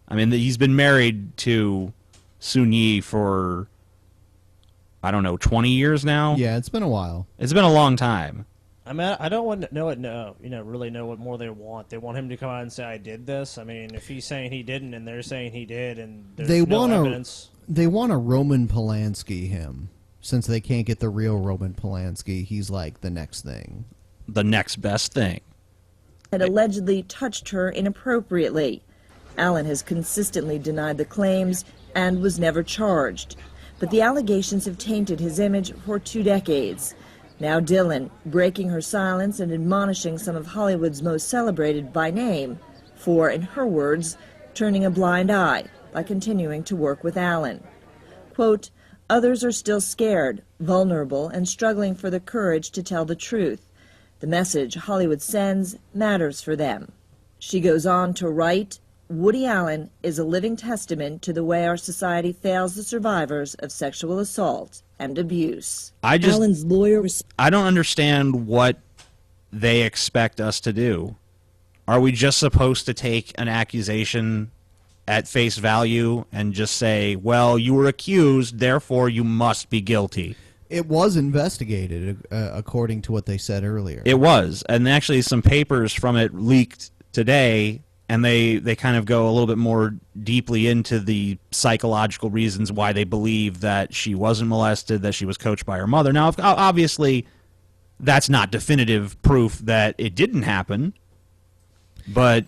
D: I mean, he's been married to Suni for, I don't know, 20 years now?
B: Yeah, it's been a while.
D: It's been a long time.
F: I mean, I don't want to really know what more they want. They want him to come out and say, I did this. I mean, if he's saying he didn't and they're saying he did and there's no evidence.
B: They want a Roman Polanski him. Since they can't get the real Roman Polanski, he's like the next thing.
D: The next best thing.
I: had allegedly touched her inappropriately. Allen has consistently denied the claims and was never charged. But the allegations have tainted his image for 2 decades. Now Dylan, breaking her silence and admonishing some of Hollywood's most celebrated by name, for, in her words, turning a blind eye by continuing to work with Allen. Quote, others are still scared, vulnerable, and struggling for the courage to tell the truth. The message Hollywood sends matters for them. She goes on to write, Woody Allen is a living testament to the way our society fails the survivors of sexual assault and abuse. Allen's lawyer
D: I don't understand what they expect us to do. Are we just supposed to take an accusation at face value and just say, well, you were accused, therefore you must be guilty?
B: It was investigated, according to what they said earlier.
D: It was, and actually some papers from it leaked today, and they kind of go a little bit more deeply into the psychological reasons why they believe that she wasn't molested, that she was coached by her mother. Now, obviously, that's not definitive proof that it didn't happen, but,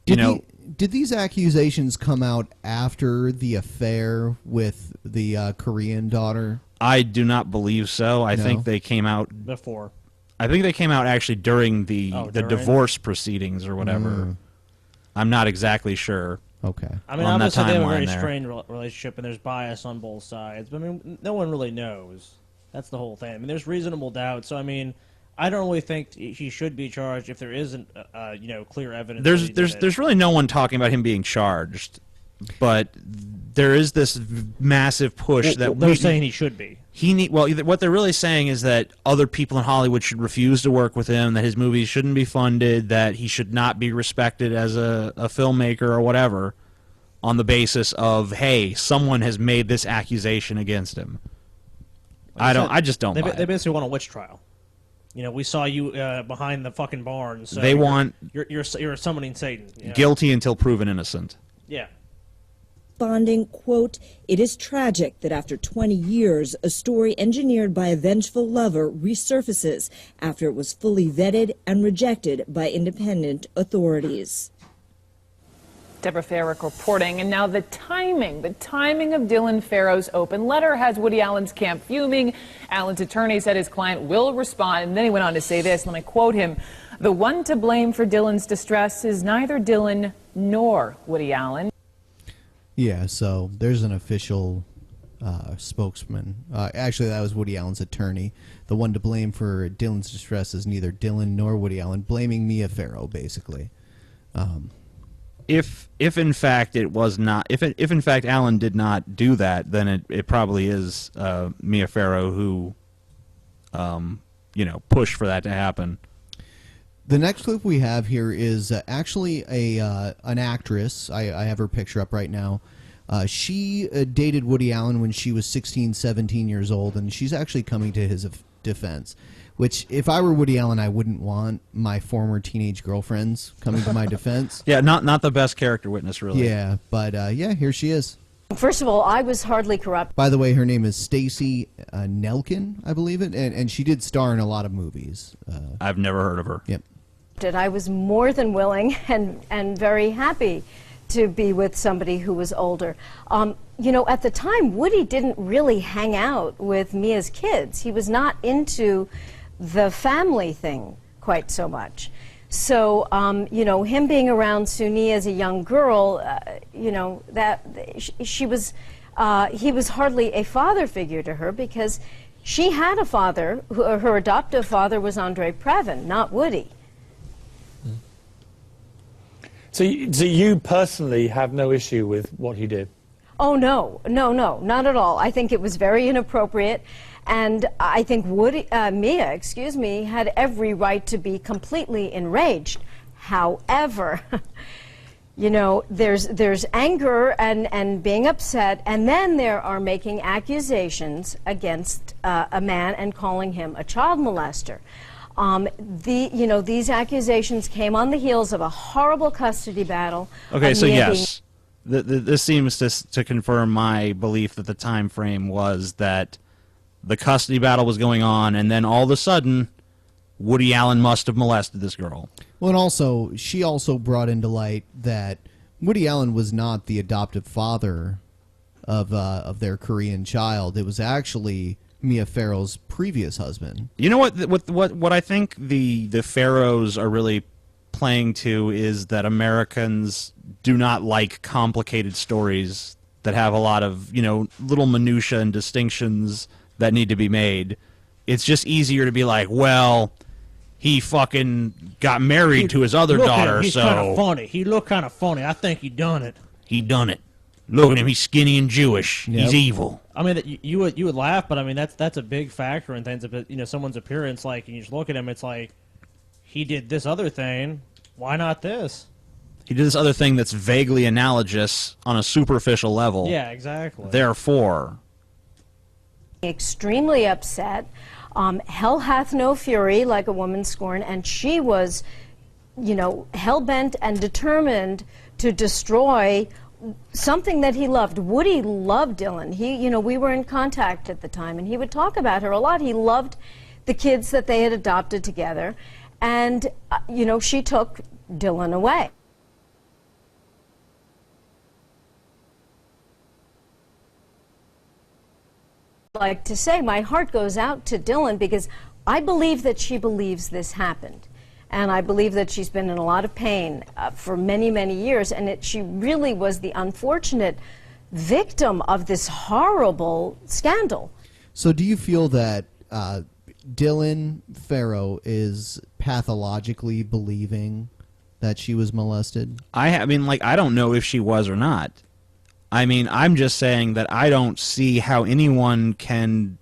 B: Did these accusations come out after the affair with the Korean daughter?
D: I do not believe so. I
B: No?
D: think they came out
F: before.
D: I think they came out actually during the
F: during?
D: divorce proceedings or whatever.
B: Mm.
D: I'm not exactly sure.
B: Okay.
F: I mean,
D: on the
F: obviously they have a very
D: timeline there.
F: strained relationship, and there's bias on both sides. But I mean, no one really knows. That's the whole thing. I mean, there's reasonable doubt. So I mean, I don't really think he should be charged if there isn't, clear evidence. that he did it.
D: There's really no one talking about him being charged. but there is this massive push that
F: they're saying he should be.
D: What they're really saying is that other people in Hollywood should refuse to work with him, that his movies shouldn't be funded, that he should not be respected as a filmmaker or whatever, on the basis of, hey, someone has made this accusation against him. I just don't buy it.
F: They basically want a witch trial. You know, we saw you behind the fucking barn. So
D: they want
F: you're summoning Satan. You know?
D: Guilty until proven innocent.
F: Yeah.
I: Responding, quote, "It is tragic that after 20 years, a story engineered by a vengeful lover resurfaces after it was fully vetted and rejected by independent authorities."
J: Deborah Farrick reporting. And now the timing of Dylan Farrow's open letter has Woody Allen's camp fuming. Allen's attorney said his client will respond, and then he went on to say this, let me quote him, "The one to blame for Dylan's distress is neither Dylan nor Woody Allen."
B: Yeah, so there's an official spokesman. Actually, that was Woody Allen's attorney. The one to blame for Dylan's distress is neither Dylan nor Woody Allen, blaming Mia Farrow, basically.
D: If in fact it was not, if in fact Allen did not do that, then it probably is Mia Farrow who, pushed for that to happen.
B: The next clip we have here is actually an actress. I have her picture up right now. She dated Woody Allen when she was 16, 17 years old, and she's actually coming to his defense. Which, if I were Woody Allen, I wouldn't want my former teenage girlfriends coming to my defense.
D: Yeah, not the best character witness, really.
B: Yeah, but here she is.
K: First of all, I was hardly corrupt.
B: By the way, her name is Stacey Nelkin, I believe it, and she did star in a lot of movies.
D: I've never heard of her.
B: Yep.
K: I was more than willing and very happy to be with somebody who was older. At the time, Woody didn't really hang out with Mia's kids. He was not into the family thing quite so much. So, him being around Suni as a young girl, he was hardly a father figure to her because she had a father. Her adoptive father was Andre Previn, not Woody.
L: So you personally have no issue with what he did?
K: Oh, no, not at all. I think it was very inappropriate. And I think Mia, had every right to be completely enraged. However, there's anger and being upset, and then there are making accusations against a man and calling him a child molester. These accusations came on the heels of a horrible custody battle.
D: Okay, so yes, this seems to confirm my belief that the time frame was that the custody battle was going on, and then all of a sudden, Woody Allen must have molested this girl.
B: Well, and also, she also brought into light that Woody Allen was not the adoptive father of their Korean child. It was actually Mia Farrow's previous husband.
D: You know what I think the Farrows are really playing to is that Americans do not like complicated stories that have a lot of, little minutia and distinctions that need to be made. It's just easier to be like, well, he fucking got married to his other daughter,
F: he's kind of funny. He looked kind of funny. I think he done it.
D: He done it. Look at him. He's skinny and Jewish. Yep. He's evil.
F: I mean, you would laugh, but I mean that's a big factor in things. Someone's appearance, like, and you just look at him, it's like he did this other thing. Why not this?
D: He did this other thing that's vaguely analogous on a superficial level.
F: Yeah, exactly.
D: Therefore,
K: extremely upset. Hell hath no fury like a woman scorned, and she was, hell-bent and determined to destroy something that he loved. Woody loved Dylan. We were in contact at the time, and he would talk about her a lot. He loved the kids that they had adopted together, and, she took Dylan away. Like to say, my heart goes out to Dylan because I believe that she believes this happened. And I believe that she's been in a lot of pain for many, many years. And she really was the unfortunate victim of this horrible scandal.
B: So do you feel that Dylan Farrow is pathologically believing that she was molested?
D: I don't know if she was or not. I mean, I'm just saying that I don't see how anyone can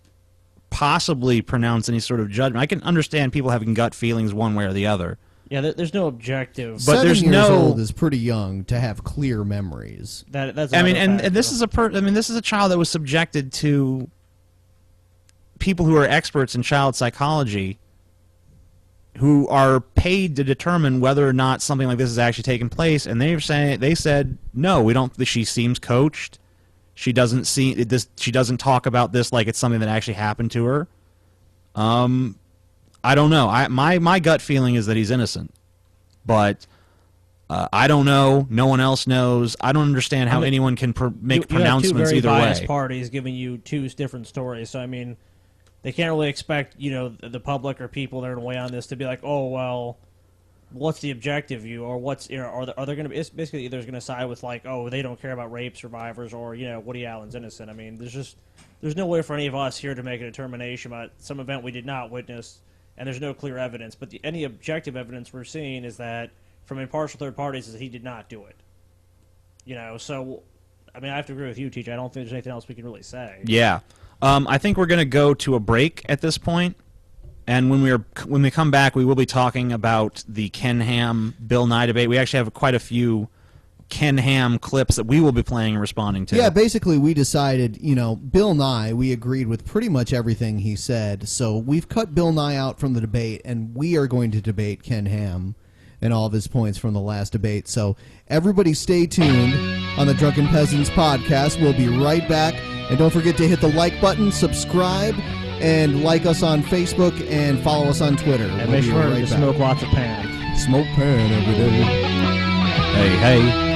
D: possibly pronounce any sort of judgment. I can understand people having gut feelings one way or the other.
F: Yeah, there's no objective.
D: But there's
B: 7 years
D: no
B: old is pretty young to have clear memories.
F: That's
D: I mean,
F: another
D: and
F: factor.
D: this is this is a child that was subjected to people who are experts in child psychology, who are paid to determine whether or not something like this is actually taking place, and they said no, we don't. She seems coached. She doesn't see this. She doesn't talk about this like it's something that actually happened to her. I don't know. My gut feeling is that he's innocent, but I don't know. No one else knows. I don't understand how anyone can make pronouncements either way.
F: You have two very biased parties giving you two different stories. So I mean, they can't really expect the public or people that are going to weigh on this to be like, oh well, what's the objective view, or what's are they going to be? It's basically either going to side with like, oh, they don't care about rape survivors, or Woody Allen's innocent. I mean, there's no way for any of us here to make a determination about some event we did not witness. And there's no clear evidence, but any objective evidence we're seeing is that from impartial third parties is that he did not do it. So I mean, I have to agree with you, TJ. I don't think there's anything else we can really say.
D: Yeah, I think we're going to go to a break at this point, and when we come back, we will be talking about the Ken Ham Bill Nye debate. We actually have quite a few Ken Ham clips that we will be playing and responding to.
B: Yeah, basically we decided, Bill Nye, we agreed with pretty much everything he said, so we've cut Bill Nye out from the debate, and we are going to debate Ken Ham and all of his points from the last debate. So everybody stay tuned on the Drunken Peasants podcast. We'll be right back, and don't forget to hit the like button, subscribe, and like us on Facebook, and follow us on Twitter.
F: And make sure to smoke lots of pan.
B: Smoke pan every day.
D: Hey.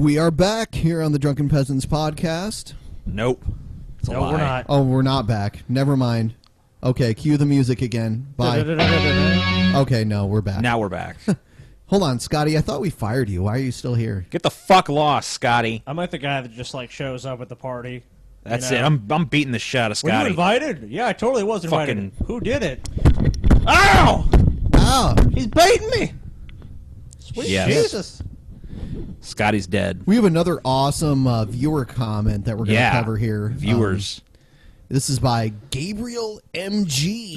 B: We are back here on the Drunken Peasants podcast.
D: Nope. It's a
F: No,
D: lie.
F: we're not.
B: Oh, we're not back. Never mind. Okay, cue the music again. Bye. Okay, no, we're back.
D: Now we're back.
B: Hold on, Scotty. I thought we fired you. Why are you still here?
D: Get the fuck lost, Scotty.
F: I'm like the guy that just like shows up at the party.
D: That's
F: you know?
D: it. I'm beating the shit out of
F: Were you
D: Scotty.
F: invited? Yeah, I totally was invited.
D: Fucking-
F: Who did it? Ow!
B: Ow!
F: He's baiting me. Sweet
D: Yes.
F: Jesus.
D: Scotty's dead.
B: We have another awesome viewer comment that we're going to cover here.
D: Viewers.
B: This is by Gabriel MG.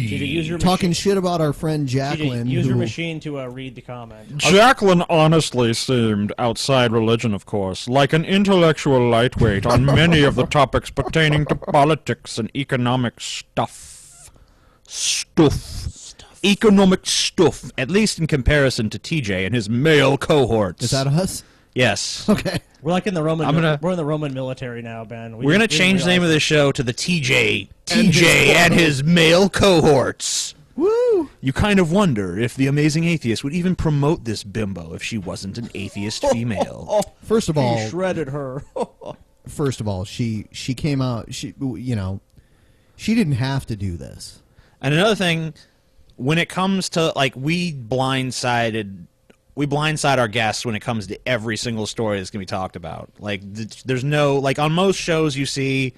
F: Did you use your
B: Talking
F: machine?
B: shit about our friend Jacqueline.
F: Use your
B: who-
F: machine to read the comment.
M: Jacqueline honestly seemed, outside religion of course, like an intellectual lightweight on many of the topics pertaining to politics and economic stuff.
D: Economic stuff, at least in comparison to TJ and his male cohorts.
B: Is that us?
D: Yes.
B: Okay.
F: We're like in the Roman.
D: I'm gonna-
F: We're in the Roman military now, Ben.
D: We're going to change the name of the show to the TJ and his male cohorts.
B: Woo!
D: You kind of wonder if the Amazing Atheist would even promote this bimbo if she wasn't an atheist female.
B: First of all,
F: He shredded her.
B: first of all, she came out. She didn't have to do this.
D: And another thing, when it comes to, like, we blindside our guests when it comes to every single story that's going to be talked about. Like, there's no, like, on most shows you see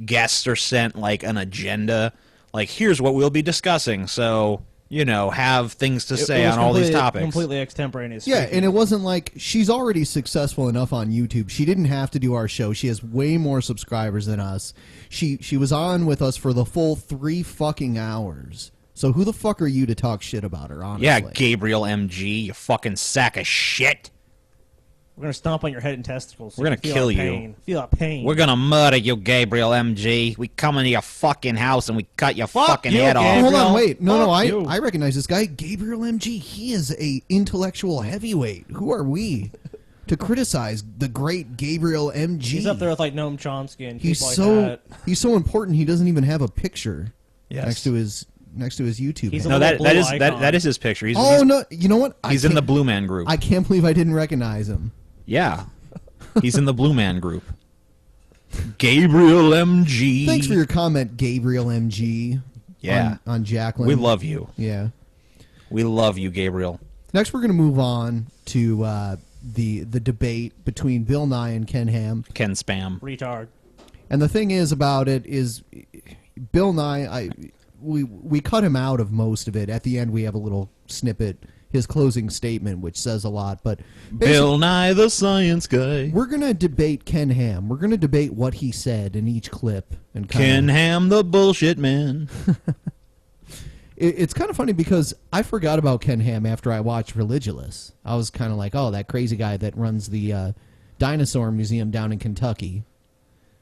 D: guests are sent, like, an agenda. Like, here's what we'll be discussing, so, you know, have things to say on all these topics.
F: Completely extemporaneous.
B: Yeah, and it wasn't like she's already successful enough on YouTube. She didn't have to do our show. She has way more subscribers than us. She was on with us for the full 3 fucking hours. So who the fuck are you to talk shit about her, honestly?
D: Yeah, Gabriel MG, you fucking sack of shit.
F: We're gonna stomp on your head and testicles. So
D: We're gonna
F: feel
D: kill
F: that
D: you.
F: pain. Feel that pain.
D: We're gonna murder you, Gabriel MG. We come into your fucking house and we cut your fucking
F: you,
D: head off.
F: Gabriel.
B: Hold on, wait. No,
F: Fuck you.
B: I recognize this guy, Gabriel MG. He is a intellectual heavyweight. Who are we to criticize the great Gabriel MG?
F: He's up there with like Noam Chomsky and
B: He's
F: people like that.
B: he's so important. He doesn't even have a picture
D: Yes.
B: next to his YouTube.
F: He's
B: handle.
F: a
D: No,
F: little
D: that
F: blue
D: is
F: icon.
D: that is his picture. He's,
B: No, you know what?
D: he's in the Blue Man group.
B: I can't believe I didn't recognize him.
D: Yeah, he's in the Blue Man group. Gabriel MG.
B: Thanks for your comment, Gabriel MG.
D: Yeah.
B: on Jacqueline.
D: We love you.
B: Yeah.
D: We love you, Gabriel.
B: Next, we're going to move on to the debate between Bill Nye and Ken Ham.
D: Ken Spam.
F: Retard.
B: And the thing is about it is, Bill Nye, we cut him out of most of it. At the end, we have a little snippet, his closing statement, which says a lot. But
D: Bill Nye the Science Guy.
B: we're going to debate Ken Ham. We're going to debate what he said in each clip. And
D: Ken Ham the bullshit man.
B: It's kind of funny because I forgot about Ken Ham after I watched Religulous. I was kind of like, oh, that crazy guy that runs the dinosaur museum down in Kentucky.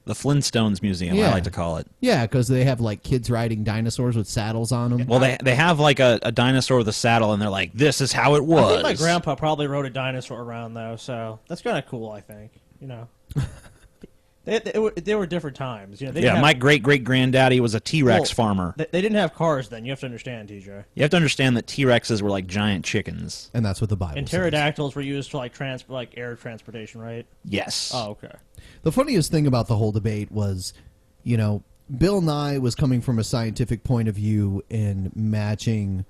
D: The Flintstones Museum,
B: Yeah.
D: I like to call it.
B: Yeah, because they have like kids riding dinosaurs with saddles on them.
D: Well, they have like a dinosaur with a saddle, and they're like, this is how it was.
F: I think my grandpa probably rode a dinosaur around though, so that's kind of cool. I think you know. They were different times. You know, they didn't
D: Yeah,
F: have-
D: my great-great-granddaddy was a T-Rex
F: Well,
D: farmer.
F: They didn't have cars then. You have to understand, TJ.
D: You have to understand that T-Rexes were like giant chickens.
B: And that's what the Bible
F: And
B: says.
F: pterodactyls were used for like air transportation, right?
D: Yes.
F: Oh, okay.
B: The funniest thing about the whole debate was, you know, Bill Nye was coming from a scientific point of view and matching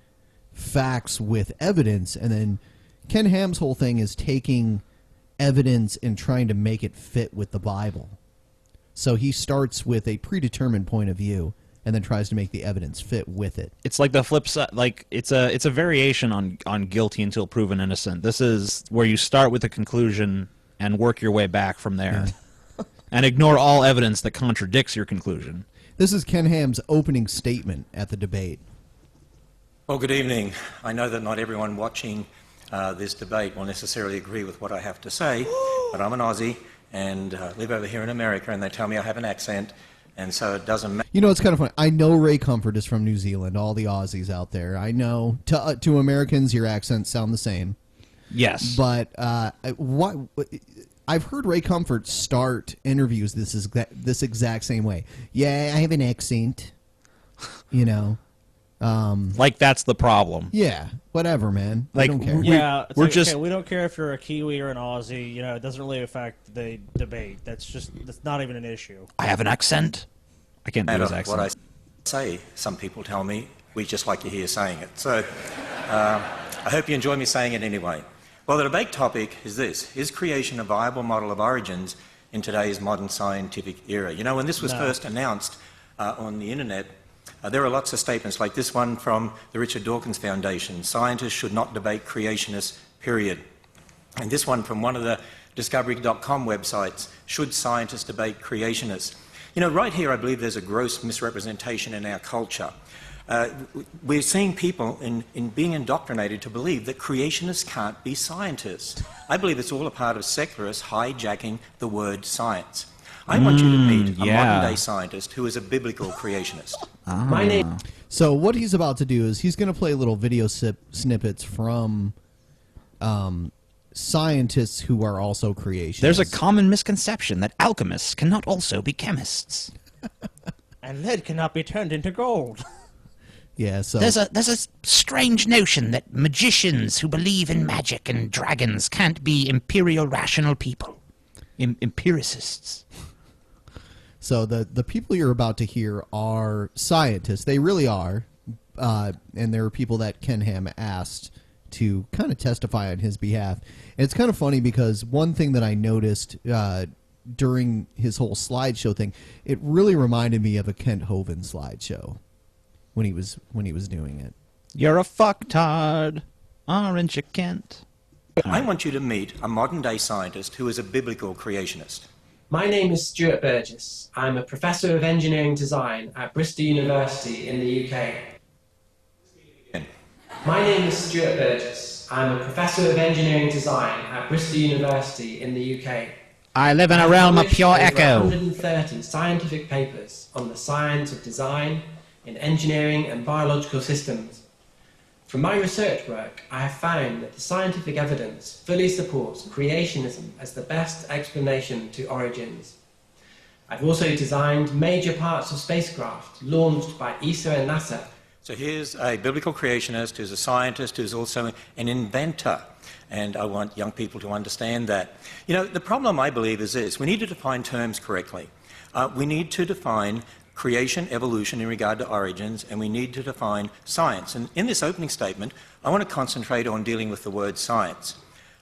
B: facts with evidence, and then Ken Ham's whole thing is taking evidence and trying to make it fit with the Bible. So he starts with a predetermined point of view and then tries to make the evidence fit with it.
D: It's like the flip side. Like it's a variation on guilty until proven innocent. This is where you start with a conclusion and work your way back from there, and ignore all evidence that contradicts your conclusion.
B: This is Ken Ham's opening statement at the debate.
N: Well, good evening. I know that not everyone watching this debate will necessarily agree with what I have to say, but I'm an Aussie and live over here in America, and they tell me I have an accent, and so it doesn't matter.
B: You know, it's kind of funny. I know Ray Comfort is from New Zealand, all the Aussies out there. I know to Americans, your accents sound the same.
D: Yes.
B: But what I've heard Ray Comfort start interviews this exact same way. Yeah, I have an accent. You know,
D: Like that's the problem.
B: Yeah, whatever, man.
D: Like,
B: I don't care.
F: Yeah,
D: we're
F: like,
D: just.
F: okay, we don't care if you're a Kiwi or an Aussie. You know, it doesn't really affect the debate. That's not even an issue.
D: I have an accent. I can't do his accent.
N: What I say, some people tell me, we just like to hear saying it. So I hope you enjoy me saying it anyway. Well, the debate topic is this: is creation a viable model of origins in today's modern scientific era? You know, when this was first announced on the internet, there are lots of statements like this one from the Richard Dawkins Foundation: scientists should not debate creationists, period. And this one from one of the discovery.com websites: should scientists debate creationists? You know, right here I believe there's a gross misrepresentation in our culture. We're seeing people in being indoctrinated to believe that creationists can't be scientists. I believe it's all a part of secularists hijacking the word science. I want you to meet a modern-day scientist who is a biblical creationist.
B: My name. So what he's about to do is he's going to play little video snippets from scientists who are also creationists.
D: There's a common misconception that alchemists cannot also be chemists.
F: And lead cannot be turned into gold.
B: Yeah, so
D: there's a strange notion that magicians who believe in magic and dragons can't be imperial rational people. Empiricists.
B: So the people you're about to hear are scientists. They really are. And there are people that Ken Ham asked to kind of testify on his behalf. And it's kind of funny because one thing that I noticed during his whole slideshow thing, it really reminded me of a Kent Hovind slideshow when he was doing it.
D: You're a fucktard, aren't you, Kent?
N: I want you to meet a modern-day scientist who is a biblical creationist.
O: My name is Stuart Burgess. I'm a professor of engineering design at Bristol University in the UK. My name is Stuart Burgess. I'm a professor of engineering design at Bristol University in the UK.
D: I live in a realm of pure echo.
O: 130 scientific papers on the science of design in engineering and biological systems. From my research work, I have found that the scientific evidence fully supports creationism as the best explanation to origins. I've also designed major parts of spacecraft launched by ESA and NASA.
N: So here's a biblical creationist who's a scientist who's also an inventor. And I want young people to understand that. You know, the problem, I believe, is this: we need to define terms correctly. We need to define creation, evolution in regard to origins, and we need to define science. And in this opening statement, I want to concentrate on dealing with the word science.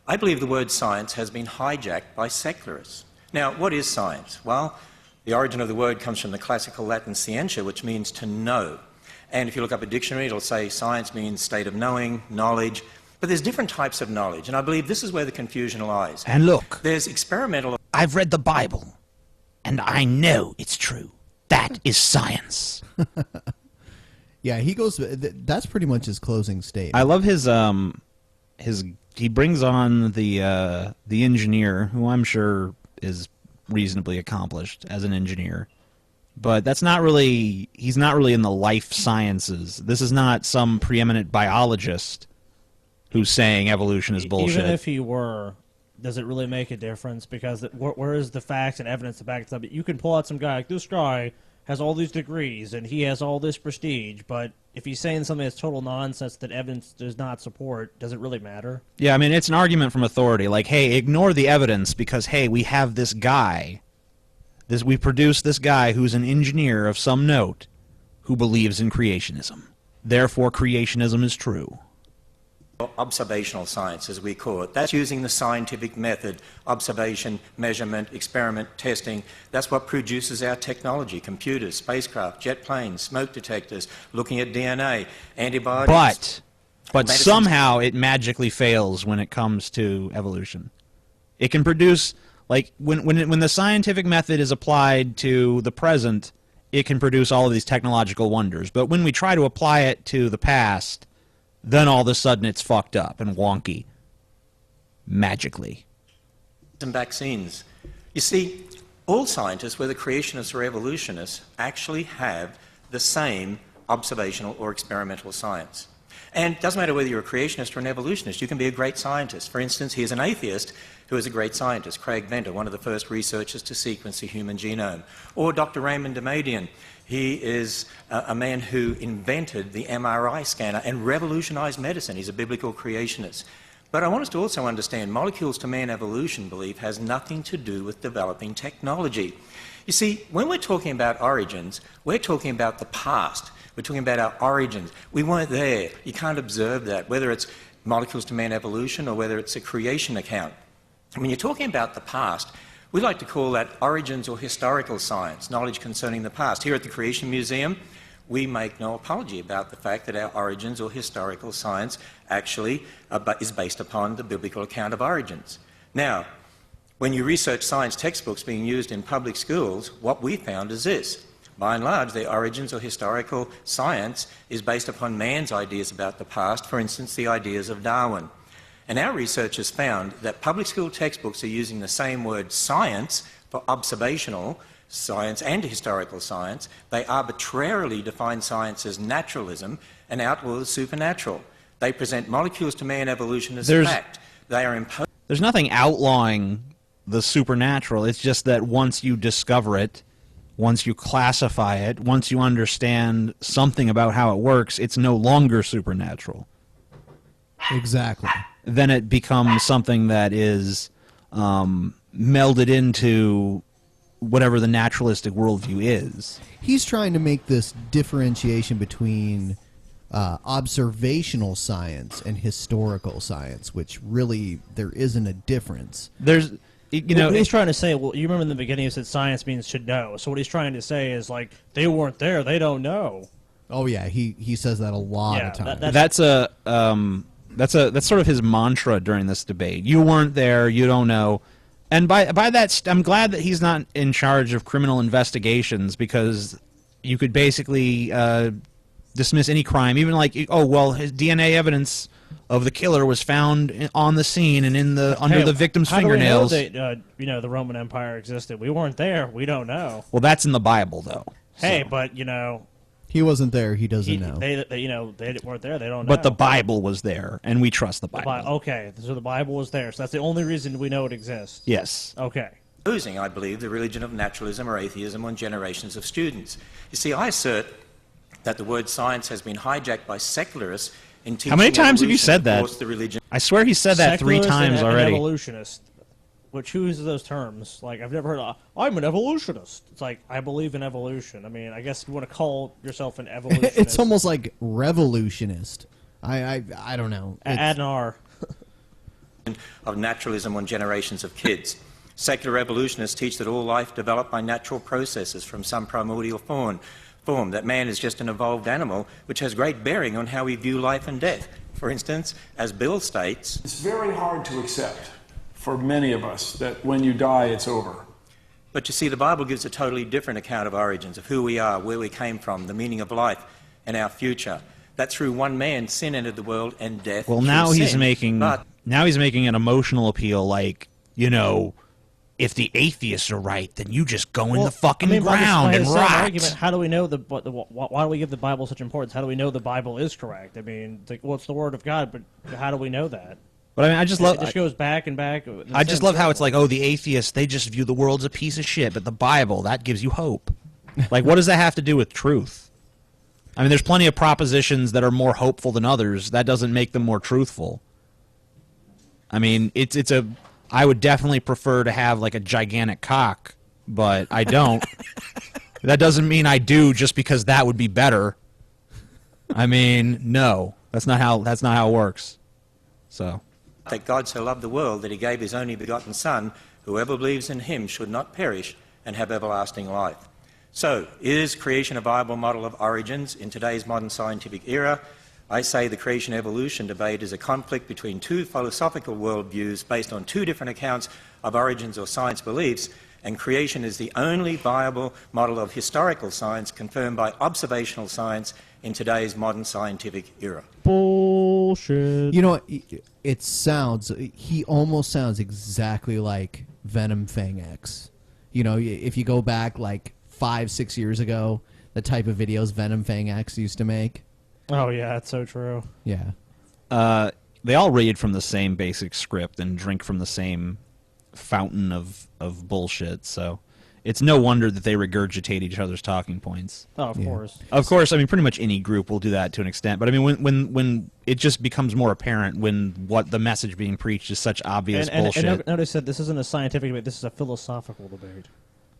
N: I believe the word science has been hijacked by secularists. Now, what is science? Well, the origin of the word comes from the classical Latin scientia, which means to know. And if you look up a dictionary, it'll say science means state of knowing, knowledge. But there's different types of knowledge, and I believe this is where the confusion lies.
D: And look,
N: there's experimental...
D: I've read the Bible, and I know it's true. That is science.
B: Yeah, he goes. That's pretty much his closing statement.
D: I love his he brings on the engineer, who I'm sure is reasonably accomplished as an engineer, but that's not really, he's not really in the life sciences. This is not some preeminent biologist who's saying evolution is bullshit.
F: Even if he were, does it really make a difference? Because where is the facts and evidence to back it up? You can pull out some guy like, this guy has all these degrees and he has all this prestige, but if he's saying something that's total nonsense that evidence does not support, does it really matter?
D: Yeah, I mean, it's an argument from authority. Like, hey, ignore the evidence because, hey, we have this guy. We produced this guy who's an engineer of some note who believes in creationism. Therefore, creationism is true.
N: Observational science, as we call it. That's using the scientific method: observation, measurement, experiment, testing. That's what produces our technology: computers, spacecraft, jet planes, smoke detectors, looking at DNA, antibiotics.
D: But somehow it magically fails when it comes to evolution. It can produce, like, when the scientific method is applied to the present, it can produce all of these technological wonders. But when we try to apply it to the past, then all of a sudden it's fucked up and wonky. Magically.
N: And vaccines. You see, all scientists, whether creationists or evolutionists, actually have the same observational or experimental science. And it doesn't matter whether you're a creationist or an evolutionist, you can be a great scientist. For instance, here's an atheist who is a great scientist, Craig Venter, one of the first researchers to sequence the human genome. Or Dr. Raymond Damadian. He is a man who invented the MRI scanner and revolutionized medicine. He's a biblical creationist. But I want us to also understand molecules to man evolution belief has nothing to do with developing technology. You see, when we're talking about origins, we're talking about the past. We're talking about our origins. We weren't there. You can't observe that, whether it's molecules to man evolution or whether it's a creation account. When you're talking about the past, we like to call that origins or historical science, knowledge concerning the past. Here at the Creation Museum, we make no apology about the fact that our origins or historical science actually is based upon the biblical account of origins. Now, when you research science textbooks being used in public schools, what we found is this. By and large, the origins or historical science is based upon man's ideas about the past, for instance, the ideas of Darwin. And our research has found that public school textbooks are using the same word science for observational science and historical science. They arbitrarily define science as naturalism and outlaw the supernatural. They present molecules to man evolution as fact. They are imposed.
D: There's nothing outlawing the supernatural. It's just that once you discover it, once you classify it, once you understand something about how it works, it's no longer supernatural.
B: Exactly.
D: Then it becomes something that is melded into whatever the naturalistic worldview is.
B: He's trying to make this differentiation between observational science and historical science, which really there isn't a difference.
D: There's, you know,
F: what he's trying to say. Well, you remember in the beginning he said science means should know. So what he's trying to say is like they weren't there, they don't know.
B: Oh yeah, he says that a lot of times.
D: That's sort of his mantra during this debate. You weren't there, you don't know. And by that, I'm glad that he's not in charge of criminal investigations, because you could basically dismiss any crime, even like, oh well, his DNA evidence of the killer was found on the scene and under the victim's fingernails.
F: How do we know that the Roman Empire existed? We weren't there. We don't know.
D: Well, that's in the Bible, though.
F: Hey,
D: so.
F: But
B: he wasn't there. He doesn't know.
F: They weren't there. They don't know.
D: But the Bible was there, and we trust the Bible.
F: Okay, so the Bible was there. So that's the only reason we know it exists.
D: Yes.
F: Okay.
N: Losing, I believe, the religion of naturalism or atheism on generations of students. You see, I assert that the word science has been hijacked by secularists in teaching.
D: How many times have you said that?
N: The religion.
D: I swear he said that 3 times already.
F: An evolutionist. Which who uses those terms? Like, I've never heard of, I'm an evolutionist. It's like, I believe in evolution. I mean, I guess you want to call yourself an evolutionist.
B: It's almost like revolutionist. I don't know.
F: Add an R.
N: Of naturalism on generations of kids. Secular evolutionists teach that all life developed by natural processes from some primordial form, that man is just an evolved animal, which has great bearing on how we view life and death. For instance, as Bill states,
P: it's very hard to accept for many of us that when you die, it's over.
N: But you see, the Bible gives a totally different account of origins, of who we are, where we came from, the meaning of life, and our future. That through one man, sin entered the world, and death.
D: Well, now he's making an emotional appeal, like, if the atheists are right, then you just go in the fucking ground and rot.
F: Argument, how do we know why do we give the Bible such importance? How do we know the Bible is correct? I mean, it's the Word of God, but how do we know that?
D: But I mean, I just love.
F: It just goes back and back.
D: I just love how it's like, oh, the atheists, they just view the world as a piece of shit, but the Bible, that gives you hope. Like, what does that have to do with truth? I mean, there's plenty of propositions that are more hopeful than others. That doesn't make them more truthful. I mean, I would definitely prefer to have like a gigantic cock, but I don't. That doesn't mean I do just because that would be better. I mean, no, that's not how it works. So.
N: That God so loved the world that he gave his only begotten Son, whoever believes in him should not perish and have everlasting life. So, is creation a viable model of origins in today's modern scientific era? I say the creation-evolution debate is a conflict between 2 philosophical worldviews based on 2 different accounts of origins or science beliefs, and creation is the only viable model of historical science confirmed by observational science in today's modern scientific era.
F: Bullshit.
B: He almost sounds exactly like Venom Fang X. If you go back like 5-6 years ago, the type of videos Venom Fang X used to make.
F: Oh yeah, that's so true.
B: Yeah.
D: They all read from the same basic script and drink from the same fountain of bullshit, so it's no wonder that they regurgitate each other's talking points.
F: Oh, of course.
D: Of course, I mean, pretty much any group will do that to an extent, but I mean, when it just becomes more apparent when what the message being preached is such obvious bullshit.
F: And notice that this isn't a scientific debate, this is a philosophical debate.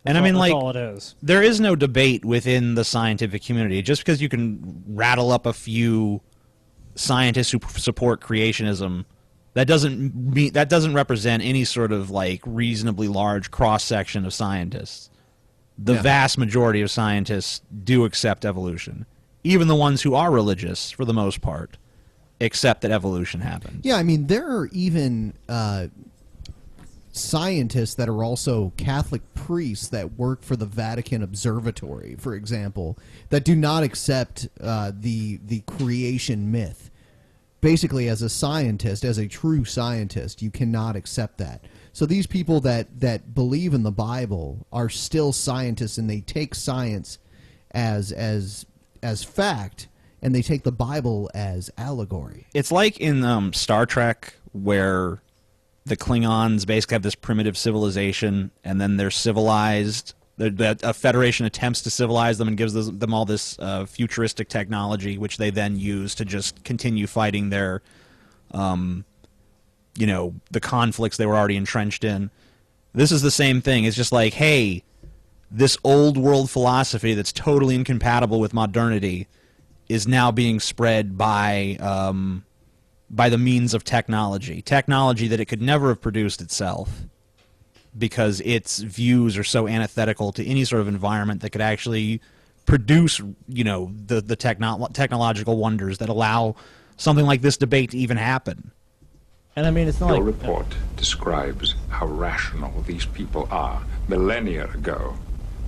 D: And I mean,
F: that's
D: like,
F: all it is.
D: there is no debate within the scientific community. Just because you can rattle up a few scientists who support creationism, that doesn't represent any sort of like reasonably large cross section of scientists. The vast majority of scientists do accept evolution. Even the ones who are religious, for the most part, accept that evolution happened.
B: Yeah, I mean, there are even scientists that are also Catholic priests that work for the Vatican Observatory, for example, that do not accept the creation myth. Basically, as a scientist, as a true scientist, you cannot accept that. So these people that believe in the Bible are still scientists, and they take science as fact, and they take the Bible as allegory.
D: It's like in Star Trek, where the Klingons basically have this primitive civilization, and then they're civilized. A Federation attempts to civilize them and gives them all this futuristic technology, which they then use to just continue fighting their, the conflicts they were already entrenched in. This is the same thing. It's just like, hey, this old world philosophy that's totally incompatible with modernity is now being spread by the means of technology that it could never have produced itself, because its views are so antithetical to any sort of environment that could actually produce, the technological wonders that allow something like this debate to even happen.
F: And I mean, it's not
Q: Your
F: like...
Q: report describes how rational these people are. Millennia ago,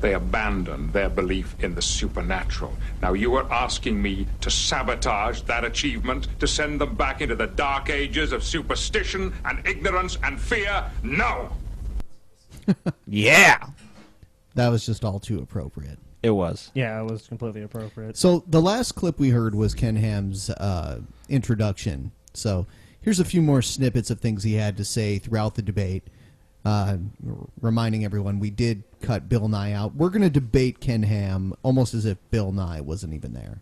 Q: they abandoned their belief in the supernatural. Now you are asking me to sabotage that achievement, to send them back into the dark ages of superstition and ignorance and fear? No!
D: Yeah!
B: That was just all too appropriate.
D: It was.
F: Yeah, it was completely appropriate.
B: So the last clip we heard was Ken Ham's introduction. So here's a few more snippets of things he had to say throughout the debate. Reminding everyone, we did cut Bill Nye out. We're going to debate Ken Ham almost as if Bill Nye wasn't even there.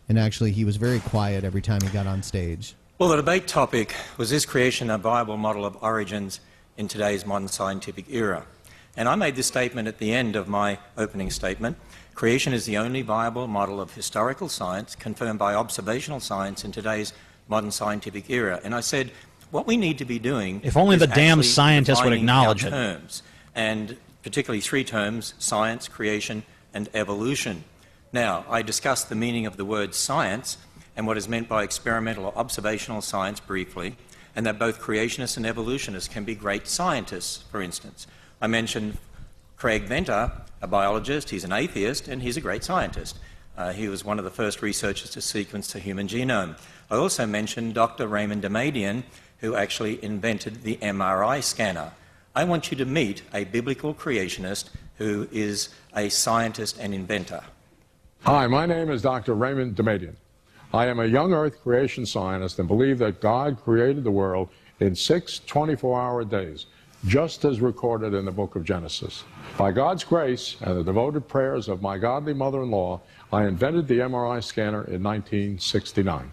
B: And actually, he was very quiet every time he got on stage.
N: Well, the debate topic was, is creation a viable model of origins in today's modern scientific era? And I made this statement at the end of my opening statement. Creation is the only viable model of historical science confirmed by observational science in today's modern scientific era. And I said, what we need to be doing...
D: If only
N: is
D: the damn
N: actually
D: scientists would
N: defining
D: acknowledge
N: our
D: it.
N: terms, and particularly three terms: science, creation, and evolution. Now, I discussed the meaning of the word science and what is meant by experimental or observational science briefly, and that both creationists and evolutionists can be great scientists, for instance. I mentioned Craig Venter, a biologist. He's an atheist, and he's a great scientist. He was one of the first researchers to sequence the human genome. I also mentioned Dr. Raymond Damadian, who actually invented the MRI scanner. I want you to meet a biblical creationist who is a scientist and inventor.
R: Hi, my name is Dr. Raymond Damadian. I am a young Earth creation scientist and believe that God created the world in 6 24-hour days, just as recorded in the book of Genesis. By God's grace and the devoted prayers of my godly mother-in-law, I invented the MRI scanner in 1969.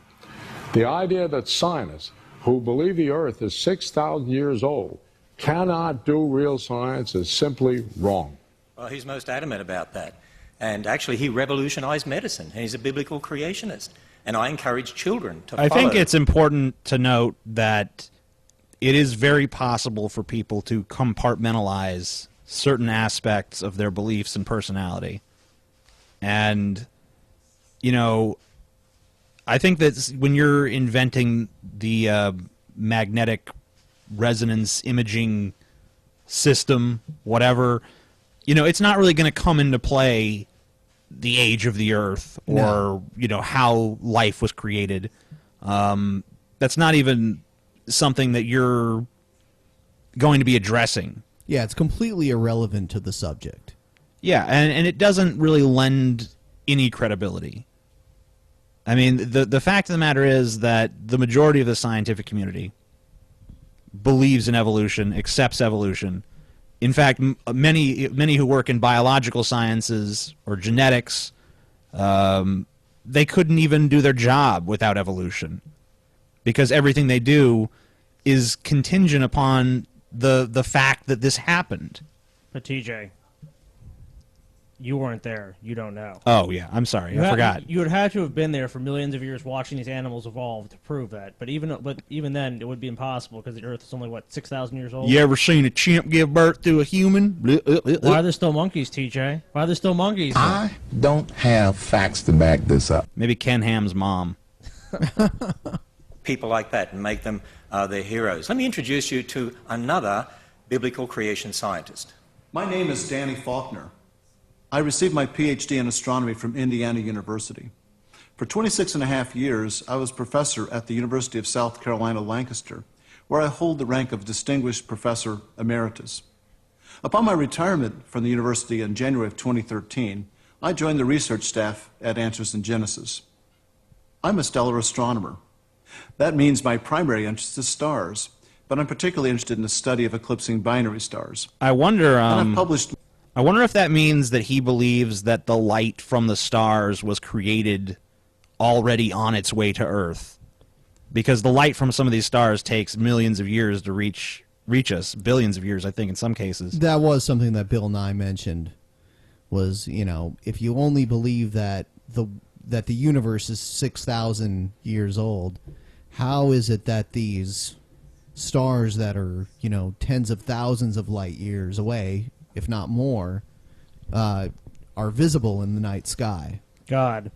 R: The idea that scientists who believe the Earth is 6,000 years old cannot do real science is simply wrong.
N: Well, he's most adamant about that. And actually, he revolutionized medicine. He's a biblical creationist. And I encourage children to follow.
D: I think it's important to note that it is very possible for people to compartmentalize certain aspects of their beliefs and personality. And, I think that when you're inventing the magnetic resonance imaging system, whatever, it's not really going to come into play the age of the Earth or, how life was created. That's not even something that you're going to be addressing.
B: Yeah, it's completely irrelevant to the subject.
D: Yeah, and it doesn't really lend any credibility. I mean, the fact of the matter is that the majority of the scientific community believes in evolution, accepts evolution. In fact, many who work in biological sciences or genetics, they couldn't even do their job without evolution, because everything they do is contingent upon the fact that this happened.
F: But TJ, you weren't there. You don't know.
D: Oh, yeah. I'm sorry. I forgot.
F: You would have to have been there for millions of years watching these animals evolve to prove that. But even then, it would be impossible because the Earth is only, what, 6,000 years old?
D: You ever seen a chimp give birth to a human?
F: Why are there still monkeys, TJ? Why are there still monkeys?
C: I don't have facts to back this up.
D: Maybe Ken Ham's mom.
N: People like that and make them their heroes. Let me introduce you to another biblical creation scientist.
S: My name is Danny Faulkner. I received my PhD in astronomy from Indiana University. For 26 and a half years, I was professor at the University of South Carolina, Lancaster, where I hold the rank of Distinguished Professor Emeritus. Upon my retirement from the university in January of 2013, I joined the research staff at Answers in Genesis. I'm a stellar astronomer. That means my primary interest is stars, but I'm particularly interested in the study of eclipsing binary stars.
D: I wonder.
S: And I've published.
D: I wonder if that means that he believes that the light from the stars was created already on its way to Earth, because the light from some of these stars takes millions of years to reach us, billions of years, I think, in some cases.
B: That was something that Bill Nye mentioned. Was, you know, if you only believe that the universe is 6,000 years old, how is it that these stars that are, you know, tens of thousands of light years away, if not more, are visible in the night sky?
F: God.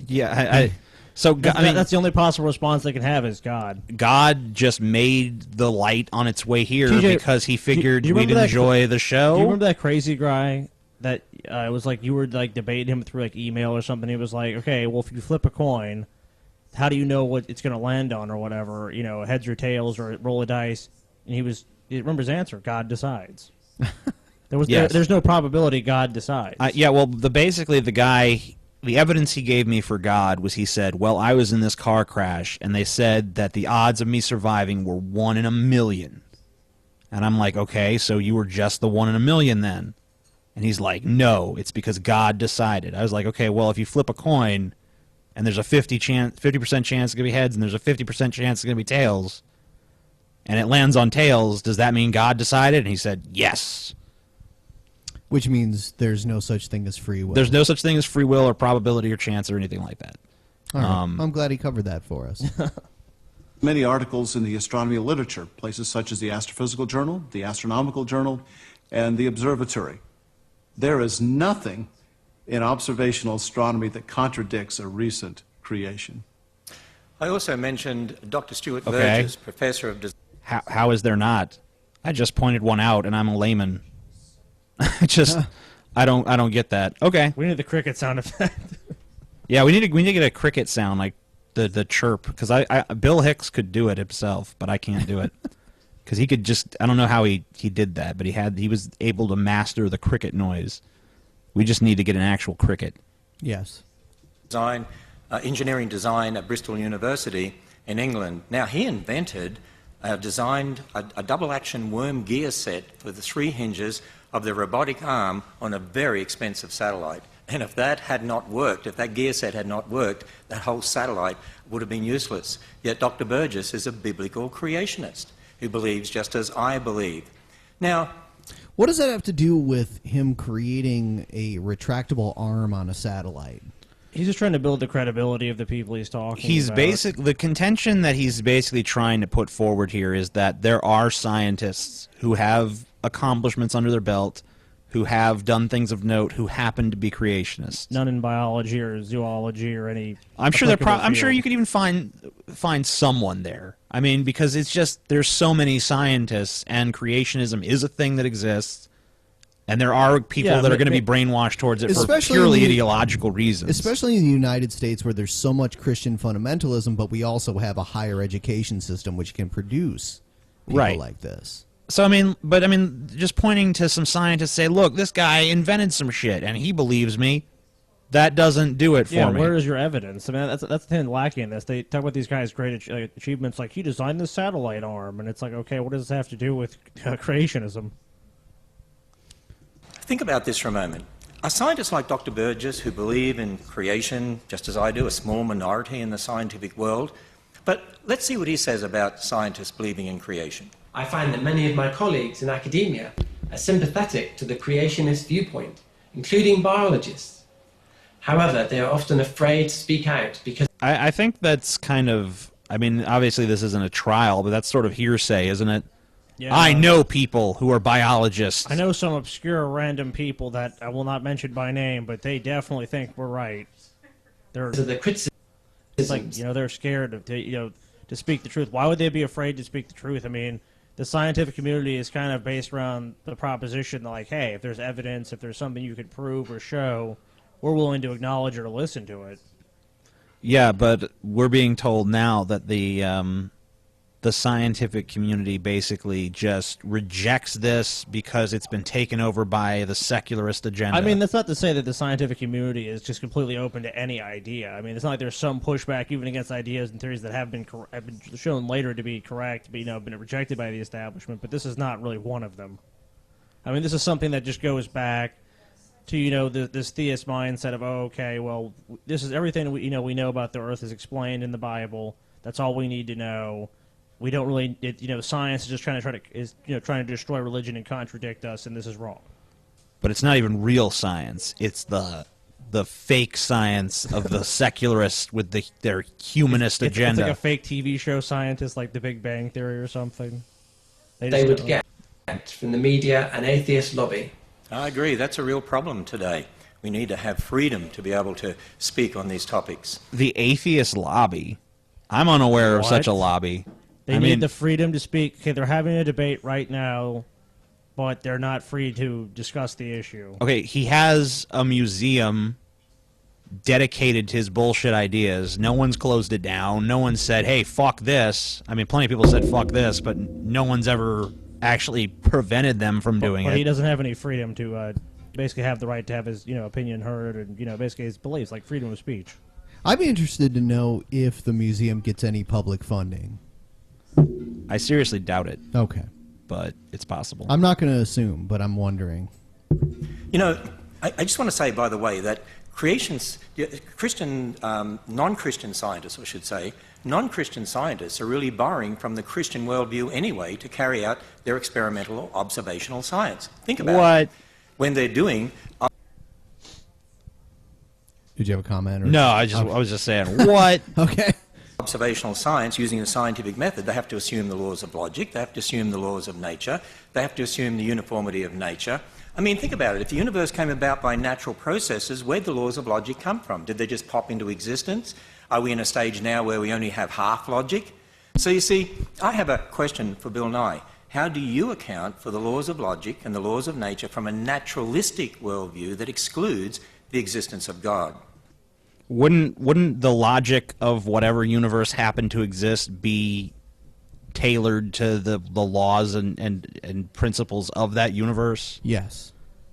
D: Yeah, so I mean,
F: that's the only possible response they can have is God.
D: God just made the light on its way here
F: TJ,
D: because he figured
F: do you
D: we'd
F: remember
D: enjoy the show.
F: Do you remember that crazy guy that it was like you were like debating him through like email or something? He was like, okay, well, if you flip a coin, how do you know what it's going to land on or whatever? You know, heads or tails or roll a dice. And he remember his answer: God decides. There's no probability. God decides.
D: Yeah, well, basically the evidence he gave me for God was, he said, well, I was in this car crash, and they said that the odds of me surviving were 1 in a million. And I'm like, okay, so you were just the 1 in a million then? And he's like, no, it's because God decided. I was like, okay, well, if you flip a coin, and there's a 50% chance it's going to be heads, and there's a 50% chance it's going to be tails, and it lands on tails, does that mean God decided? And he said, yes.
B: Which means there's no such thing as free will.
D: There's no such thing as free will or probability or chance or anything like that.
B: All right. I'm glad he covered that for us.
S: Many articles in the astronomy literature, places such as the Astrophysical Journal, the Astronomical Journal, and the Observatory. There is nothing in observational astronomy that contradicts a recent creation.
N: I also mentioned Dr. Stuart Burgess, professor of design.
D: How is there not? I just pointed one out, and I'm a layman. I don't get that. Okay.
F: We need the cricket sound effect.
D: Yeah, we need to get a cricket sound, like the chirp, because Bill Hicks could do it himself, but I can't do it. Because he could just, I don't know how he did that, but he was able to master the cricket noise. We just need to get an actual cricket.
B: Yes.
N: Engineering design at Bristol University in England. Now, he designed a double-action worm gear set for the 3 hinges of the robotic arm on a very expensive satellite. And if that had not worked, if that gear set had not worked, that whole satellite would have been useless. Yet Dr. Burgess is a biblical creationist who believes just as I believe. Now,
B: what does that have to do with him creating a retractable arm on a satellite?
F: He's just trying to build the credibility of the people he's talking about.
D: The contention that he's basically trying to put forward here is that there are scientists who have accomplishments under their belt, who have done things of note, who happen to be creationists.
F: None in biology or zoology or any.
D: I'm sure I'm sure you could even find someone there. I mean, because it's just there's so many scientists, and creationism is a thing that exists, and there are people that are going to be brainwashed towards it for purely ideological reasons.
B: Especially in the United States, where there's so much Christian fundamentalism, but we also have a higher education system which can produce people like this.
D: So, I mean, just pointing to some scientists say, look, this guy invented some shit, and he believes me. That doesn't do it for
F: yeah,
D: me.
F: where is your evidence? I mean, that's the thing lacking in this. They talk about these guys' great achievements, like he designed this satellite arm, and it's like, okay, what does this have to do with creationism?
N: Think about this for a moment. Are scientists like Dr. Burgess, who believe in creation, just as I do, a small minority in the scientific world? But let's see what he says about scientists believing in creation.
O: I find that many of my colleagues in academia are sympathetic to the creationist viewpoint, including biologists. However, they are often afraid to speak out because...
D: I think that's kind of... I mean, obviously this isn't a trial, but that's sort of hearsay, isn't it?
F: Yeah.
D: I know people who are biologists.
F: I know some obscure random people that I will not mention by name, but they definitely think we're right. They're
O: the criticisms.
F: It's like, they're scared to speak the truth. Why would they be afraid to speak the truth? I mean, the scientific community is kind of based around the proposition that, like, hey, if there's evidence, if there's something you could prove or show, we're willing to acknowledge or to listen to it.
D: Yeah, but we're being told now that the scientific community basically just rejects this because it's been taken over by the secularist agenda.
F: I mean, that's not to say that the scientific community is just completely open to any idea. I mean, it's not like there's some pushback even against ideas and theories that have been shown later to be correct, but been rejected by the establishment. But this is not really one of them. I mean, this is something that just goes back to this theist mindset of, oh, okay, well, this is everything we know about the Earth is explained in the Bible. That's all we need to know. We don't really, science is just trying to destroy religion and contradict us, and this is wrong.
D: But it's not even real science. It's the fake science of the secularists with their humanist agenda.
F: It's like a fake TV show scientist, like The Big Bang Theory or something.
O: They would get from the media and atheist lobby.
N: I agree. That's a real problem today. We need to have freedom to be able to speak on these topics.
D: The atheist lobby. I'm unaware of such a lobby.
F: They need the freedom to speak. Okay, they're having a debate right now, but they're not free to discuss the issue.
D: Okay, he has a museum dedicated to his bullshit ideas. No one's closed it down. No one said, hey, fuck this. I mean, plenty of people said fuck this, but no one's ever actually prevented them from doing it.
F: But he doesn't have any freedom to basically have the right to have his opinion heard and basically his beliefs, like freedom of speech.
B: I'd be interested to know if the museum gets any public funding.
D: I seriously doubt it.
B: Okay.
D: But it's possible.
B: I'm not going to assume, but I'm wondering.
N: I just want to say, by the way, that non-Christian scientists, I should say, non-Christian scientists are really borrowing from the Christian worldview anyway to carry out their experimental or observational science. Think about it. When they're doing...
B: Did you have a comment?
D: No, I was just saying, what?
B: Okay.
N: Observational science using the scientific method, they have to assume the laws of logic, they have to assume the laws of nature, they have to assume the uniformity of nature. I mean, think about it. If the universe came about by natural processes, where'd the laws of logic come from? Did they just pop into existence? Are we in a stage now where we only have half logic? So you see, I have a question for Bill Nye. How do you account for the laws of logic and the laws of nature from a naturalistic worldview that excludes the existence of God?
D: Wouldn't the logic of whatever universe happened to exist be tailored to the laws and principles of that universe?
B: Yes.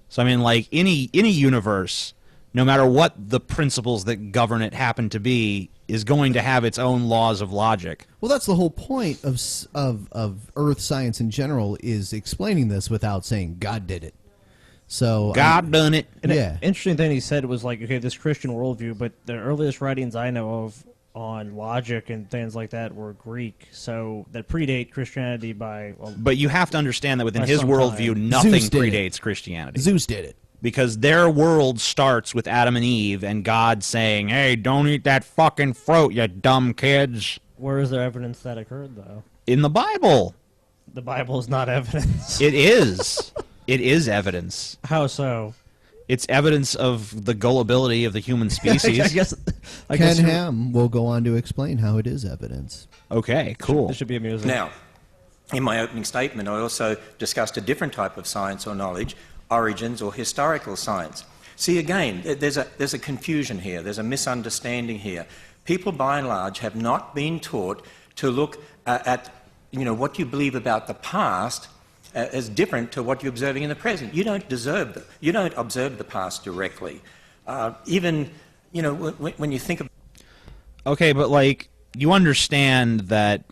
D: So I mean, like any universe, no matter what the principles that govern it happen to be, is going to have its own laws of logic.
B: Well, that's the whole point of Earth science in general, is explaining this without saying God did it. So
D: God done it.
F: And
B: yeah.
F: An interesting thing he said was like, okay, this Christian worldview, but the earliest writings I know of on logic and things like that were Greek, so that predate Christianity by... Well,
D: but you have to understand that within his worldview, nothing predates Christianity.
B: Zeus did it.
D: Because their world starts with Adam and Eve and God saying, hey, don't eat that fucking fruit, you dumb kids.
F: Where is there evidence that occurred, though?
D: In the Bible.
F: The Bible is not evidence.
D: It is. It is evidence.
F: How so?
D: It's evidence of the gullibility of the human species.
F: I
B: Ken Ham will go on to explain how it is evidence.
D: Okay, cool.
F: This should be amusing.
N: Now, in my opening statement, I also discussed a different type of science or knowledge, origins or historical science. See, again, there's a confusion here. There's a misunderstanding here. People, by and large, have not been taught to look at what you believe about the past as different to what you're observing in the present. You don't observe the past directly. Even, you know, when you think of...
D: Okay, but like, you understand that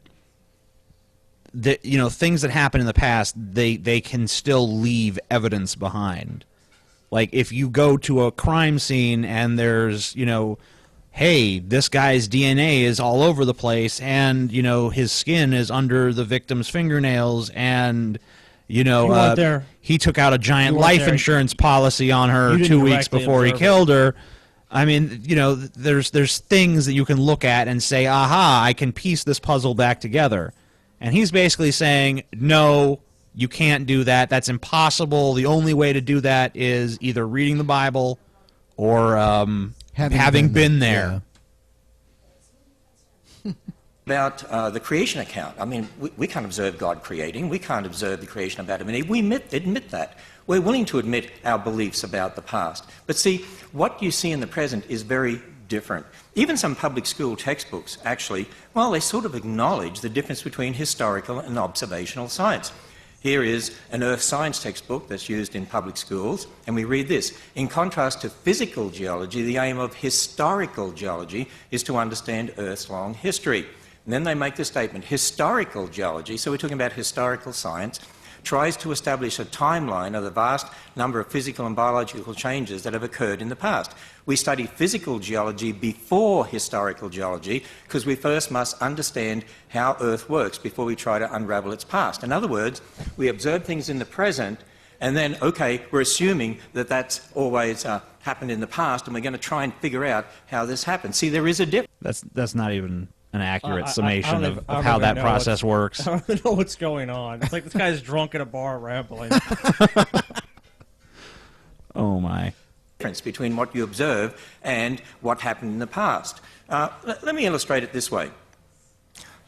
D: you know, things that happen in the past, they can still leave evidence behind. Like, if you go to a crime scene and there's, you know, hey, this guy's DNA is all over the place, and, you know, his skin is under the victim's fingernails, and, you know, he took out a giant life insurance policy on her 2 weeks before he killed her. I mean, you know, there's things that you can look at and say, aha, I can piece this puzzle back together. And he's basically saying, no, you can't do that. That's impossible. The only way to do that is either reading the Bible or having been there.
N: Yeah. About the creation account. I mean, we can't observe God creating. We can't observe the creation of Adam and Eve. We admit that. We're willing to admit our beliefs about the past. But see, what you see in the present is very different. Even some public school textbooks, actually, well, they sort of acknowledge the difference between historical and observational science. Here is an earth science textbook that's used in public schools, and we read this. In contrast to physical geology, the aim of historical geology is to understand Earth's long history. And then they make the statement, historical geology, so we're talking about historical science, tries to establish a timeline of the vast number of physical and biological changes that have occurred in the past. We study physical geology before historical geology because we first must understand how Earth works before we try to unravel its past. In other words, we observe things in the present and then, okay, we're assuming that that's always happened in the past and we're going to try and figure out how this happened. See, there is a difference.
D: That's not even an accurate summation of how that process works.
F: I don't know what's going on. It's like this guy's drunk at a bar rambling.
D: Oh, my.
N: Difference between what you observe and what happened in the past. Let me illustrate it this way.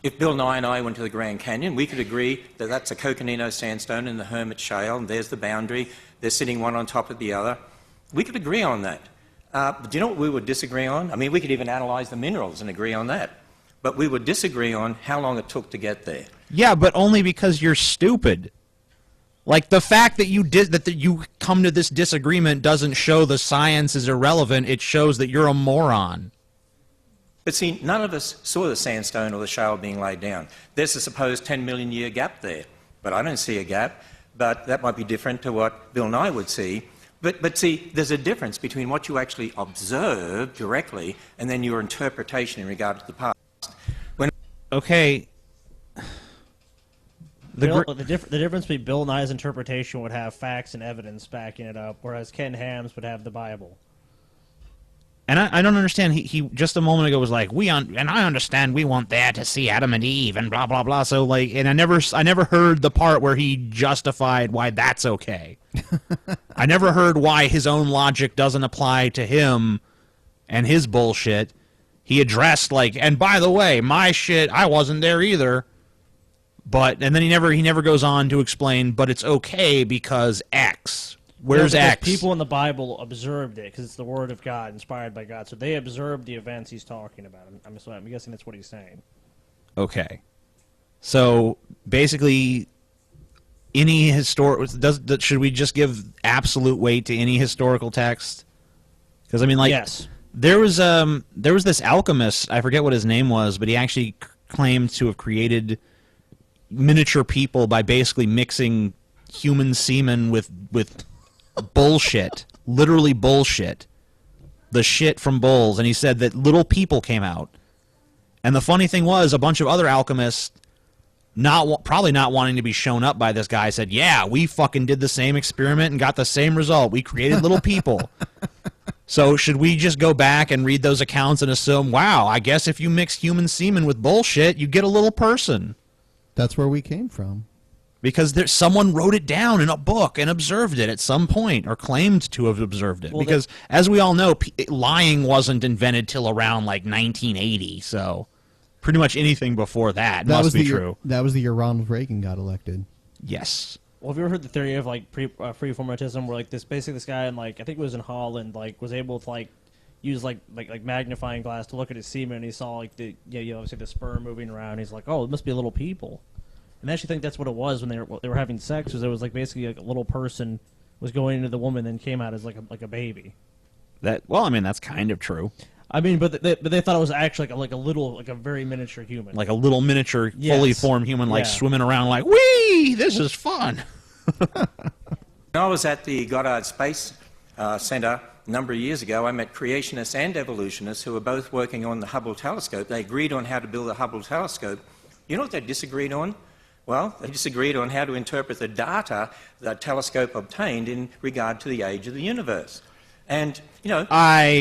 N: If Bill Nye and I went to the Grand Canyon, we could agree that that's a Coconino sandstone in the Hermit Shale, and there's the boundary. They're sitting one on top of the other. We could agree on that. But do you know what we would disagree on? I mean, we could even analyze the minerals and agree on that. But we would disagree on how long it took to get there.
D: Yeah, but only because you're stupid. Like, the fact that you come to this disagreement doesn't show the science is irrelevant. It shows that you're a moron.
N: But see, none of us saw the sandstone or the shale being laid down. There's a supposed 10 million year gap there, but I don't see a gap. But that might be different to what Bill Nye would see. But see, there's a difference between what you actually observe directly and then your interpretation in regard to the past.
D: Okay.
F: The difference between Bill Nye's interpretation would have facts and evidence backing it up, whereas Ken Ham's would have the Bible.
D: And I don't understand. He just a moment ago was like, and I understand we want there to see Adam and Eve and blah blah blah. So like, and I never heard the part where he justified why that's okay. I never heard why his own logic doesn't apply to him and his bullshit. He addressed like, and by the way, my shit, I wasn't there either. But and then he never goes on to explain. But it's okay because X. Where's X?
F: People in the Bible observed it because it's the Word of God, inspired by God. So they observed the events he's talking about. I'm guessing that's what he's saying.
D: Okay. So basically, any should we just give absolute weight to any historical text? Because I mean, like,
F: yes.
D: There was this alchemist, I forget what his name was, but he actually claimed to have created miniature people by basically mixing human semen with bullshit, literally bullshit, the shit from bulls, and he said that little people came out. And the funny thing was, a bunch of other alchemists, probably not wanting to be shown up by this guy, said, yeah, we fucking did the same experiment and got the same result. We created little people. So should we just go back and read those accounts and assume, wow, I guess if you mix human semen with bullshit, you get a little person?
B: That's where we came from.
D: Because someone wrote it down in a book and observed it at some point, or claimed to have observed it. Well, because, as we all know, lying wasn't invented till around, like, 1980, so pretty much anything before that must be true.
B: That was the year Ronald Reagan got elected.
D: Yes.
F: Well, have you ever heard the theory of, like, preformatism, where, like, this guy in, like, I think it was in Holland, like, was able to, like, use, like magnifying glass to look at his semen, and he saw, like, obviously the sperm moving around. He's like, oh, it must be little people. And I actually think that's what it was when they were having sex. Was it was like basically like a little person was going into the woman and came out as like a baby.
D: Well, I mean, that's kind of true.
F: I mean, but they thought it was actually like a very miniature human,
D: Like a little miniature, fully formed human, like swimming around, like, wee, this is fun.
N: When I was at the Goddard Space Center a number of years ago, I met creationists and evolutionists who were both working on the Hubble telescope. They agreed on how to build the Hubble telescope. You know what they disagreed on? Well, they disagreed on how to interpret the data the telescope obtained in regard to the age of the universe. And, you know,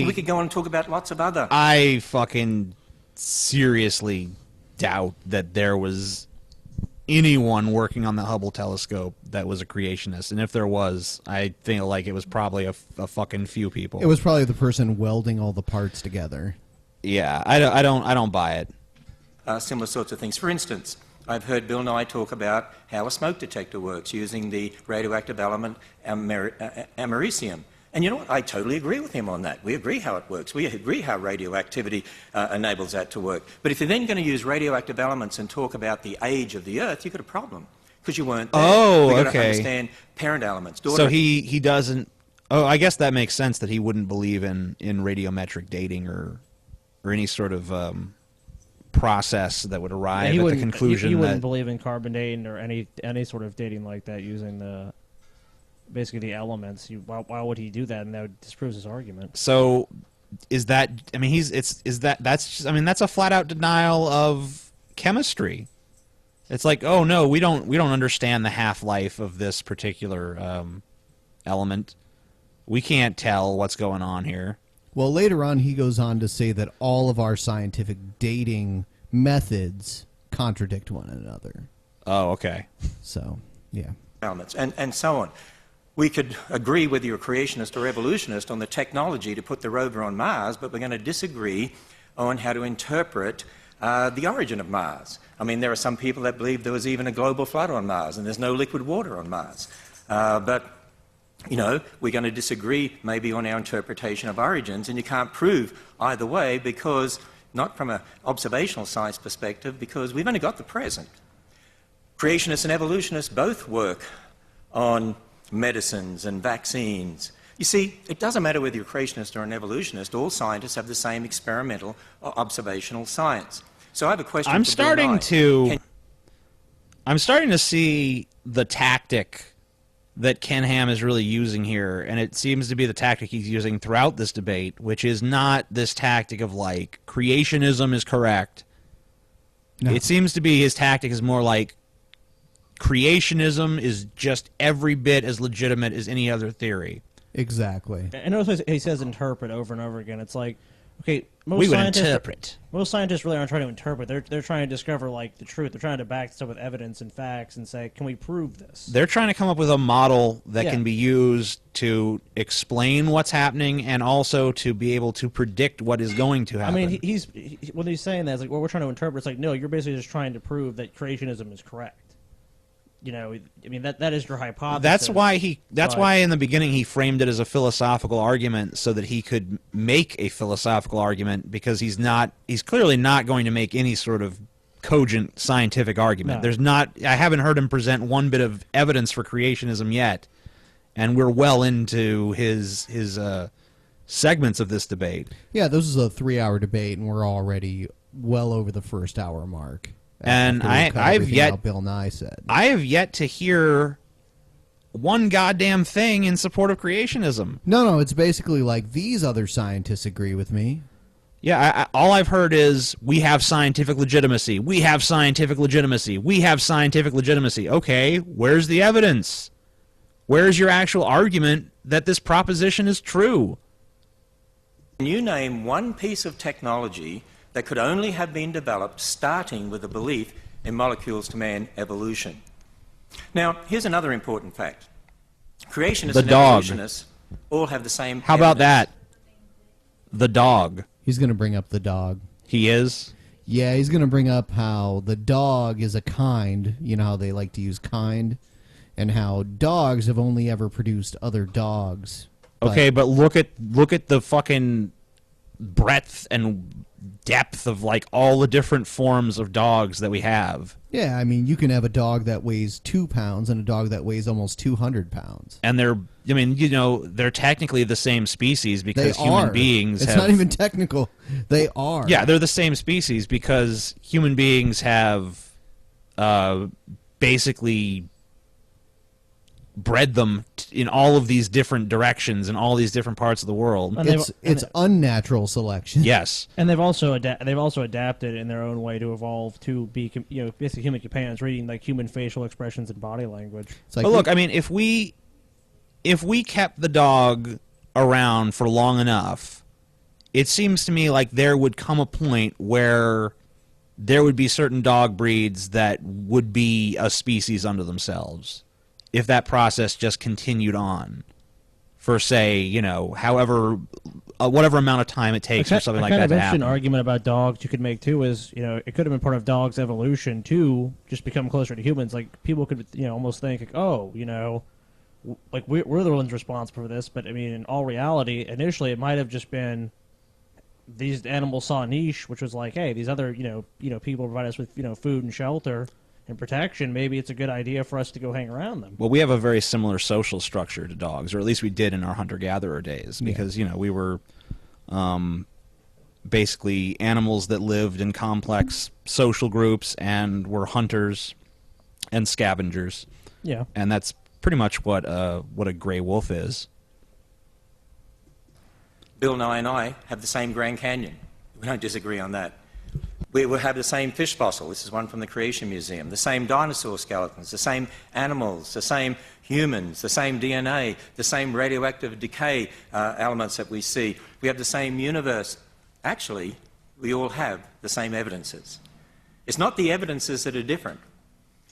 N: we could go on and talk about lots of other...
D: I fucking seriously doubt that there was anyone working on the Hubble telescope that was a creationist. And if there was, I think like it was probably a fucking few people.
B: It was probably the person welding all the parts together.
D: Yeah, I don't buy it.
N: Similar sorts of things. For instance, I've heard Bill Nye talk about how a smoke detector works using the radioactive element americium. And you know what? I totally agree with him on that. We agree how it works. We agree how radioactivity enables that to work. But if you're then going to use radioactive elements and talk about the age of the Earth, you've got a problem because you weren't there.
D: Oh,
N: We've got
D: okay.
N: to understand parent elements.
D: So he doesn't... Oh, I guess that makes sense that he wouldn't believe in radiometric dating or any sort of process that would arrive at the conclusion
F: he wouldn't believe in carbon dating or any sort of dating like that using basically the elements. Why would he do that? And that disproves his argument.
D: So, is that? I mean, that's a flat out denial of chemistry. It's like, oh no, we don't understand the half-life of this particular element. We can't tell what's going on here.
B: Well, later on, he goes on to say that all of our scientific dating methods contradict one another.
D: Oh, okay.
B: So, yeah.
N: Elements and so on. We could agree whether you're a creationist or evolutionist on the technology to put the rover on Mars, but we're going to disagree on how to interpret the origin of Mars. I mean, there are some people that believe there was even a global flood on Mars and there's no liquid water on Mars. But, you know, we're going to disagree maybe on our interpretation of origins, and you can't prove either way because, not from an observational science perspective, because we've only got the present. Creationists and evolutionists both work on medicines and vaccines. You see, it doesn't matter whether you're a creationist or an evolutionist, all scientists have the same experimental or observational science. So I have a question
D: I'm
N: for
D: starting
N: Bill Nye.
D: I'm starting to see the tactic that Ken Ham is really using here, and it seems to be the tactic he's using throughout this debate, which is not this tactic of like, creationism is correct. No. It seems to be his tactic is more like, creationism is just every bit as legitimate as any other theory.
B: Exactly.
F: And notice he says interpret over and over again. It's like, okay,
D: we would interpret.
F: Most scientists really aren't trying to interpret. They're trying to discover like the truth. They're trying to back stuff with evidence and facts and say, can we prove this?
D: They're trying to come up with a model that can be used to explain what's happening and also to be able to predict what is going to happen.
F: I mean, when he's saying that, it's like, well, we're trying to interpret. It's like, no, you're basically just trying to prove that creationism is correct. You know, I mean, that is your hypothesis.
D: That's why in the beginning he framed it as a philosophical argument so that he could make a philosophical argument, because he's clearly not going to make any sort of cogent scientific argument.
F: No.
D: I haven't heard him present one bit of evidence for creationism yet, and we're well into his segments of this debate.
B: Yeah, this is a 3-hour debate, and we're already well over the first hour mark.
D: And I've yet
B: Bill Nye said.
D: I have yet to hear one goddamn thing in support of creationism.
B: No, it's basically like these other scientists agree with me.
D: Yeah, all I've heard is we have scientific legitimacy. We have scientific legitimacy. We have scientific legitimacy. Okay, where's the evidence? Where's your actual argument that this proposition is true?
N: Can you name one piece of technology that could only have been developed starting with a belief in molecules to man evolution? Now, here's another important fact. Creationists and evolutionists all have the same
D: How about that? The dog.
B: He's going to bring up the dog.
D: He is?
B: Yeah, he's going to bring up how the dog is a kind. You know how they like to use kind? And how dogs have only ever produced other dogs.
D: Okay, but look at the fucking breadth and depth of like all the different forms of dogs that we have.
B: Yeah, I mean, you can have a dog that weighs 2 pounds and a dog that weighs almost 200 pounds.
D: And they're, I mean, you know, they're technically the same species because human beings
B: It's not even technical. They are.
D: Yeah, they're the same species because human beings have basically bred them in all of these different directions in all these different parts of the world.
F: And
B: It's unnatural selection.
D: Yes.
F: And they've also adapted in their own way to evolve to be, you know, basically human companions, reading like human facial expressions and body language.
D: But look, I mean, if we kept the dog around for long enough, it seems to me like there would come a point where there would be certain dog breeds that would be a species unto themselves if that process just continued on for, say, you know, however, whatever amount of time it takes for something like that to happen.
F: A kind of interesting argument about dogs you could make, too, is, you know, it could have been part of dogs' evolution to just become closer to humans. Like, people could, you know, almost think, like, oh, you know, like, we're the ones responsible for this, but, I mean, in all reality, initially it might have just been these animals saw a niche, which was like, hey, these other, you know, people provide us with, you know, food and shelter and protection. Maybe it's a good idea for us to go hang around them.
D: Well, we have a very similar social structure to dogs, or at least we did in our hunter-gatherer days, because, you know, we were basically animals that lived in complex social groups and were hunters and scavengers.
F: Yeah.
D: And that's pretty much what a gray wolf is.
N: Bill Nye and I have the same Grand Canyon. We don't disagree on that. We will have the same fish fossil. This is one from the Creation Museum. The same dinosaur skeletons, the same animals, the same humans, the same DNA, the same radioactive decay elements that we see. We have the same universe. Actually, we all have the same evidences. It's not the evidences that are different.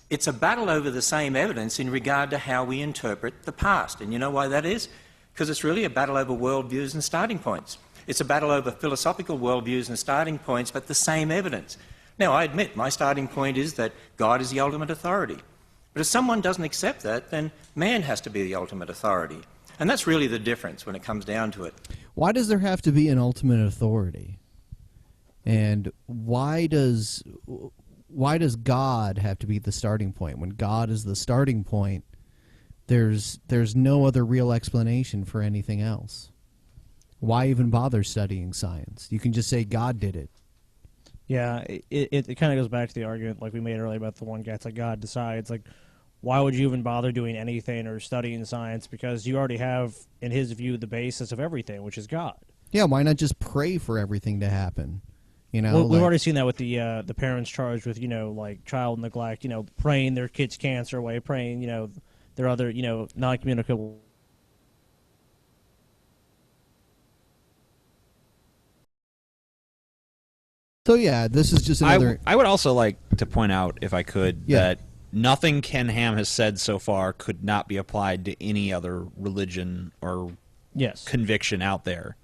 N: It's a battle over the same evidence in regard to how we interpret the past. And you know why that is? Because it's really a battle over worldviews and starting points. It's a battle over philosophical worldviews and starting points, but the same evidence. Now, I admit my starting point is that God is the ultimate authority. But if someone doesn't accept that, then man has to be the ultimate authority. And that's really the difference when it comes down to it.
B: Why does there have to be an ultimate authority? And why does God have to be the starting point? When God is the starting point, there's no other real explanation for anything else. Why even bother studying science? You can just say God did it.
F: Yeah, it kind of goes back to the argument like we made earlier about the one guy. It's like God decides. Like, why would you even bother doing anything or studying science? Because you already have, in his view, the basis of everything, which is God.
B: Yeah, why not just pray for everything to happen? You know,
F: well, we've already seen that with the parents charged with, you know, like child neglect, you know, praying their kids' cancer away, praying, you know, their other, you know, non-communicable.
B: So yeah, this is just another.
D: I would also like to point out, if I could, that nothing Ken Ham has said so far could not be applied to any other religion or conviction out there.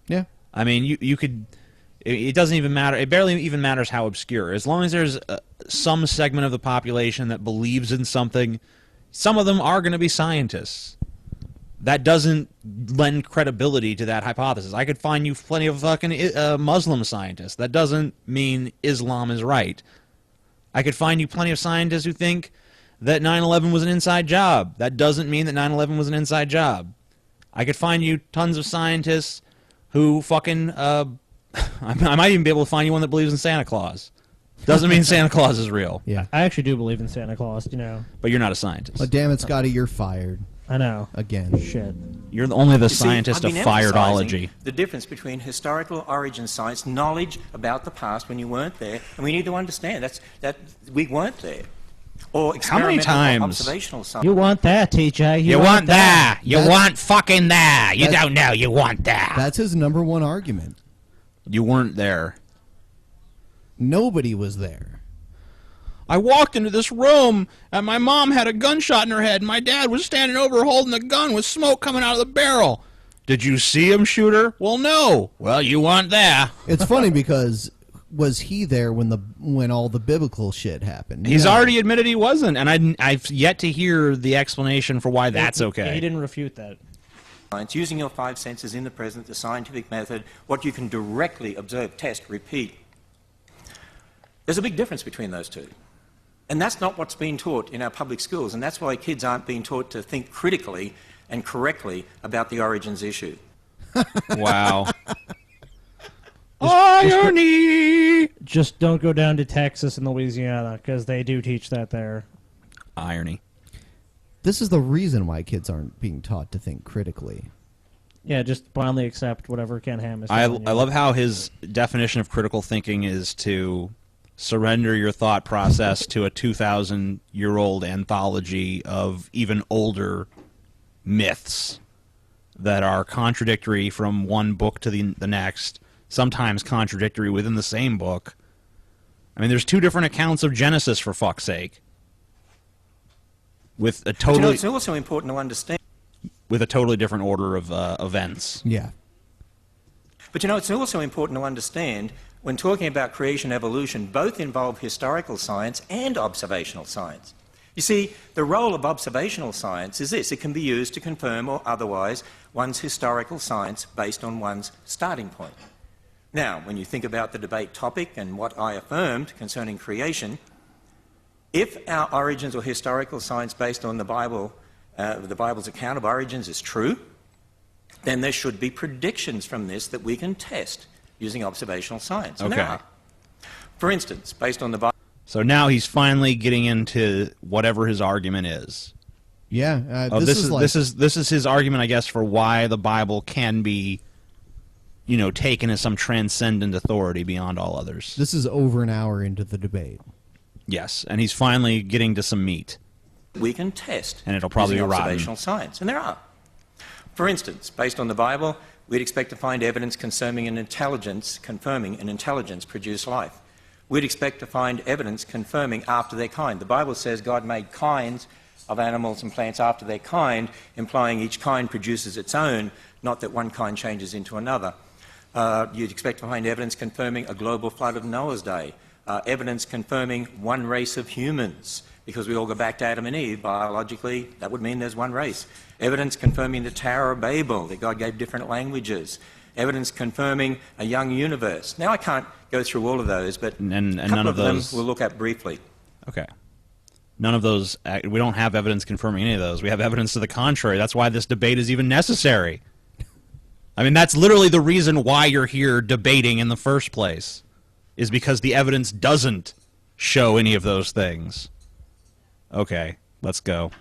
B: Yeah.
D: I mean, you could. It doesn't even matter. It barely even matters how obscure. As long as there's some segment of the population that believes in something, some of them are going to be scientists. That doesn't lend credibility to that hypothesis. I could find you plenty of fucking Muslim scientists. That doesn't mean Islam is right. I could find you plenty of scientists who think that 9/11 was an inside job. That doesn't mean that 9/11 was an inside job. I could find you tons of scientists who fucking... I might even be able to find you one that believes in Santa Claus. Doesn't mean Santa Claus is real.
B: Yeah.
F: I actually do believe in Santa Claus, you know.
D: But you're not a scientist.
B: But damn it, Scotty, you're fired.
F: I know.
B: Again.
F: Shit.
D: You're only the
N: You see,
D: scientist
N: I've
D: of
N: been
D: firedology.
N: emphasizing the difference between historical origin science, knowledge about the past when you weren't there, and we need to understand that we weren't there. Or
D: How many
N: experimental
D: times?
N: observational science.
F: You want that, TJ.
D: You want that. You
B: That's-
D: want fucking that. You
B: That's-
D: don't know. You want that.
B: That's his number one argument.
D: You weren't there.
B: Nobody was there.
M: I walked into this room, and my mom had a gunshot in her head, and my dad was standing over holding the gun with smoke coming out of the barrel. Did you see him shoot her? Well, no. Well, you want that.
B: It's funny because was he there when all the biblical shit happened?
D: He's
B: No.
D: already admitted he wasn't, and I've yet to hear the explanation for why that's okay.
F: He didn't refute that.
N: Science, using your five senses in the present, the scientific method, what you can directly observe, test, repeat. There's a big difference between those two. And that's not what's being taught in our public schools, and that's why kids aren't being taught to think critically and correctly about the origins issue.
D: Wow. Irony!
F: Just don't go down to Texas and Louisiana, because they do teach that there.
D: Irony.
B: This is the reason why kids aren't being taught to think critically.
F: Yeah, just blindly accept whatever Ken Ham is
D: I
F: telling you.
D: love how his definition of critical thinking is to surrender your thought process to a 2,000-year-old anthology of even older myths that are contradictory from one book to the next, sometimes contradictory within the same book. I mean, there's two different accounts of Genesis, for fuck's sake. With a totally...
N: But you know, it's also important to understand...
D: With a totally different order of events.
B: Yeah.
N: But you know, it's also important to understand, when talking about creation evolution, both involve historical science and observational science. You see, the role of observational science is this: it can be used to confirm or otherwise one's historical science based on one's starting point. Now, when you think about the debate topic and what I affirmed concerning creation, if our origins or historical science based on the Bible's account of origins is true, then there should be predictions from this that we can test using observational science. And there are. For instance, based on the Bible...
D: So now he's finally getting into whatever his argument is.
B: Yeah,
D: this is his argument, I guess, for why the Bible can be, taken as some transcendent authority beyond all others.
B: This is over an hour into the debate.
D: Yes, and he's finally getting to some meat.
N: We can test
D: and it'll probably be
N: using
D: rotten.
N: Observational science, and there are. For instance, based on the Bible, we'd expect to find evidence confirming an intelligence produced life. We'd expect to find evidence confirming after their kind. The Bible says God made kinds of animals and plants after their kind, implying each kind produces its own, not that one kind changes into another. You'd expect to find evidence confirming a global flood of Noah's day, evidence confirming one race of humans, because we all go back to Adam and Eve. Biologically, that would mean there's one race. Evidence confirming the Tower of Babel, that God gave different languages. Evidence confirming a young universe. Now, I can't go through all of those, but a couple of them we'll look at briefly.
D: Okay. None of those, we don't have evidence confirming any of those. We have evidence to the contrary. That's why this debate is even necessary. I mean, that's literally the reason why you're here debating in the first place, is because the evidence doesn't show any of those things. Okay, let's go.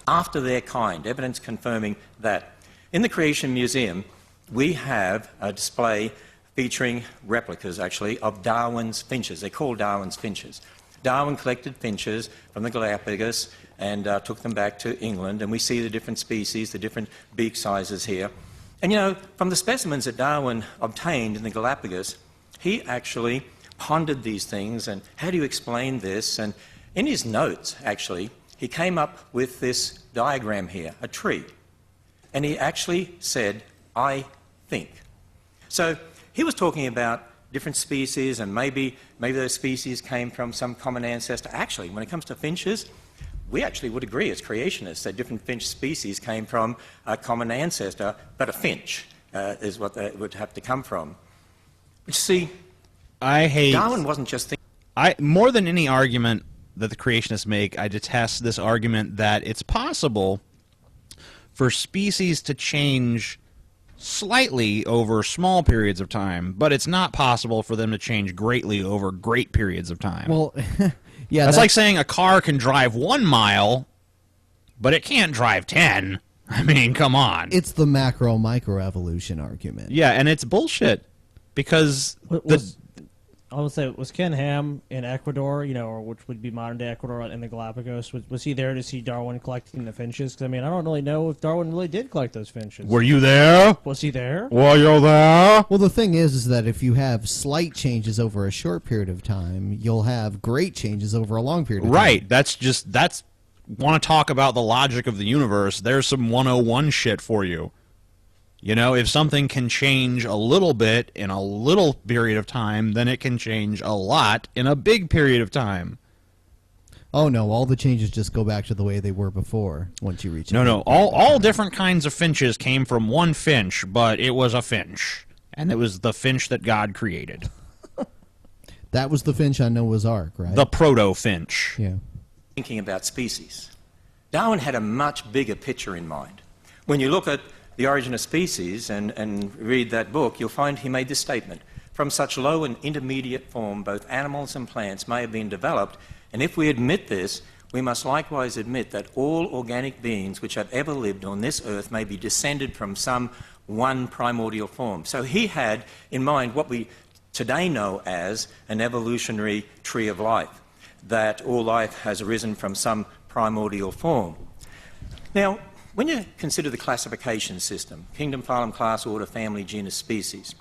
N: After their kind, evidence confirming that. In the Creation Museum, we have a display featuring replicas, actually, of Darwin's finches. They're called Darwin's finches. Darwin collected finches from the Galapagos and took them back to England, and we see the different species, the different beak sizes here. And from the specimens that Darwin obtained in the Galapagos, he actually pondered these things, and how do you explain this? And in his notes, actually, he came up with this diagram here, a tree. And he actually said, I think. So he was talking about different species, and maybe those species came from some common ancestor. Actually, when it comes to finches, we actually would agree as creationists that different finch species came from a common ancestor, but a finch is what they would have to come from. But you see, Darwin wasn't just thinking...
D: More than any argument that the creationists make, I detest this argument that it's possible for species to change slightly over small periods of time, but it's not possible for them to change greatly over great periods of time.
B: Well, yeah,
D: that's like saying a car can drive 1 mile, but it can't drive 10. I mean, come on.
B: It's the macro-micro-evolution argument.
D: Yeah, and it's bullshit, because
F: I would say, was Ken Ham in Ecuador, or which would be modern-day Ecuador in the Galapagos? Was he there to see Darwin collecting the finches? Because, I mean, I don't really know if Darwin really did collect those finches.
D: Were you there?
F: Was he there?
D: Were you there?
B: Well, the thing is that if you have slight changes over a short period of time, you'll have great changes over a long period of time.
D: Right. That's want to talk about the logic of the universe, there's some 101 shit for you. If something can change a little bit in a little period of time, then it can change a lot in a big period of time.
B: Oh no, all the changes just go back to the way they were before once you reach
M: No, all different kinds of finches came from one finch, but it was a finch. And it was the finch that God created.
B: That was the finch on Noah's Ark, right?
M: The proto-finch.
B: Yeah.
N: Thinking about species. Darwin had a much bigger picture in mind. When you look at The Origin of Species and read that book, you'll find he made this statement. From such low and intermediate form, both animals and plants may have been developed, and if we admit this, we must likewise admit that all organic beings which have ever lived on this earth may be descended from some one primordial form. So he had in mind what we today know as an evolutionary tree of life, that all life has arisen from some primordial form. Now, when you consider the classification system, kingdom, phylum, class, order, family, genus, species,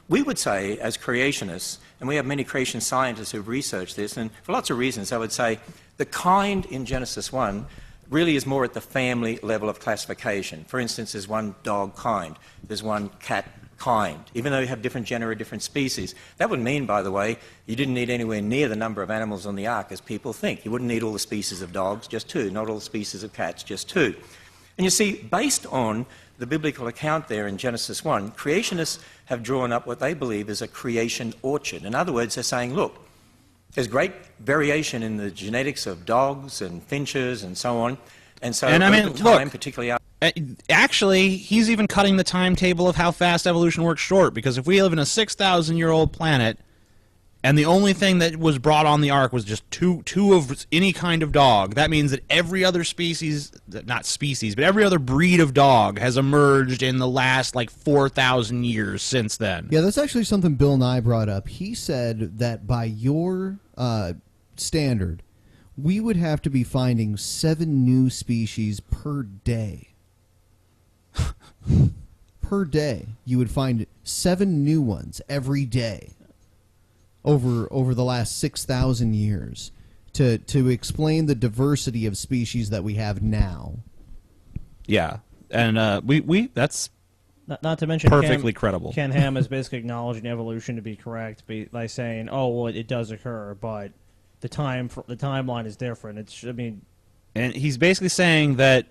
N: we would say, as creationists, and we have many creation scientists who've researched this, and for lots of reasons, I would say the kind in Genesis 1 really is more at the family level of classification. For instance, there's one dog kind, there's one cat kind, even though you have different genera, different species. That would mean, by the way, you didn't need anywhere near the number of animals on the ark as people think. You wouldn't need all the species of dogs, just 2, not all the species of cats, just 2. And you see, based on the biblical account there in Genesis 1, creationists have drawn up what they believe is a creation orchard. In other words, they're saying, look, there's great variation in the genetics of dogs and finches and so on. And so
M: And I mean,
N: over time,
M: look,
N: particularly...
M: Actually, he's even cutting the timetable of how fast evolution works short, because if we live in a 6,000-year-old planet, and the only thing that was brought on the ark was just two of any kind of dog, that means that every other species, not species, but every other breed of dog has emerged in the last, 4,000 years since then.
B: Yeah, that's actually something Bill Nye brought up. He said that by your standard, we would have to be finding 7 new species per day. Per day, you would find 7 new ones every day over the last 6,000 years to explain the diversity of species that we have now.
M: Yeah, and we that's
F: not to mention
M: perfectly credible.
F: Ken Ham is basically acknowledging evolution to be correct by saying, "Oh, well, it does occur, but the timeline is different."
M: And he's basically saying that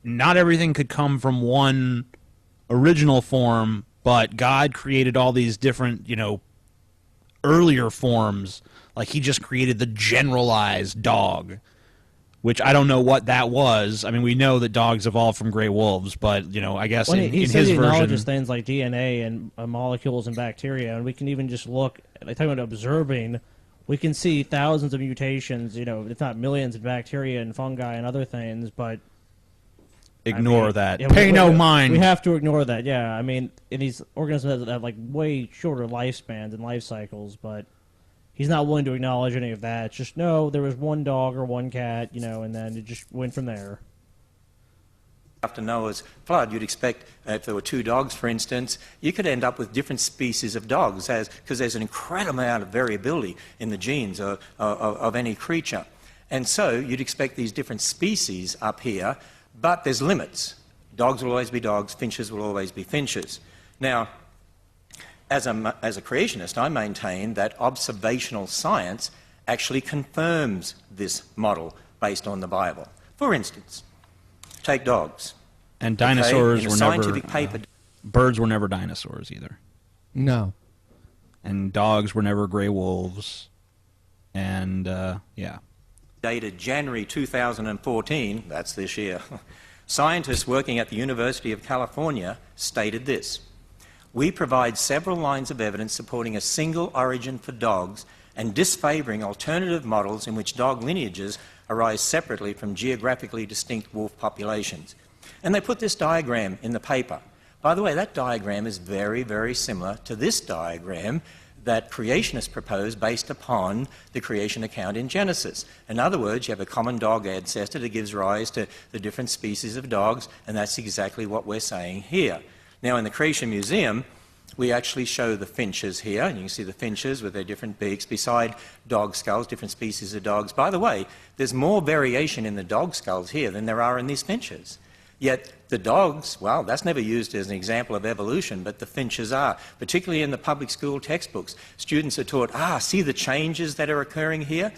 M: not everything could come from one original form, but God created all these different, earlier forms. Like he just created the generalized dog, which I don't know what that was. I mean, we know that dogs evolved from gray wolves, but I guess in his version,
F: he acknowledges things like DNA and molecules and bacteria, and we can even just look. Talking about observing, we can see thousands of mutations. If not millions of bacteria and fungi and other things, but
M: ignore that.
F: Yeah,
M: Pay no mind.
F: We have to ignore that. Yeah, and these organisms have way shorter lifespans and life cycles, but he's not willing to acknowledge any of that. It's just, no, there was one dog or one cat, and then it just went from there.
N: After Noah's flood, you'd expect, if there were 2 dogs, for instance, you could end up with different species of dogs, because there's an incredible amount of variability in the genes of any creature. And so you'd expect these different species up here, but there's limits. Dogs will always be dogs, finches will always be finches. Now, as a creationist, I maintain that observational science actually confirms this model based on the Bible. For instance, take dogs.
M: And dinosaurs were never...
N: paper,
M: birds were never dinosaurs either.
B: No.
M: And dogs were never gray wolves. And, yeah.
N: Dated January 2014, that's this year, scientists working at the University of California stated this: "We provide several lines of evidence supporting a single origin for dogs and disfavoring alternative models in which dog lineages arise separately from geographically distinct wolf populations." And they put this diagram in the paper. By the way, that diagram is very, very similar to this diagram that creationists propose based upon the creation account in Genesis. In other words, you have a common dog ancestor that gives rise to the different species of dogs, and that's exactly what we're saying here. Now, in the Creation Museum, we actually show the finches here, and you can see the finches with their different beaks beside dog skulls, different species of dogs. By the way, there's more variation in the dog skulls here than there are in these finches. Yet the dogs, well, that's never used as an example of evolution, but the finches are. Particularly in the public school textbooks, students are taught, see the changes that are occurring here?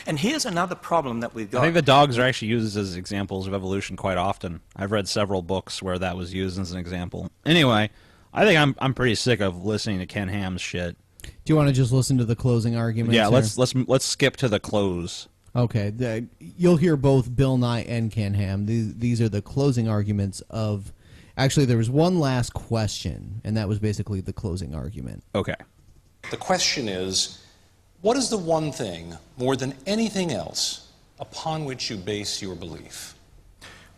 N: And here's another problem that we've got.
D: I think the dogs are actually used as examples of evolution quite often. I've read several books where that was used as an example. Anyway, I think I'm pretty sick of listening to Ken Ham's shit.
B: Do you want to just listen to the closing arguments?
D: Yeah,
B: here?
D: let's skip to the close.
B: Okay, you'll hear both Bill Nye and Ken Ham. These are the closing arguments of. Actually, there was one last question, and that was basically the closing argument.
D: Okay.
E: The question is, what is the one thing, more than anything else, upon which you base your belief?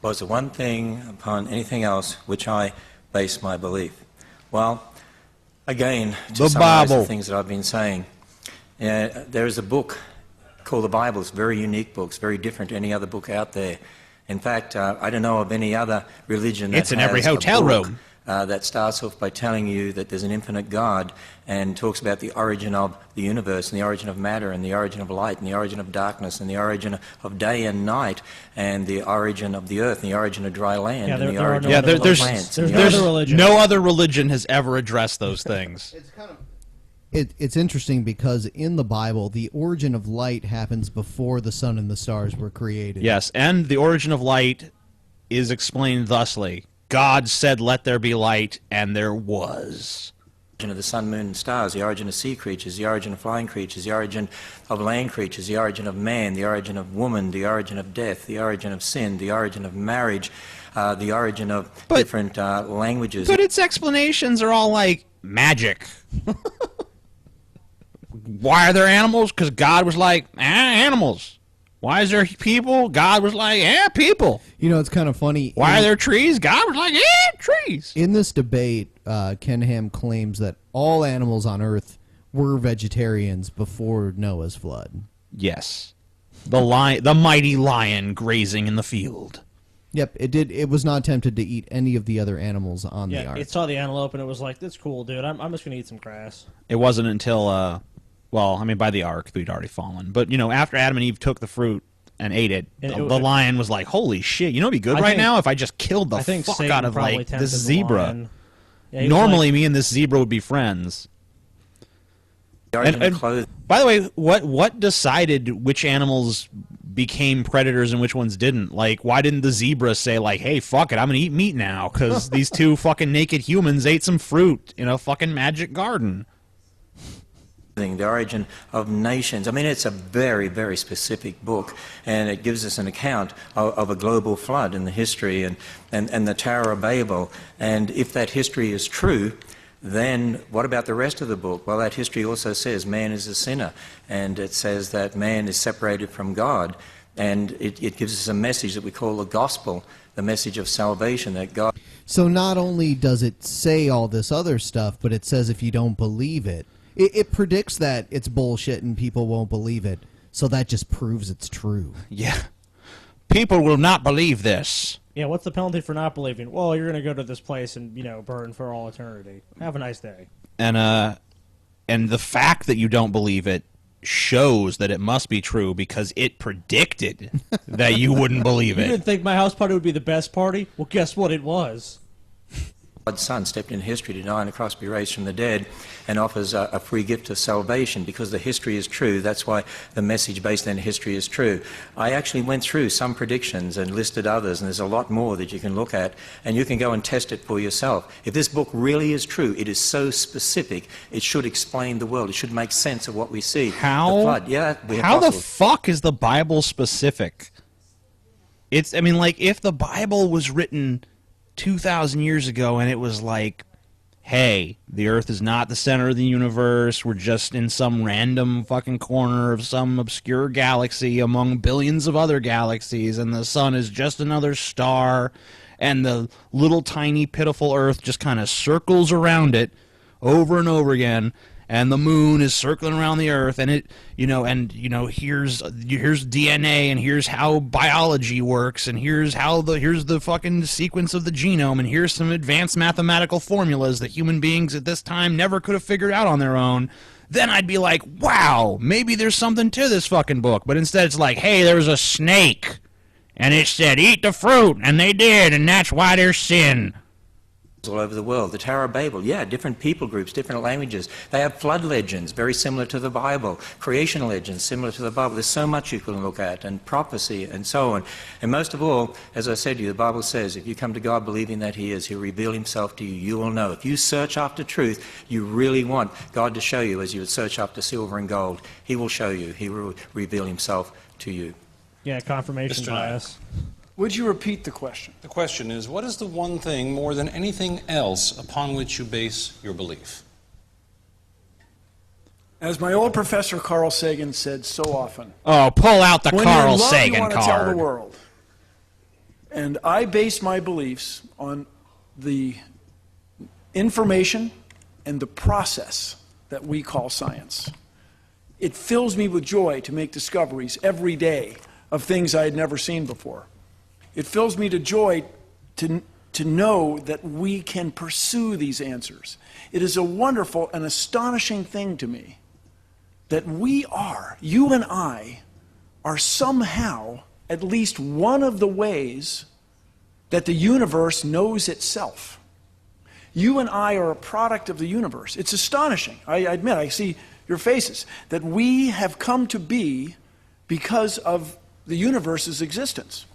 N: Well, it's the one thing upon anything else which I base my belief. Well, again, to summarize the things that I've been saying, there is a book called the Bible. It's a very unique book. It's very different to any other book out there. In fact, I don't know of any other religion that
D: it's in every hotel room.
N: That starts off by telling you that there's an infinite God and talks about the origin of the universe and the origin of matter and the origin of light and the origin of darkness and the origin of day and night and the origin of the earth and the origin of dry land and the origin of plants.
D: There's no other religion has ever addressed those things.
B: It's interesting because in the Bible, the origin of light happens before the sun and the stars were created.
D: Yes, and the origin of light is explained thusly. God said, "Let there be light," and there was.
N: The origin of the sun, moon, and stars, the origin of sea creatures, the origin of flying creatures, the origin of land creatures, the origin of man, the origin of woman, the origin of death, the origin of sin, the origin of marriage, the origin of different languages.
D: But its explanations are all like magic. Why are there animals? Because God was like, animals. Why is there people? God was like, people.
B: You know, it's kind of funny.
D: Why are there trees? God was like, trees.
B: In this debate, Ken Ham claims that all animals on Earth were vegetarians before Noah's flood.
D: Yes. The mighty lion grazing in the field.
B: Yep, it did. It was not tempted to eat any of the other animals on the ark.
F: It saw the antelope and it was like, "That's cool, dude. I'm just gonna eat some grass."
D: It wasn't until, well, I mean, by the ark, we'd already fallen. But, you know, after Adam and Eve took the fruit and ate it, the lion was like, "Holy shit, you know what'd be good right now if I just killed the fuck
F: Satan
D: out of, like, this zebra."
F: Yeah,
D: normally, me and this zebra would be friends. And by the way, what decided which animals became predators and which ones didn't? Like, why didn't the zebra say, like, "Hey, fuck it, I'm gonna eat meat now because these two fucking naked humans ate some fruit in a fucking magic garden"?
N: The origin of nations. I mean, it's a very, very specific book, and it gives us an account of a global flood in the history and the Tower of Babel. And if that history is true, then what about the rest of the book? Well, that history also says man is a sinner, and it says that man is separated from God, and it gives us a message that we call the gospel, the message of salvation, that God...
B: So not only does it say all this other stuff, but it says if you don't believe it, it predicts that it's bullshit and people won't believe it, so that just proves it's true.
D: Yeah. People will not believe this.
F: Yeah, what's the penalty for not believing? Well, you're going to go to this place and, burn for all eternity. Have a nice day.
D: And the fact that you don't believe it shows that it must be true because it predicted that you wouldn't believe it.
F: You didn't think my house party would be the best party? Well, guess what? It was.
N: God's Son stepped in history to die on the cross, be raised from the dead, and offers a free gift of salvation because the history is true. That's why the message based on history is true. I actually went through some predictions and listed others, and there's a lot more that you can look at, and you can go and test it for yourself. If this book really is true, it is so specific, it should explain the world. It should make sense of what we see.
D: How?
N: The flood. Yeah,
D: how the fuck is the Bible specific? It's, I mean, like, if the Bible was written 2,000 years ago and it was like, hey, the Earth is not the center of the universe, we're just in some random fucking corner of some obscure galaxy among billions of other galaxies, and the sun is just another star, and the little tiny pitiful Earth just kind of circles around it over and over again, and the moon is circling around the Earth, and it, here's DNA, and here's how biology works, and here's the fucking sequence of the genome, and here's some advanced mathematical formulas that human beings at this time never could have figured out on their own. Then I'd be like, wow, maybe there's something to this fucking book. But instead it's like, hey, there was a snake, and it said, eat the fruit, and they did, and that's why there's sin.
N: all over the world. The Tower of Babel, yeah, different people groups, different languages. They have flood legends, very similar to the Bible. Creation legends, similar to the Bible. There's so much you can look at, and prophecy, and so on. And most of all, as I said to you, the Bible says, if you come to God believing that He is, He'll reveal Himself to you. You will know. If you search after truth, you really want God to show you, as you would search after silver and gold. He will show you. He will reveal Himself to you.
F: Yeah, confirmation bias.
P: Would you repeat the question?
E: The question is, what is the one thing more than anything else upon which you base your belief?
P: As my old professor Carl Sagan said so often.
M: Oh, pull out the Carl Sagan
P: you want to tell the
M: card.
P: world. And I base my beliefs on the information and the process that we call science. It fills me with joy to make discoveries every day of things I had never seen before. It fills me to joy to know that we can pursue these answers. It is a wonderful and astonishing thing to me that you and I, are somehow at least one of the ways that the universe knows itself. You and I are a product of the universe. It's astonishing. I admit, I see your faces, that we have come to be because of the universe's existence.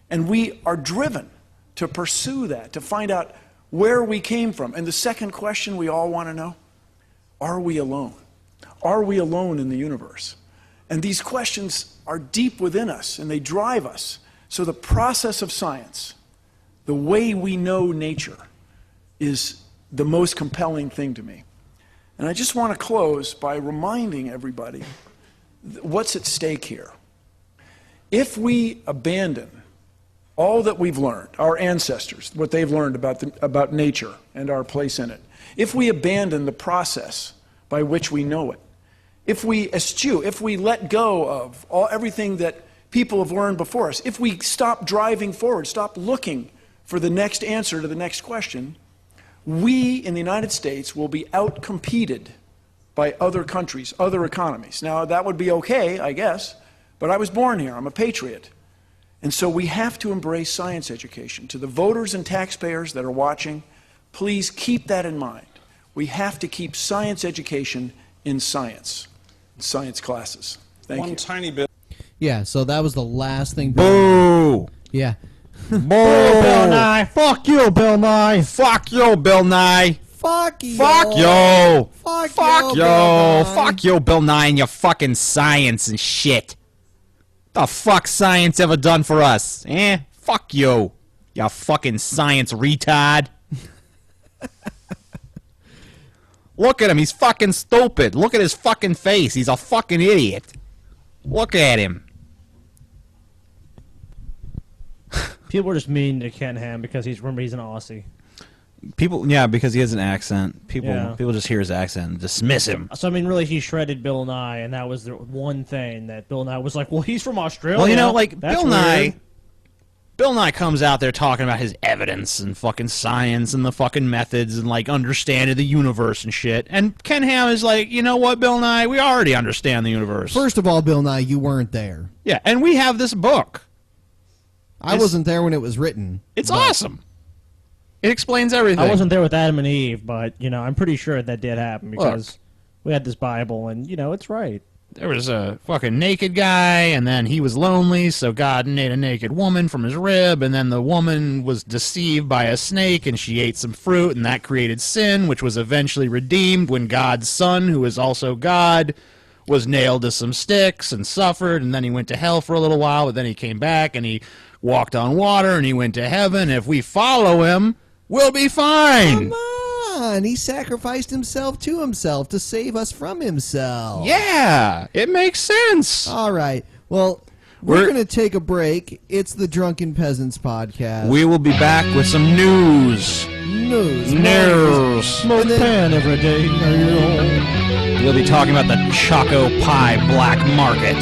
P: And we are driven to pursue that, to find out where we came from. And the second question we all want to know, are we alone? Are we alone in the universe? And these questions are deep within us, and they drive us. So the process of science, the way we know nature, is the most compelling thing to me. And I just want to close by reminding everybody what's at stake here. If we abandon all that we've learned, our ancestors, what they've learned about nature and our place in it, if we abandon the process by which we know it, if we eschew, if we let go of everything that people have learned before us, if we stop driving forward, stop looking for the next answer to the next question, we in the United States will be outcompeted by other countries, other economies. Now, that would be okay, I guess, but I was born here. I'm a patriot. And so we have to embrace science education. To the voters and taxpayers that are watching, please keep that in mind. We have to keep science education in science classes. Thank you.
E: One tiny bit.
B: Yeah, so that was the last thing.
M: Boo!
B: Yeah.
M: Boo, Bill Nye. Fuck you, Bill Nye. Fuck you, Bill Nye.
B: Fuck you.
M: Fuck you.
B: Fuck you.
M: Fuck you, Bill Nye, and your fucking science and shit. The fuck science ever done for us? Fuck you. You fucking science retard. Look at him. He's fucking stupid. Look at his fucking face. He's a fucking idiot. Look at him.
F: People are just mean to Ken Ham because he's an Aussie.
D: People, yeah, because he has an accent. People
F: Yeah.
D: just hear his accent and dismiss him.
F: So, I mean, really, he shredded Bill Nye, and that was the one thing that Bill Nye was like, well, he's from Australia.
D: Well, you know, like,
F: That's
D: Bill
F: weird.
D: Nye comes out there talking about his evidence and fucking science and the fucking methods and, like, understanding the universe and shit. And Ken Ham is like, you know what, Bill Nye? We already understand the universe.
B: First of all, Bill Nye, you weren't there.
D: Yeah, and we have this book.
B: I wasn't there when it was written.
D: It's awesome. It explains everything.
F: I wasn't there with Adam and Eve, but, you know, I'm pretty sure that did happen because we had this Bible, and, you know, it's right.
D: There was a fucking naked guy, and then he was lonely, so God made a naked woman from his rib, and then the woman was deceived by a snake, and she ate some fruit, and that created sin, which was eventually redeemed when God's son, who is also God, was nailed to some sticks and suffered, and then he went to hell for a little while, but then he came back, and he walked on water, and he went to heaven. If we follow him, we'll be fine.
B: Come on. He sacrificed himself to save us from himself.
D: Yeah, it makes sense.
B: All right. Well, we're going to take a break. It's the Drunken Peasants podcast.
D: We will be back with some news.
F: Smoke pan every day.
D: We'll be talking about the Choco Pie black market.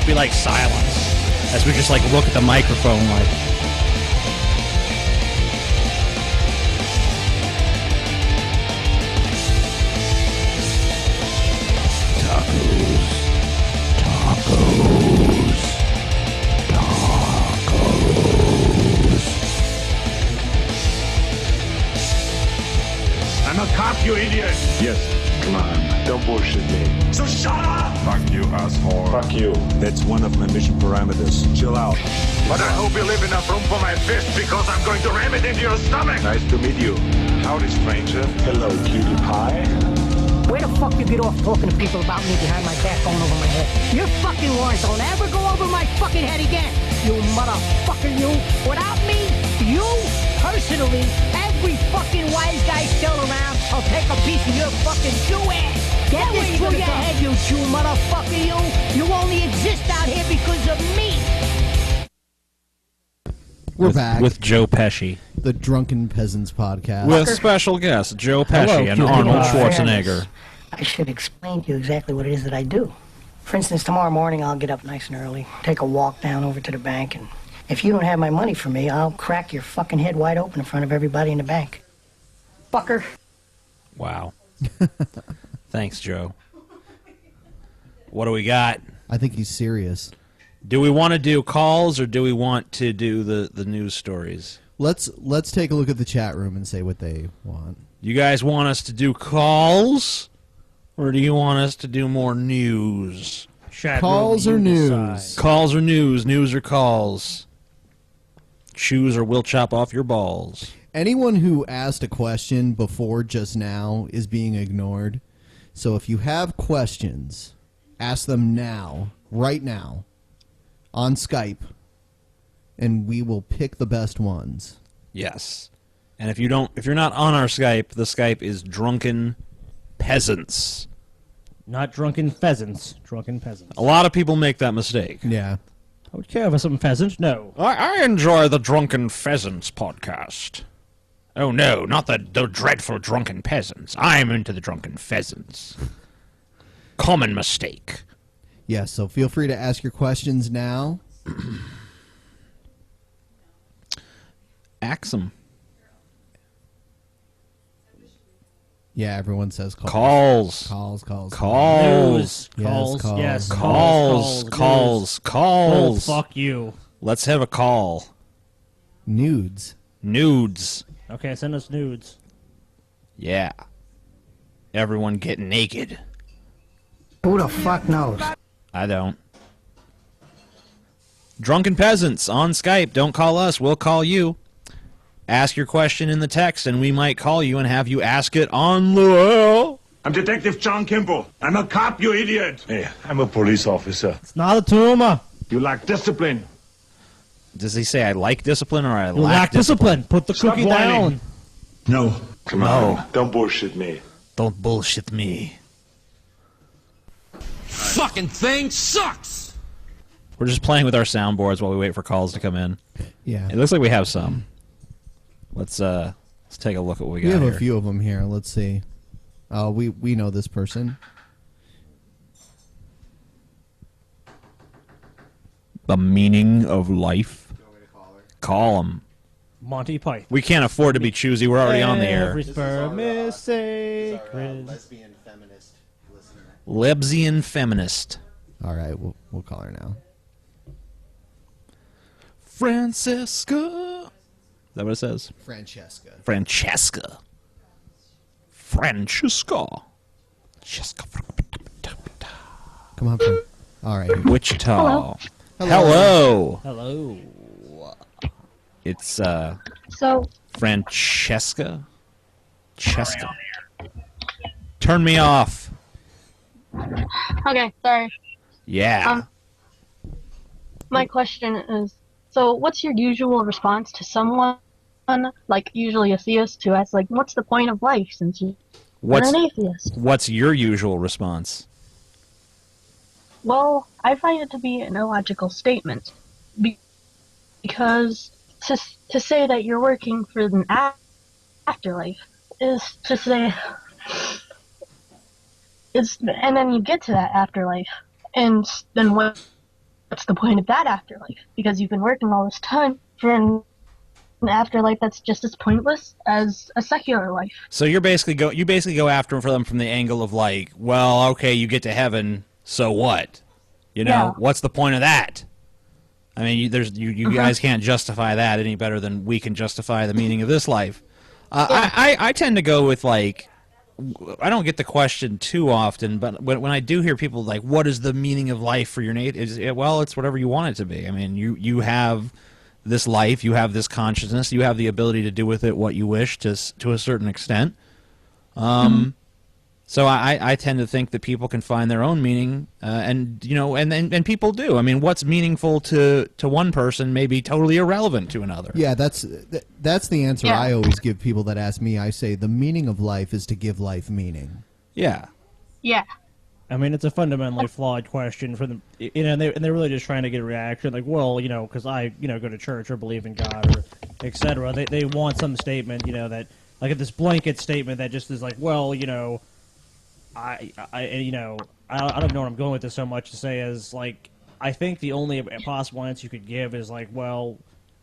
D: Be like silence as we just like look at the microphone like.
Q: I'm a cop, you idiot! Yes, come on, don't bullshit me. So shut up! Fuck you, asshole. Fuck you. That's one of my mission parameters. Chill out. But I hope you leave enough room for my fist because I'm going to ram it into your stomach! Nice to meet you. Howdy, stranger. Hello, cutie pie.
A: Where the fuck you get off talking to people about me behind my back going over my head? Your fucking words don't ever go over my fucking head again. You motherfucker, you. Without me, you, personally, every fucking wise guy still around, I'll take a piece of your fucking Jew ass. Get this through your head, you Jew motherfucker, you. You only exist out here because of me.
B: We're back
D: with Joe Pesci,
B: the Drunken Peasants podcast,
D: with special guest Joe Pesci and Arnold Schwarzenegger.
A: I should explain to you exactly what it is that I do. For instance, tomorrow morning I'll get up nice and early, take a walk down over to the bank, and if you don't have my money for me, I'll crack your fucking head wide open in front of everybody in the bank. Fucker.
D: Wow. Thanks, Joe. What do we got?
B: I think he's serious.
D: Do we want to do calls or do we want to do the news stories?
B: Let's take a look at the chat room and say what they want.
D: You guys want us to do calls or do you want us to do more news?
B: Calls or news?
D: Calls or news, news or calls. Choose or we'll chop off your balls.
B: Anyone who asked a question before just now is being ignored. So if you have questions, ask them now, right now, on Skype, and we will pick the best ones.
D: Yes. And if you're not on our Skype, the Skype is Drunken Peasants.
F: Not Drunken Pheasants. Drunken Peasants.
D: A lot of people make that mistake.
B: Yeah.
F: I would care for some pheasants. No.
D: I enjoy the Drunken Pheasants podcast. Oh no, not the dreadful Drunken Peasants. I'm into the Drunken Pheasants. Common mistake.
B: Yes, so feel free to ask your questions now.
D: Ax 'em.
B: Yeah, everyone says calls.
D: Calls.
B: Calls.
F: News.
B: Yes,
F: Calls. Yes.
D: Calls.
F: Oh, fuck you.
D: Let's have a call.
B: Nudes.
F: Okay, send us nudes.
D: Yeah. Everyone get naked.
A: Who the fuck knows?
D: I don't. Drunken Peasants on Skype. Don't call us. We'll call you. Ask your question in the text, and we might call you and have you ask it on the air.
Q: I'm Detective John Kimball. I'm a cop, you idiot. Hey, I'm a police officer.
F: It's not a tumor.
Q: You lack discipline.
D: Does he say I like discipline or I
F: You lack discipline. Put the cookie down.
Q: No. Come on. Don't bullshit me.
D: Don't bullshit me.
T: Fucking thing sucks!
D: We're just playing with our soundboards while we wait for calls to come in.
B: Yeah.
D: It looks like we have some. Let's take a look at what we got
B: We have
D: here.
B: a few of them here. Let's see. We know this person.
D: The meaning of life. Call them.
F: Monty Python.
D: We can't afford to be choosy. We're already on the air.
F: Every sperm is sacred.
B: Lesbian feminist listener.
D: Lesbian feminist.
B: All right, we'll call her now.
D: Francesca. Is that what it says?
B: Francesca.
D: Francesca.
B: Come on, friend. All right.
D: Wichita.
F: Hello.
D: Hello. It's
U: So,
D: Francesca. Turn me off.
U: okay, sorry.
D: Yeah.
U: My question is, so what's your usual response to someone, like usually a theist, who asks, like, what's the point of life since you're an atheist?
D: What's your usual response?
U: Well, I find it to be an illogical statement. Because to say that you're working for an afterlife is to say... and then you get to that afterlife, and then what what's the point of that afterlife? Because you've been working all this time for an afterlife that's just as pointless as a secular life.
D: So you basically go after them from the angle of like, well, okay, you get to heaven, so what? You know,
U: Yeah.
D: what's the point of that? I mean, you guys can't justify that any better than we can justify the meaning of this life. I tend to go with like, I don't get the question too often, but when I do hear people like, what is the meaning of life for your native? Well, it's whatever you want it to be. I mean, you have this life, you have this consciousness, you have the ability to do with it what you wish to a certain extent. So I tend to think that people can find their own meaning, and you know, and people do. I mean, what's meaningful to one person may be totally irrelevant to another.
B: Yeah, that's the answer I always give people that ask me. I say the meaning of life is to give life meaning.
D: Yeah.
U: Yeah.
F: I mean, it's a fundamentally flawed question for them, you know, and they're really just trying to get a reaction, like, well, you know, because I, you know, go to church or believe in God or etc. They want some statement, you know, that like this blanket statement that just is like, well, you know, I don't know where I'm going with this so much to say is like, I think the only possible answer you could give is like, well,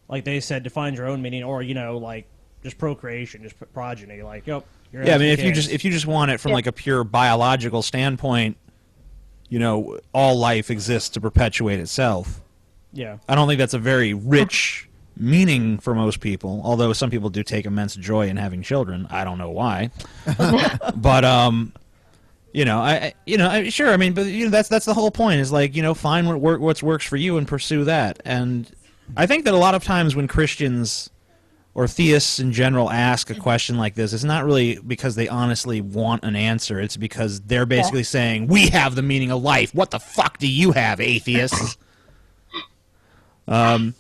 F: like they said, to find your own meaning, or you know, like just procreation, just progeny, like, yep.
D: Yeah, I mean, if you just want it from like a pure biological standpoint, you know, all life exists to perpetuate itself.
F: Yeah.
D: I don't think that's a very rich meaning for most people, although some people do take immense joy in having children. I don't know why. But you know, sure. I mean, but you know, that's the whole point. Is like, you know, find what works for you and pursue that. And I think that a lot of times when Christians or theists in general ask a question like this, it's not really because they honestly want an answer. It's because they're basically saying, "We have the meaning of life. What the fuck do you have, atheists?"
U: Something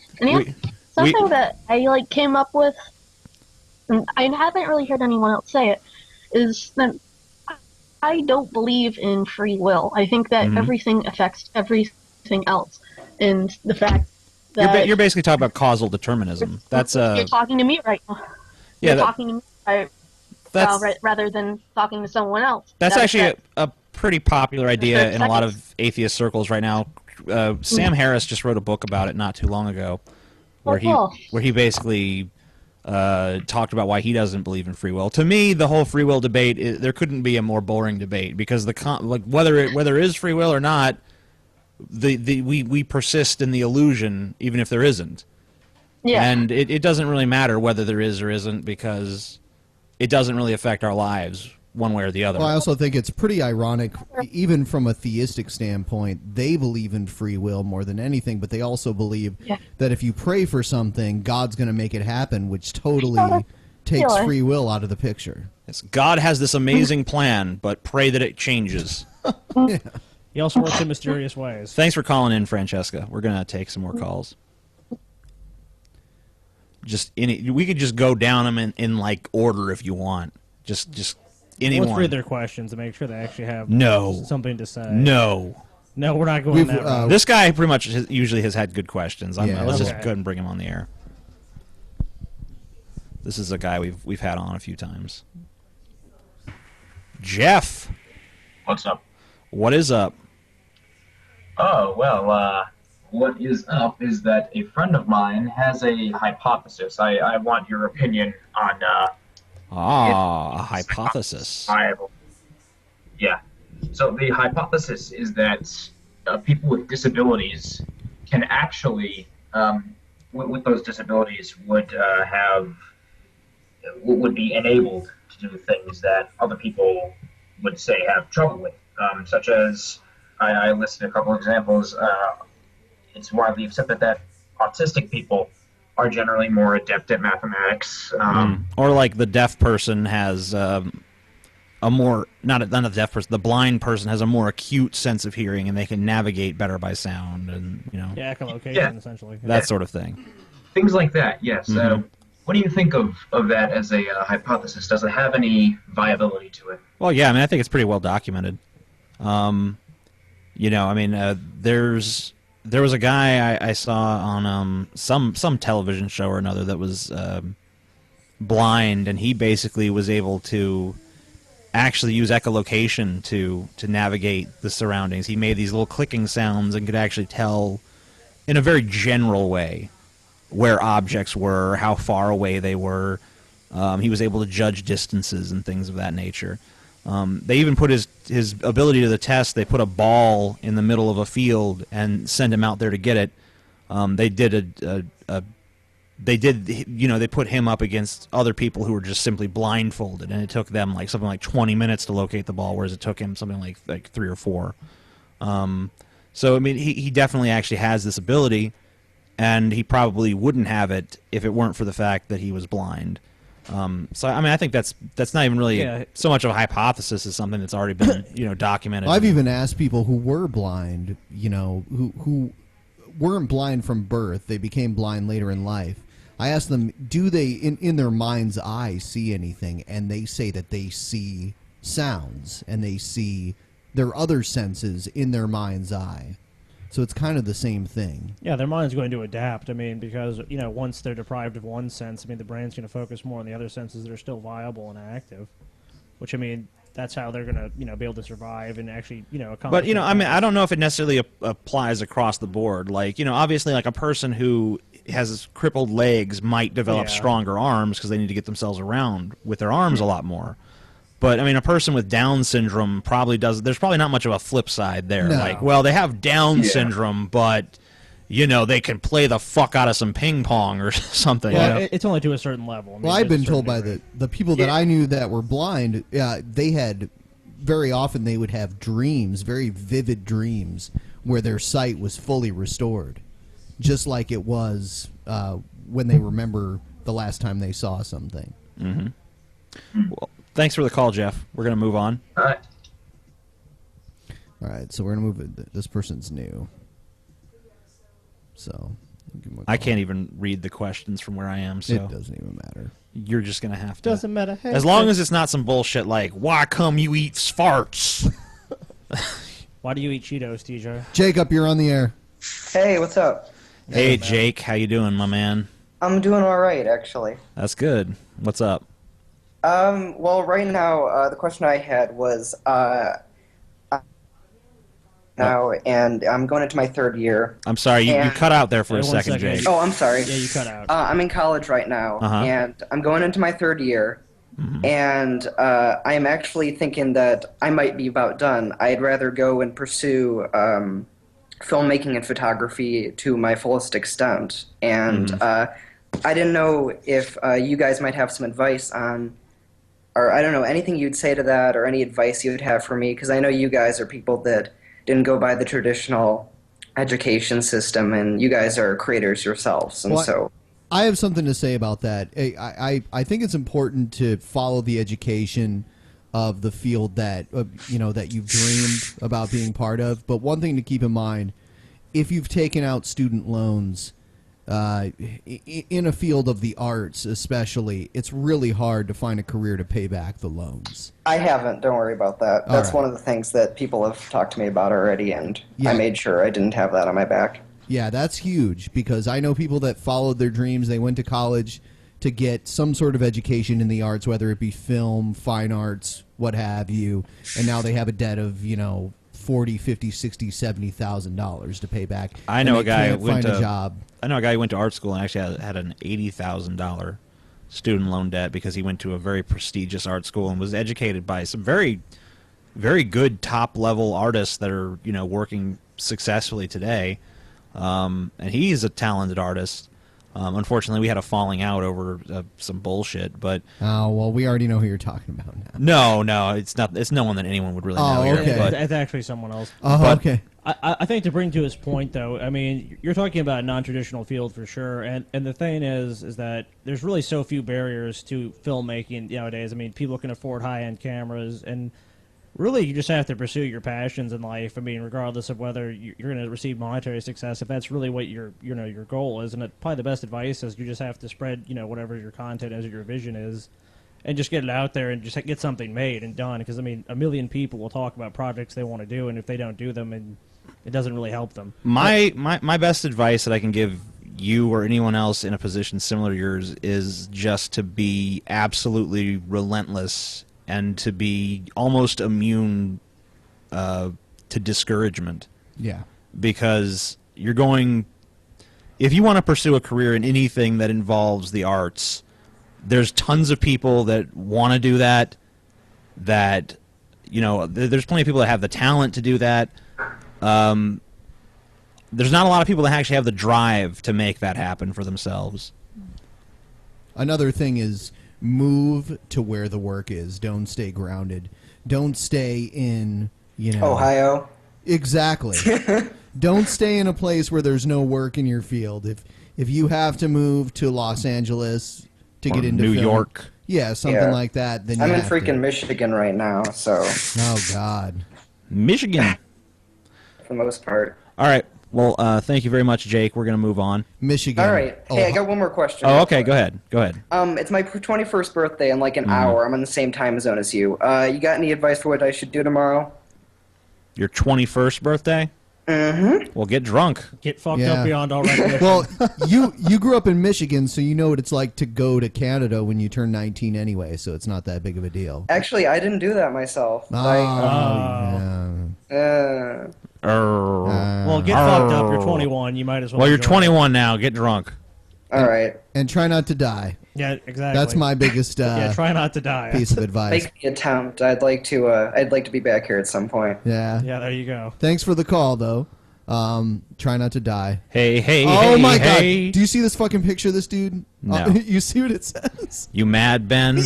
U: that I like came up with, and I haven't really heard anyone else say it, is that I don't believe in free will. I think that everything affects everything else, and the fact that
D: you're basically talking about causal determinism. That's
U: you're talking to me right now.
D: Yeah,
U: you're talking to me rather than talking to someone else.
D: That's actually a pretty popular idea in a lot of atheist circles right now. Sam Harris just wrote a book about it not too long ago, where he basically talked about why he doesn't believe in free will. To me, the whole free will debate, there couldn't be a more boring debate, because whether there is free will or not, we persist in the illusion even if there isn't.
U: Yeah.
D: And it doesn't really matter whether there is or isn't, because it doesn't really affect our lives one way or the other.
B: Well, I also think it's pretty ironic, even from a theistic standpoint, they believe in free will more than anything, but they also believe that if you pray for something, God's going to make it happen, which totally takes free will out of the picture.
D: Yes, God has this amazing plan, but pray that it changes.
F: He also works in mysterious ways.
D: Thanks for calling in, Francesca. We're going to take some more calls. We could just go down them in like order if you want. Just anyone.
F: Let's read their questions to make sure they actually have something to say.
D: No,
F: we're not going that route.
D: This guy pretty much usually has had good questions. Let's just go ahead and bring him on the air. This is a guy we've had on a few times. Jeff.
H: What's up?
D: What is up?
H: Oh, well, what is up is that a friend of mine has a hypothesis. I want your opinion on
D: a hypothesis.
H: Yeah. So the hypothesis is that people with disabilities can actually, with those disabilities, would be enabled to do things that other people would say have trouble with, such as I listed a couple examples. It's widely accepted that autistic people are generally more adept at mathematics.
D: Or like the deaf person has a more, not a deaf person, the blind person has a more acute sense of hearing, and they can navigate better by sound, and
F: yeah, echolocation, essentially.
D: That sort of thing.
H: Things like that, yes. What do you think of that as a hypothesis? Does it have any viability to it?
D: Well, yeah, I mean, I think it's pretty well documented. There was a guy I saw on some television show or another that was blind, and he basically was able to actually use echolocation to navigate the surroundings. He made these little clicking sounds and could actually tell in a very general way where objects were, how far away they were. He was able to judge distances and things of that nature. They even put his ability to the test. They put a ball in the middle of a field and sent him out there to get it. They put him up against other people who were just simply blindfolded, and it took them like something like 20 minutes to locate the ball, whereas it took him something like 3 or 4. So I mean, he definitely actually has this ability, and he probably wouldn't have it if it weren't for the fact that he was blind. So I mean, I think that's not even really so much of a hypothesis as something that's already been documented.
B: I've even asked people who were blind, who weren't blind from birth, they became blind later in life. I asked them, do they in their mind's eye see anything? And they say that they see sounds and they see their other senses in their mind's eye. So it's kind of the same thing.
F: Yeah, their mind's going to adapt. I mean, because, once they're deprived of one sense, I mean, the brain's going to focus more on the other senses that are still viable and active. Which, I mean, that's how they're going to, be able to survive and actually, accomplish.
D: But, I mean, I don't know if it necessarily applies across the board. Like, obviously, like a person who has crippled legs might develop stronger arms because they need to get themselves around with their arms a lot more. But, I mean, a person with Down syndrome probably does... There's probably not much of a flip side there.
B: No.
D: Like, well, they have Down syndrome, but, they can play the fuck out of some ping pong or something.
F: Well, it's only to a certain level. I mean,
B: Well, I've been told by the people that I knew that were blind, they had... Very often they would have dreams, very vivid dreams, where their sight was fully restored. Just like it was when they remember the last time they saw something.
D: Mm-hmm. Well, thanks for the call, Jeff. We're going to move on.
B: All right, so we're going to move it. This person's new. So
D: I can't even read the questions from where I am. So
B: it doesn't even matter.
D: You're just going to have to.
F: Doesn't matter. Hey,
D: as long as it's not some bullshit like, why come you eat farts?
F: Why do you eat Cheetos, TJ?
B: Jacob, you're on the air.
G: Hey, what's up?
D: Hey, Jake. How you doing, my man?
G: I'm doing all right, actually.
D: That's good. What's up?
G: Well, right now, the question I had was, and I'm going into my 3rd year.
D: I'm sorry, you cut out there for a second, Jake.
G: Oh, I'm sorry.
F: Yeah, you cut out.
G: I'm in college right now, and I'm going into my 3rd year, and I am actually thinking that I might be about done. I'd rather go and pursue filmmaking and photography to my fullest extent, and I didn't know if you guys might have some advice on, or I don't know, anything you'd say to that, or any advice you'd have for me, because I know you guys are people that didn't go by the traditional education system, and you guys are creators yourselves, and so...
B: I have something to say about that. I think it's important to follow the education of the field that that you've dreamed about being part of. But one thing to keep in mind, if you've taken out student loans in a field of the arts especially, it's really hard to find a career to pay back the loans.
G: I haven't. Don't worry about that.
B: All
G: That's
B: right.
G: one of the things that people have talked to me about already, and I made sure I didn't have that on my back.
B: Yeah, that's huge, because I know people that followed their dreams. They went to college to get some sort of education in the arts, whether it be film, fine arts, what have you, and now they have a debt of, $40,000, $50,000, $60,000, $70,000 to pay back.
D: I know a guy who
B: went to a job.
D: I know a guy who went to art school and actually had an $80,000 student loan debt because he went to a very prestigious art school and was educated by some very, very good top-level artists that are, working successfully today. And he's a talented artist. Unfortunately, we had a falling out over some bullshit. But
B: oh well, we already know who you're talking about now.
D: No, it's not. It's no one that anyone would really know.
B: Okay.
D: Here, but,
F: It's actually someone else.
B: Oh, okay.
F: I think to bring to his point, though, I mean, you're talking about a non-traditional field for sure, and the thing is that there's really so few barriers to filmmaking nowadays. I mean, people can afford high-end cameras, and really, you just have to pursue your passions in life. I mean, regardless of whether you're going to receive monetary success, if that's really what your goal is, and probably the best advice is you just have to spread whatever your content is or your vision is, and just get it out there and just get something made and done. Because I mean, a million people will talk about projects they want to do, and if they don't do them, and it doesn't really help them.
D: my best advice that I can give you or anyone else in a position similar to yours is just to be absolutely relentless and to be almost immune to discouragement.
B: Yeah.
D: Because you're going if you want to pursue a career in anything that involves the arts, there's tons of people that want to do that. That, you know, there's plenty of people that have the talent to do that. There's not a lot of people that actually have the drive to make that happen for themselves.
B: Another thing is move to where the work is. Don't stay grounded. Don't stay in, you know,
G: Ohio.
B: Exactly. Don't stay in a place where there's no work in your field. If you have to move to Los Angeles to get into
D: New
B: film,
D: York,
B: yeah, something like that, then
G: I'm
B: you
G: in
B: have
G: freaking
B: to.
G: Michigan right now, so.
B: Oh God.
D: Michigan.
G: For the most part.
D: All right. Well, thank you very much, Jake. We're gonna move on.
B: Michigan.
G: All right. Hey, I got one more question.
D: Oh, okay. Go ahead. Go ahead.
G: It's my 21st birthday in like an hour. I'm on the same time zone as you. You got any advice for what I should do tomorrow?
D: Your 21st birthday?
G: Mm-hmm.
D: Well, get drunk.
F: Get fucked up beyond all recognition.
B: Well, you grew up in Michigan, so you know what it's like to go to Canada when you turn 19 anyway, so it's not that big of a deal.
G: Actually, I didn't do that myself.
F: Well, get fucked up. You're 21. You might as well.
D: Well, you're
F: enjoy
D: 21 now. Get drunk.
G: All right.
B: And try not to die.
F: Yeah, exactly.
B: That's my biggest
F: yeah, try not to die.
B: piece of advice.
G: Make the attempt. I'd like to be back here at some point.
B: Yeah.
F: Yeah, there you go.
B: Thanks for the call, though. Try not to die.
D: Hey, hey,
B: oh
D: hey,
B: my
D: hey.
B: God! Do you see this fucking picture of this dude?
D: No.
B: You see what it says?
D: You mad, Ben?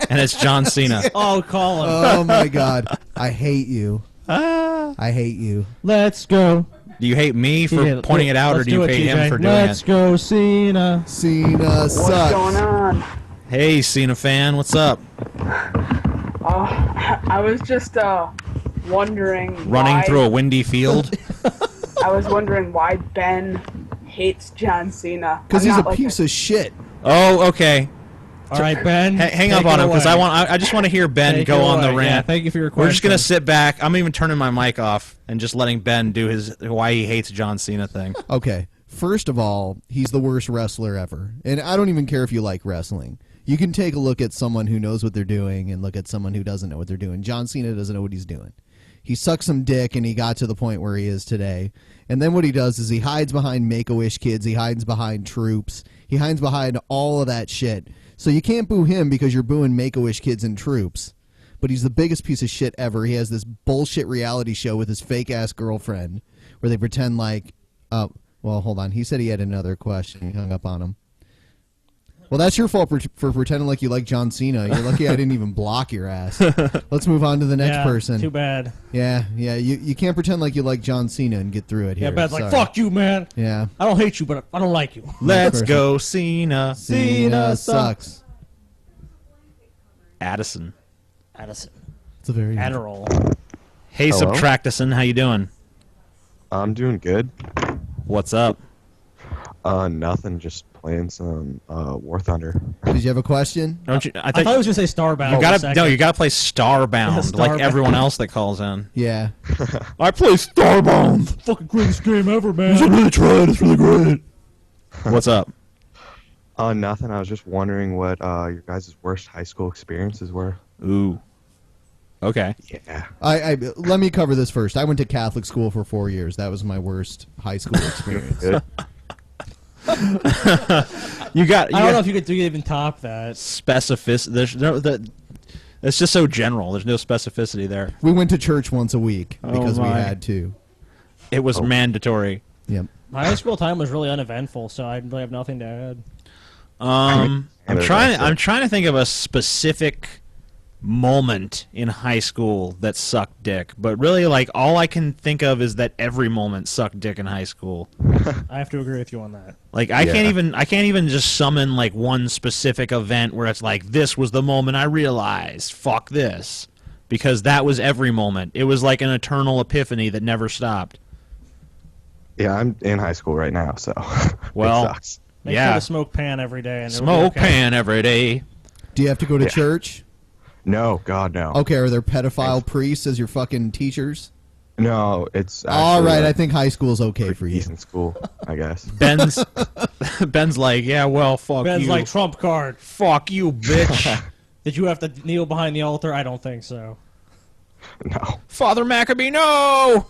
D: And it's John Cena.
F: Oh, call him.
B: Oh my God! I hate you. I hate you.
F: Let's go.
D: Do you hate me for pointing it out, or do you hate him for doing
F: Let's go, Cena.
B: Cena sucks.
I: What's going on?
D: Hey, Cena fan, what's up?
I: I was just wondering.
D: Running
I: why,
D: through a windy field?
I: I was wondering why Ben hates John Cena.
B: Because he's a piece of shit.
D: Oh, okay.
F: All right, Ben.
D: Hang up on him, because I just want to hear Ben go on the rant.
F: Yeah, thank you for your question.
D: We're just gonna sit back. I'm even turning my mic off and just letting Ben do his why he hates John Cena thing.
B: Okay. First of all, he's the worst wrestler ever. And I don't even care if you like wrestling. You can take a look at someone who knows what they're doing and look at someone who doesn't know what they're doing. John Cena doesn't know what he's doing. He sucks some dick, and he got to the point where he is today. And then what he does is he hides behind Make-A-Wish kids. He hides behind troops. He hides behind all of that shit. So you can't boo him because you're booing Make-A-Wish kids and troops. But he's the biggest piece of shit ever. He has this bullshit reality show with his fake-ass girlfriend where they pretend like... well, hold on. He said he had another question. He hung up on him. Well, that's your fault for pretending like you like John Cena. You're lucky I didn't even block your ass. Let's move on to the next person.
F: Too bad.
B: Yeah. You can't pretend like you like John Cena and get through it here.
F: Yeah, Ben's like, fuck you, man.
B: Yeah.
F: I don't hate you, but I don't like you.
D: Let's go, Cena.
B: Cena sucks.
D: Addison.
F: Addison.
B: It's a very...
F: Adderall.
D: Hey,
V: Hello?
D: Subtractison, how you doing?
V: I'm doing good.
D: What's up?
V: Nothing. Just playing some War Thunder.
B: Did you have a question?
D: Don't you?
F: I thought he was going to say Starbound.
D: You
F: for a
D: gotta
F: second.
D: you gotta play Starbound like
F: Starbound.
D: everyone else that calls in.
B: Yeah.
D: I play Starbound.
F: Fucking greatest game ever, man.
D: You should really try it. It's really great. What's up?
V: Nothing. I was just wondering what your guys' worst high school experiences were.
D: Ooh. Okay.
V: Yeah.
B: I let me cover this first. I went to Catholic school for 4 years. That was my worst high school experience.
V: Good.
D: You got.
F: I don't know if you could even top that.
D: Specificity. There's no that. It's just so general. There's no specificity there.
B: We went to church once a week because we
D: my.
B: had to.
D: It was mandatory.
B: Yep.
F: My high school time was really uneventful, so I really have nothing to add.
D: I'm trying to think of a specific moment in high school that sucked dick, but really, like, all I can think of is that every moment sucked dick in high school.
F: I have to agree with you on that.
D: Like, I can't even just summon like one specific event where it's like, this was the moment I realized, fuck this, because that was every moment. It was like an eternal epiphany that never stopped.
V: Yeah, I'm in high school right now, so
D: Well,
V: it sucks.
F: Make sure to smoke pan every day. And it'll be
D: Smoke
F: okay.
D: pan every day.
B: Do you have to go to church?
V: No, God, no.
B: Okay, are there pedophile priests as your fucking teachers?
V: No, it's
B: all right.
V: actually,
B: I think high school's okay for you.
V: decent school, I guess.
D: Ben's like, yeah, well, fuck
F: Ben's
D: you.
F: like, Trump card.
D: Fuck you, bitch.
F: Did you have to kneel behind the altar? I don't think so.
V: No.
D: Father Maccabee, no!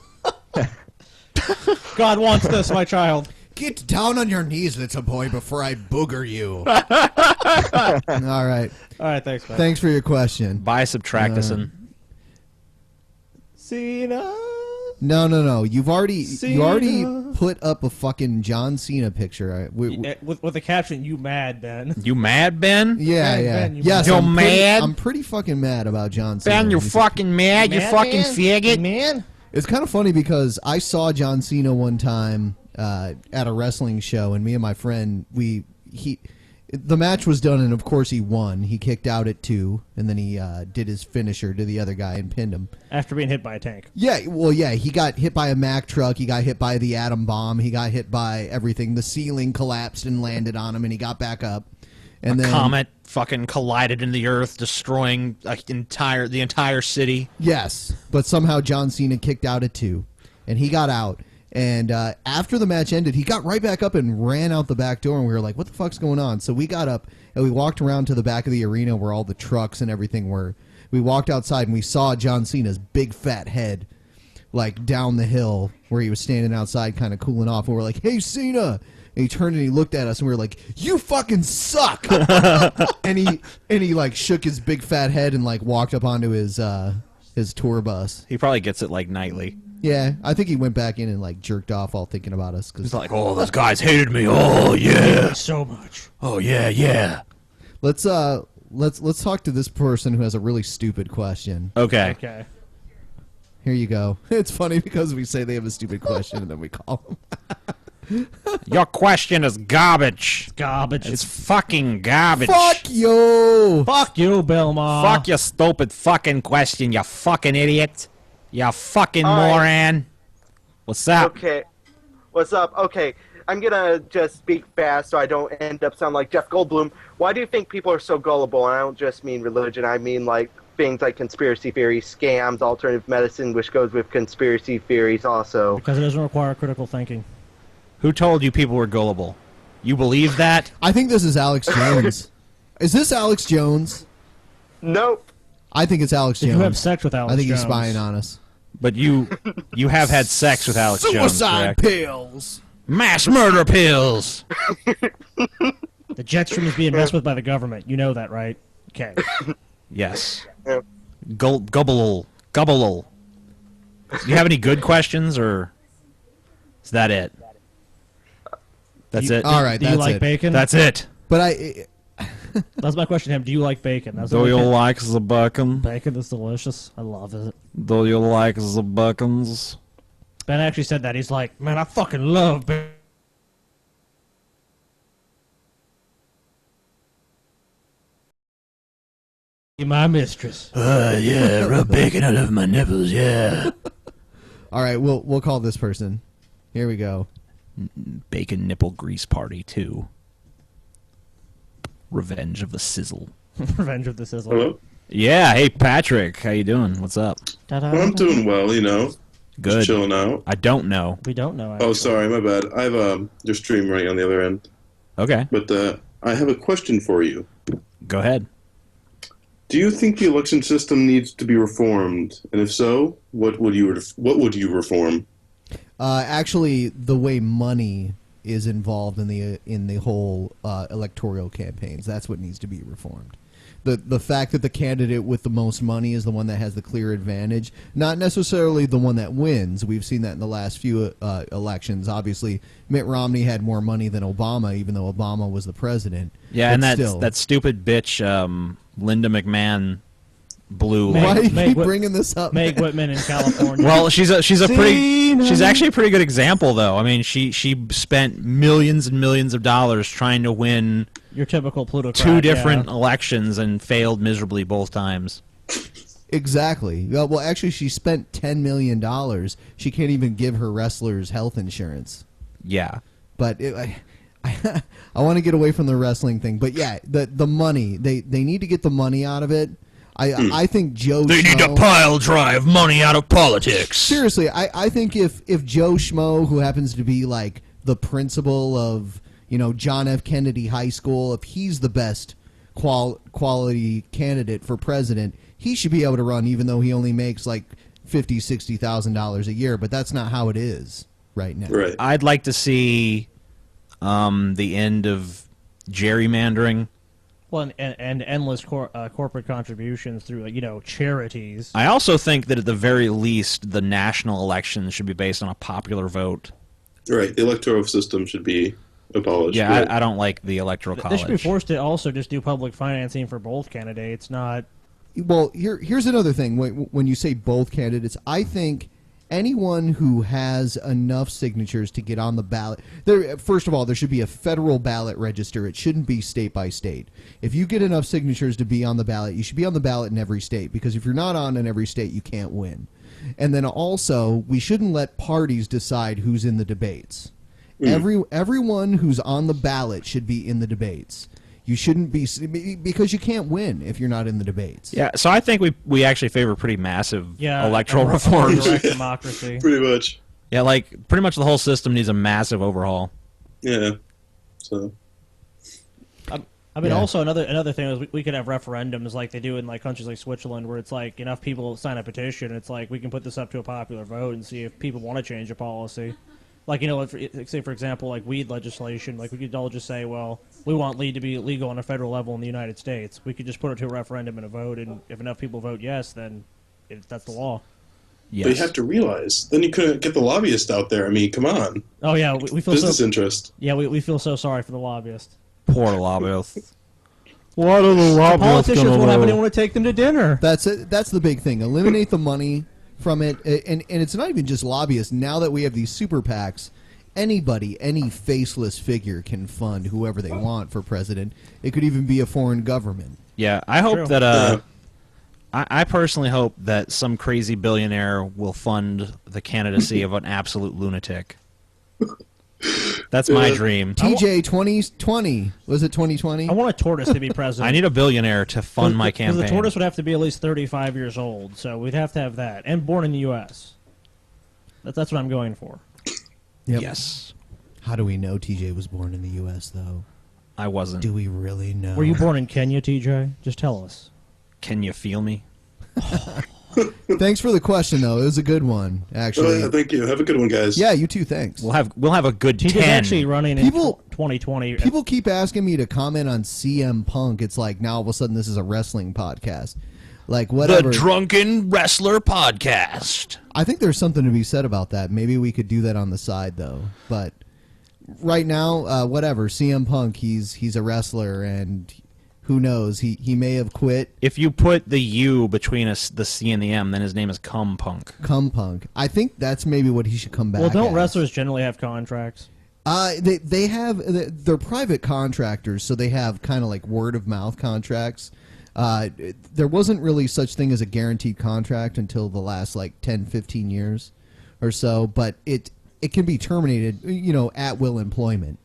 F: God wants this, my child.
B: Get down on your knees, little boy, before I booger you. All right.
F: All right, thanks, man.
B: Thanks for your question.
D: By subtractison.
F: Cena.
B: No. You already put up a fucking John Cena picture.
F: With the caption, "You mad, Ben?"
D: You mad, Ben?
B: Yeah.
F: Ben,
B: Yes,
D: You're
B: I'm
D: mad?
B: pretty fucking mad about John Cena.
D: Ben, you fucking mad? You fucking faggot?
F: Man.
B: It's kind of funny because I saw John Cena one time at a wrestling show, and me and my friend, the match was done, and of course he won. He kicked out at 2, and then he did his finisher to the other guy and pinned him.
F: After being hit by a tank.
B: Yeah, well, yeah, he got hit by a Mack truck. He got hit by the atom bomb. He got hit by everything. The ceiling collapsed and landed on him, and he got back up. And then
D: comet fucking collided in the earth, destroying the entire city.
B: Yes, but somehow John Cena kicked out at 2, and he got out. And after the match ended, he got right back up and ran out the back door, and we were like, what the fuck's going on? So we got up, and we walked around to the back of the arena where all the trucks and everything were. We walked outside, and we saw John Cena's big fat head, like, down the hill where he was standing outside kind of cooling off, and we're like, hey, Cena! And he turned and he looked at us, and we were like, you fucking suck! and he like, shook his big fat head and, like, walked up onto his tour bus.
D: He probably gets it, like, nightly.
B: Yeah, I think he went back in and like jerked off while thinking about us.
D: He's like, "Oh, those guys hated me. Oh yeah,
F: so much.
D: Oh yeah."
B: Let's talk to this person who has a really stupid question.
D: Okay.
B: Here you go. It's funny because we say they have a stupid question and then we call them.
D: Your question is garbage.
F: Garbage.
D: It's fucking garbage.
B: Fuck you.
F: Fuck you, Bill Maher.
D: Fuck your stupid fucking question, you fucking idiot. You fucking
J: All right.
D: moron. What's up?
J: Okay. What's up? Okay. I'm going to just speak fast so I don't end up sounding like Jeff Goldblum. Why do you think people are so gullible? And I don't just mean religion. I mean like things like conspiracy theories, scams, alternative medicine, which goes with conspiracy theories also.
F: Because it doesn't require critical thinking.
D: Who told you people were gullible? You believe that?
B: I think this is Alex Jones. Is this Alex Jones?
J: Nope.
B: I think it's Alex
F: Did
B: Jones.
F: you have sex with Alex
B: I think
F: Jones?
B: he's spying on us.
D: But you have had sex with Alex Jones,
B: Suicide
D: correct?
B: pills.
D: Mass murder pills.
F: The jet stream is being messed with by the government. You know that, right? Okay.
D: Yes. Gubble. Do you have any good questions, or is that it? That's it.
B: All right,
F: Do you
B: that's
F: like
B: it.
F: bacon?
D: That's it.
B: But
F: That's my question to him. Do you like bacon? That's
D: Do
F: what
D: you
F: I think.
D: like the bacon?
F: Bacon is delicious. I love it.
D: Do you like the bacons?
F: Ben actually said that. He's like, man, I fucking love bacon. You're my mistress.
D: Yeah, rub bacon all over my nipples, yeah.
B: all right, we'll call this person. Here we go.
D: Bacon nipple grease party 2. Revenge of the Sizzle.
F: Revenge of the Sizzle.
L: Hello?
D: Yeah, hey Patrick, how you doing? What's up?
L: Well, I'm doing well, you know.
D: Good.
L: Just chilling out.
D: I don't know.
F: We don't know.
L: Oh, sorry, my bad. I have your stream running on the other end.
D: Okay.
L: But I have a question for you.
D: Go ahead.
L: Do you think the election system needs to be reformed? And if so, what would you reform?
B: Actually, the way money is involved in the whole electoral campaigns, that's what needs to be reformed. The fact that the candidate with the most money is the one that has the clear advantage, not necessarily the one that wins. We've seen that in the last few elections. Obviously, Mitt Romney had more money than Obama, even though Obama was the president.
D: Yeah,
B: But
D: and
B: still.
D: that stupid bitch, Linda McMahon, blew.
B: Why do you
F: Meg
B: keep
F: Whit-
B: bringing this up?
F: Meg Whitman in California.
D: Well, she's actually a pretty good example, though. I mean, she spent millions and millions of dollars trying to win
F: Your typical plutocrat.
D: 2 different
F: yeah.
D: elections and failed miserably both times.
B: Exactly. Well, actually, she spent $10 million. She can't even give her wrestlers health insurance.
D: Yeah.
B: But I want to get away from the wrestling thing. But yeah, the money, they need to get the money out of it. I think Joe
D: They need to
B: Schmo-
D: pile drive money out of politics.
B: Seriously, I think if Joe Schmo, who happens to be like the principal of John F. Kennedy High School, if he's the best quality candidate for president, he should be able to run, even though he only makes like $50,000-$60,000 a year. But that's not how it is right now.
L: Right.
D: I'd like to see the end of gerrymandering.
F: Well, and endless corporate contributions through, charities.
D: I also think that at the very least, the national elections should be based on a popular vote.
L: Right, the electoral system should be abolished.
D: Yeah,
L: right.
D: I don't like the electoral college.
F: They should be forced to also just do public financing for both candidates, not...
B: Well, here's another thing. When you say both candidates, I think anyone who has enough signatures to get on the ballot, first of all, there should be a federal ballot register. It shouldn't be state by state. If you get enough signatures to be on the ballot, you should be on the ballot in every state, because if you're not on in every state, you can't win. And then also, we shouldn't let parties decide who's in the debates. Everyone who's on the ballot should be in the debates. You shouldn't be, because you can't win if you're not in the debates.
D: Yeah, so I think we actually favor pretty massive electoral reforms.
F: Direct democracy.
L: Pretty much.
D: Yeah, like pretty much the whole system needs a massive overhaul.
L: Yeah. So.
F: I mean, also another thing is we could have referendums like they do in like countries like Switzerland, where it's like enough people sign a petition. It's like we can put this up to a popular vote and see if people want to change a policy. Like, say, for example, like weed legislation, like we could all just say, well, we want weed to be legal on a federal level in the United States. We could just put it to a referendum and a vote, and if enough people vote yes, then that's the law.
L: Yes. But you have to realize, then you couldn't get the lobbyist out there. I mean, come on.
F: Oh, yeah, we feel
L: business interest.
F: Yeah, we feel so sorry for the lobbyists.
D: Poor lobbyists.
B: What are the lobbyists?
F: Politicians won't have anyone to take them to dinner.
B: That's the big thing. Eliminate the money from it, and it's not even just lobbyists. Now that we have these super PACs, anybody, any faceless figure can fund whoever they want for president. It could even be a foreign government.
D: Yeah, I hope that I personally hope that some crazy billionaire will fund the candidacy of an absolute lunatic. That's my dream.
B: TJ 2020. Was it 2020?
F: I want a tortoise to be president.
D: I need a billionaire to fund my campaign.
F: Because the tortoise would have to be at least 35 years old, so we'd have to have that. And born in the U.S. That's what I'm going for.
B: Yep.
D: Yes.
B: How do we know TJ was born in the U.S., though?
D: I wasn't.
B: Do we really know?
F: Were you born in Kenya, TJ? Just tell us.
D: Can you feel me?
B: Thanks for the question, though. It was a good one, actually.
L: Oh, yeah, thank you. Have a good one, guys.
B: Yeah, you too. Thanks.
D: We'll have a good
F: TJ's
D: 10.
F: actually running in 2020.
B: People keep asking me to comment on CM Punk. It's like now all of a sudden this is a wrestling podcast. Like whatever.
M: The Drunken Wrestler Podcast.
B: I think there's something to be said about that. Maybe we could do that on the side, though. But right now, whatever. CM Punk, he's a wrestler, and who knows? He may have quit.
D: If you put the U between the C and the M, then his name is Cum Punk.
B: Cum Punk. I think that's maybe what he should come back.
F: Well, don't
B: as.
F: wrestlers generally have contracts?
B: They have. They're private contractors, so they have kind of like word of mouth contracts. There wasn't really such thing as a guaranteed contract until the last like 10, 15 years or so, but it can be terminated, at will employment.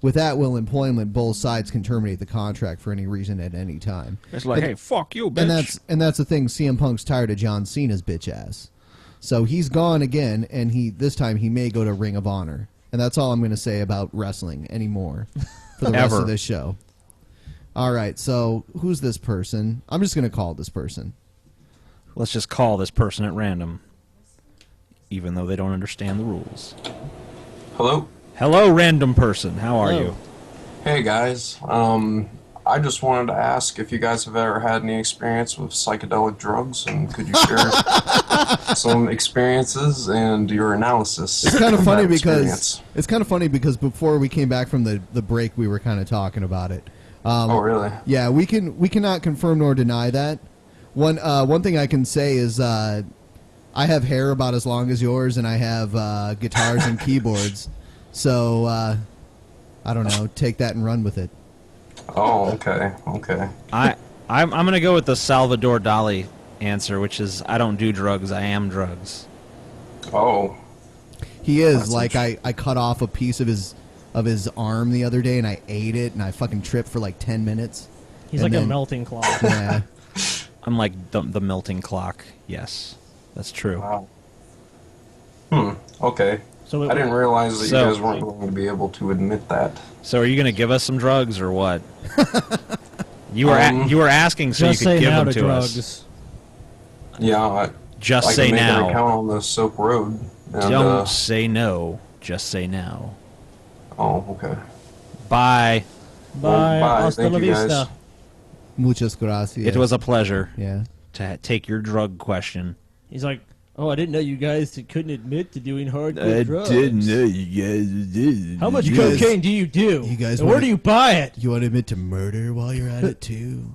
B: With at will employment, both sides can terminate the contract for any reason at any time.
M: It's like, hey, fuck you, bitch.
B: And that's the thing. CM Punk's tired of John Cena's bitch ass, so he's gone again. And this time he may go to Ring of Honor. And that's all I'm going to say about wrestling anymore for the rest of this show. All right, so who's this person? I'm just going to call this person.
D: Let's just call this person at random, even though they don't understand the rules.
K: Hello?
D: Hello, random person. How are you?
K: Hey, guys. I just wanted to ask if you guys have ever had any experience with psychedelic drugs, and could you share some experiences and your analysis?
B: It's kind of funny
K: experience?
B: because before we came back from the break, we were kind of talking about it.
K: Oh, really?
B: Yeah, we cannot confirm nor deny that. One thing I can say is I have hair about as long as yours, and I have guitars and keyboards. So I don't know. Take that and run with it.
K: Oh, okay.
D: I'm gonna go with the Salvador Dali answer, which is I don't do drugs, I am drugs.
K: Oh.
B: He is. Like I cut off a piece of his arm the other day and I ate it and I fucking tripped for like 10 minutes.
F: He's like a melting clock.
B: Yeah.
D: I'm like the melting clock. Yes, that's true.
K: Wow. Okay.
F: So
K: I didn't realize that you guys weren't going to be able to admit that.
D: So are you going to give us some drugs or what? You were asking so you could give them to us.
K: Yeah.
D: Just
K: I
D: say
K: can make
D: now.
K: an account on the Soap Road. And,
D: Don't say no. Just say now.
K: Oh, okay.
D: Bye.
F: Bye.
K: Bye.
F: Hasta
K: Thank
F: la
K: you guys.
F: vista.
B: Muchas gracias.
D: It was a pleasure.
B: Yeah.
D: To take your drug question.
F: He's like, oh, I didn't know you guys couldn't admit to doing hardcore drugs.
B: you guys did.
F: How much cocaine do you do?
B: You guys
F: and where do you buy it?
B: You want to admit to murder while you're at it too?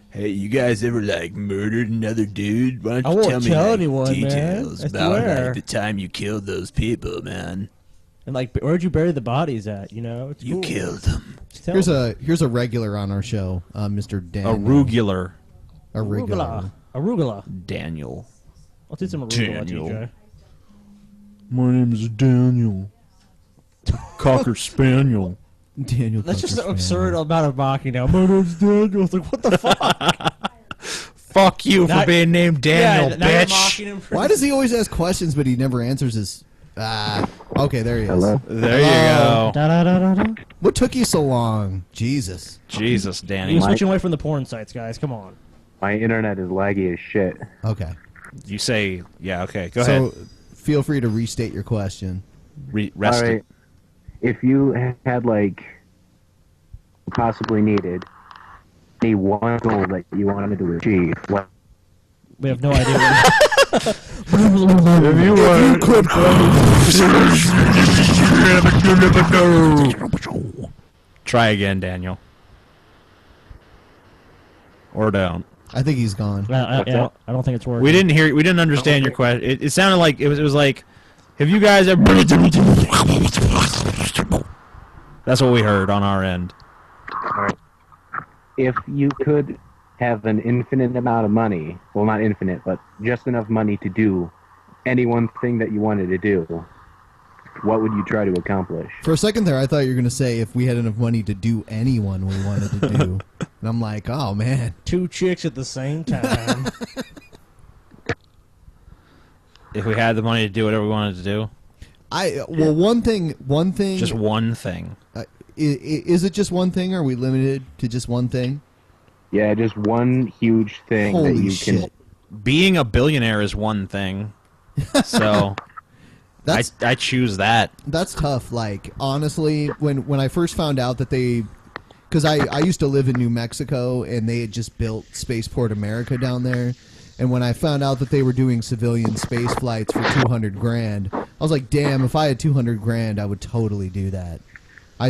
C: Hey, you guys ever like murdered another dude? Why
F: I
C: don't you
F: won't
C: tell me
F: tell
C: like,
F: anyone, man.
C: details
F: I
C: about
F: swear.
C: like, the time you killed those people, man?
F: And like, where'd you bury the bodies at? You know, it's
C: You
F: cool.
C: killed them.
F: Just tell
B: Here's a regular on our show, Mr. Dan.
D: Arugula.
B: Arugula.
F: Arugula.
D: Daniel.
F: I'll do some arugula,
D: Daniel.
F: TJ.
M: My name is Daniel. Cocker Spaniel.
B: Daniel.
F: That's just an absurd amount of mocking now. My name's Daniel. It's like, what the fuck?
D: Fuck you for
F: Not-
D: being named Daniel,
F: yeah, now you're
D: bitch.
F: mocking him for
B: Why does he always ask questions but he never answers his... okay, there he is.
D: Hello. There you go.
F: Da-da-da-da-da.
B: What took you so long? Jesus.
D: Jesus, Danny.
F: You're switching away from the porn sites, guys. Come on.
R: My internet is laggy as shit.
B: Okay.
D: You say, yeah, okay, go
B: So,
D: ahead.
B: feel free to restate your question.
D: Rest
R: All right. If you had like possibly needed any one goal that you wanted to achieve, what?
F: We have no idea.
M: If you could
D: Try again, Daniel. Or don't.
B: I think he's gone.
F: I don't think it's working.
D: We didn't hear. We didn't understand your question. It sounded like it was like, have you guys ever? That's what we heard on our end.
R: All right. If you could have an infinite amount of money, well, not infinite, but just enough money to do any one thing that you wanted to do, what would you try to accomplish?
B: For a second there, I thought you were going to say if we had enough money to do anyone we wanted to do. And I'm like, oh, man.
F: 2 chicks at the same time.
D: If we had the money to do whatever we wanted to do.
B: Well, one thing.
D: Just one thing.
B: Is it just one thing? Or are we limited to just one thing?
R: Yeah, just one huge thing
B: Holy
R: that you
B: shit.
R: can.
D: Being a billionaire is one thing. So I choose that.
B: That's tough. Like, honestly, when I first found out that they... Because I used to live in New Mexico, and they had just built Spaceport America down there. And when I found out that they were doing civilian space flights for $200,000, I was like, damn, if I had $200,000, I would totally do that.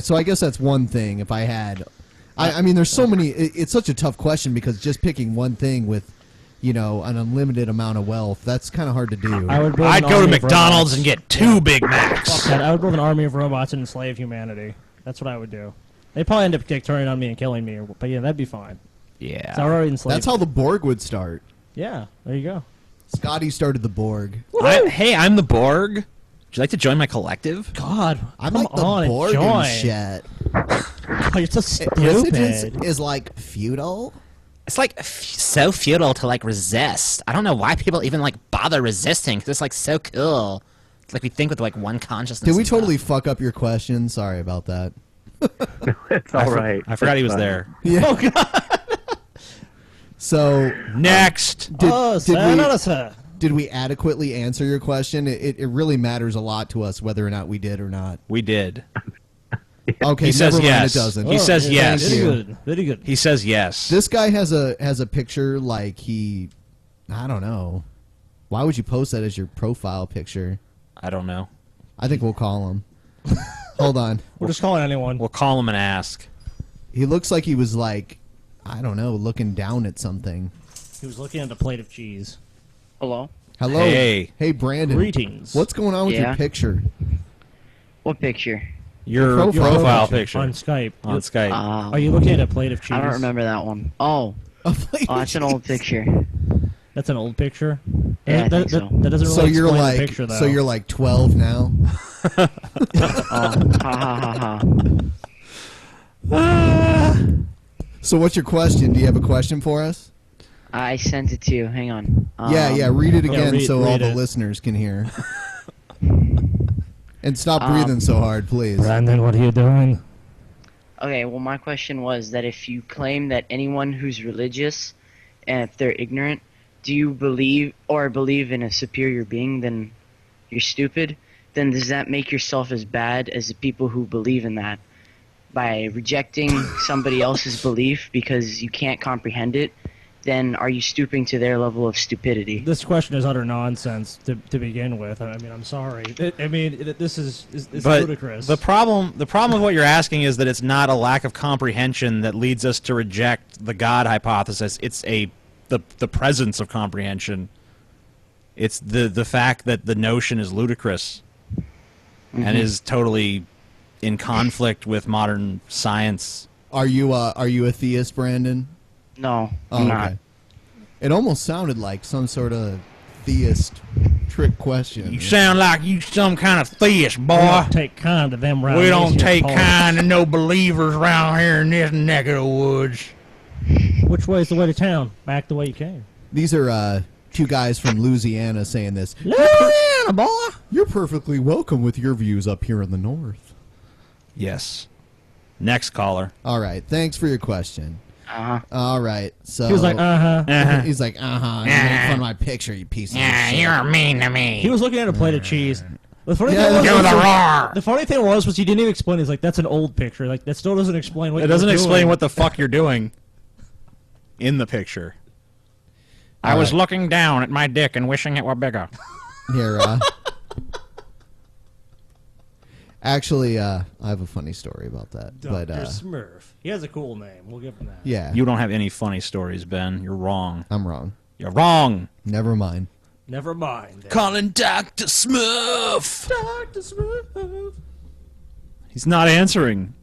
B: So I guess that's one thing if I had... I mean, there's so many... It's such a tough question because just picking one thing with, you know, an unlimited amount of wealth, that's kind of hard to do.
D: I'd go to McDonald's and get 2 Big Macs.
F: Fuck that. I would build an army of robots and enslave humanity. That's what I would do. They'd probably end up turning on me and killing me, but yeah, that'd be fine.
D: Yeah.
F: So I already enslaved.
B: That's how the Borg would start.
F: Yeah, there you go.
B: Scotty started the Borg.
D: Hey, I'm the Borg. Would you like to join my collective?
F: God,
B: I'm
F: come
B: like the
F: on
B: Borg
F: and join.
B: and shit.
F: Oh, you're so stupid.
B: Resistance is like feudal.
W: It's like so futile to like resist. I don't know why people even like bother resisting. 'Cause it's like so cool. It's like we think with like one consciousness.
B: Did we
W: and stuff.
B: totally fuck up your question? Sorry about that.
R: It's all right.
D: I forgot he was
R: That's
D: there.
B: Yeah.
F: Oh God.
B: So
D: next,
B: did we adequately answer your question? It really matters a lot to us whether or not we did or not.
D: We did.
B: Okay,
D: He says
B: never mind,
D: yes.
B: it doesn't.
D: He says yes.
F: Very good. Very good.
D: He says yes.
B: This guy has a picture like he, I don't know. Why would you post that as your profile picture?
D: I don't know.
B: I think we'll call him. Hold on.
F: We're just calling anyone.
D: We'll call him and ask.
B: He looks like he was like, I don't know, looking down at something.
F: He was looking at a plate of cheese.
X: Hello?
B: Hello.
D: Hey.
B: Hey, Brandon.
F: Greetings.
B: What's going on with
X: Yeah?
B: your picture?
X: What picture?
D: Your profile picture.
F: On Skype.
D: On Skype.
F: Are you looking at a plate of cheese?
X: I don't remember that one. Oh. That's an old picture.
F: That's an old picture?
X: Yeah, I
F: that,
X: think so.
F: that doesn't really
B: So you're
F: explain
B: like,
F: the picture, though.
B: so you're like 12 now.
X: Oh, ha ha ha ha.
B: So what's your question? Do you have a question for us?
X: I sent it to you. Hang on.
B: Yeah, read it again
F: read
B: so all the
F: it.
B: listeners can hear. And stop breathing so hard, please.
F: Brandon, what are you doing?
X: Okay, well, my question was that if you claim that anyone who's religious, and if they're ignorant, do you believe in a superior being, then you're stupid? then does that make yourself as bad as the people who believe in that? By rejecting somebody else's belief because you can't comprehend it, then are you stooping to their level of stupidity?
F: This question is utter nonsense to begin with. I mean, I'm sorry. This is ludicrous.
D: The problem with what you're asking is that it's not a lack of comprehension that leads us to reject the God hypothesis. It's the presence of comprehension. It's the fact that the notion is ludicrous and is totally in conflict with modern science.
B: Are you a theist, Brandon?
X: No,
B: Oh,
X: I'm not.
B: okay. It almost sounded like some sort of theist trick question.
M: You sound like you some kind of theist, boy.
F: We don't take kind to them around
M: We don't
F: these
M: take
F: here
M: kind to no believers around here in this neck of the woods.
F: Which way is the way to town? Back the way you came.
B: These are two guys from Louisiana saying this.
F: Louisiana, boy!
B: You're perfectly welcome with your views up here in the north.
D: Yes. Next caller.
B: All right. Thanks for your question. All right. So
F: He was like, uh-huh.
B: He's like, uh-huh. You make fun of my picture, you piece of shit.
W: You're mean to me.
F: He was looking at a plate of cheese. The funny thing was he didn't even explain. He's like, that's an old picture. Like, that still doesn't explain what
D: It doesn't explain what the fuck you're doing in the picture.
W: I was looking down at my dick and wishing it were bigger.
B: Here, actually, I have a funny story about that.
F: Dr.
B: But
F: Smurf. He has a cool name. We'll give him that.
B: yeah.
D: You don't have any funny stories, Ben. You're wrong.
B: I'm wrong.
D: You're wrong.
B: Never mind.
F: Never mind.
C: Calling Dr. Smurf.
F: Dr. Smurf.
D: He's not answering.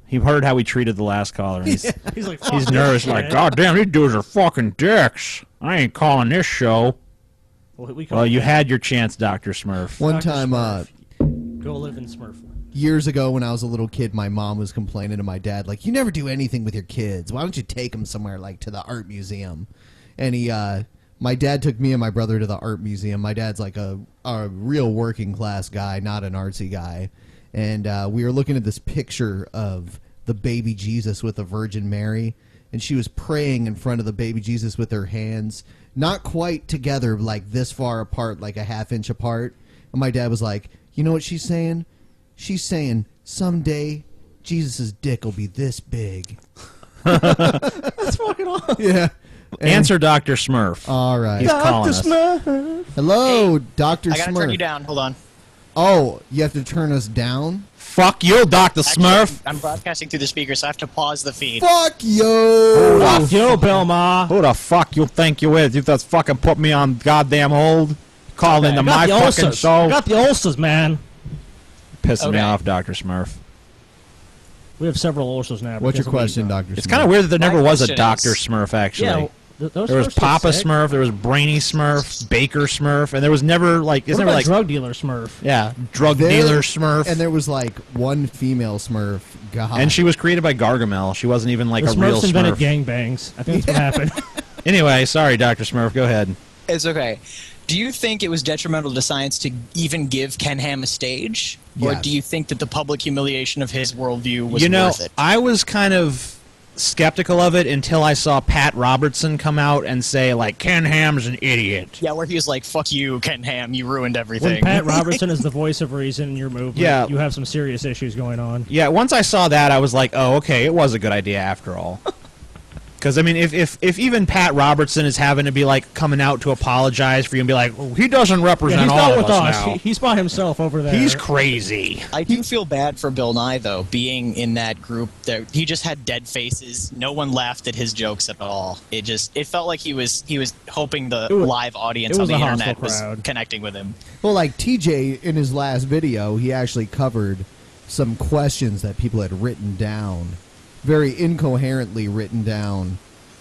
D: He heard how we treated the last caller. And he's
F: He's like,
D: he's
F: fuck
D: nervous.
F: this
D: Like,
F: shit.
D: God damn, these dudes are fucking dicks. I ain't calling this show. Well, you had your chance, Dr. Smurf.
B: One time,
F: Go live in Smurfland.
B: years ago when I was a little kid, my mom was complaining to my dad, like, you never do anything with your kids. Why don't you take them somewhere, like, to the art museum? And my dad took me and my brother to the art museum. My dad's like a real working class guy, not an artsy guy. And we were looking at this picture of the baby Jesus with the Virgin Mary, and she was praying in front of the baby Jesus with her hands not quite together, like this far apart, like a half-inch apart. And my dad was like, you know what she's saying? She's saying, someday Jesus' dick will be this big.
F: That's fucking awesome.
B: Yeah.
D: Answer Dr. Smurf.
B: All right.
D: He's calling us.
F: Smurf.
B: Hello, Dr. Smurf.
N: I gotta turn you down. Hold on.
B: Oh, you have to turn us down?
D: Fuck you, Dr. Smurf.
N: I'm broadcasting through the speaker, so I have to pause the feed.
B: Fuck you!
D: Fuck you, Bill Ma. Who the fuck you think you is? You just fucking put me on goddamn hold? Call into my fucking show?
F: I got the ulcers, man.
D: Pissing me off, Dr. Smurf.
F: We have several ulcers now.
B: What's your
F: because of
B: question,
F: me.
B: Dr. Smurf?
D: It's kind of weird that there never was a
N: question
D: Dr.
N: is-
D: Smurf, actually.
F: Yeah, those
D: there was
F: first get
D: Papa
F: sick.
D: Smurf, there was Brainy Smurf, Baker Smurf, and there was never, like,
F: What
D: it's never
F: about
D: like...
F: drug dealer Smurf?
D: Yeah, drug dealer Smurf.
B: And there was like one female Smurf. God.
D: And she was created by Gargamel. She wasn't even like
F: The
D: a real
F: Smurfs invented
D: Smurf.
F: gangbangs. I think that's what happened.
D: Anyway, sorry, Dr. Smurf. Go ahead.
N: It's okay. Do you think it was detrimental to science to even give Ken Ham a stage? Or
B: Yes.
N: do you think that the public humiliation of his worldview was
D: You know,
N: worth it?
D: I was kind of skeptical of it until I saw Pat Robertson come out and say, like, Ken Ham's an idiot.
N: Yeah, where he was like, fuck you, Ken Ham, you ruined everything.
F: When Pat Robertson is the voice of reason in your movement,
D: Yeah.
F: you have some serious issues going on.
D: Yeah, once I saw that, I was like, oh, okay, it was a good idea after all. Because, I mean, if even Pat Robertson is having to be, like, coming out to apologize for you and be like, well, he doesn't represent
F: he's
D: all
F: not
D: of
F: with
D: us
F: us.
D: now.
F: He's by himself over there.
D: He's crazy.
N: I do feel bad for Bill Nye, though, being in that group. There, he just had dead faces. No one laughed at his jokes at all. It felt like he was hoping the live audience on the internet was connecting with him.
B: Well, like TJ in his last video, he actually covered some questions that people had written down, very incoherently written down.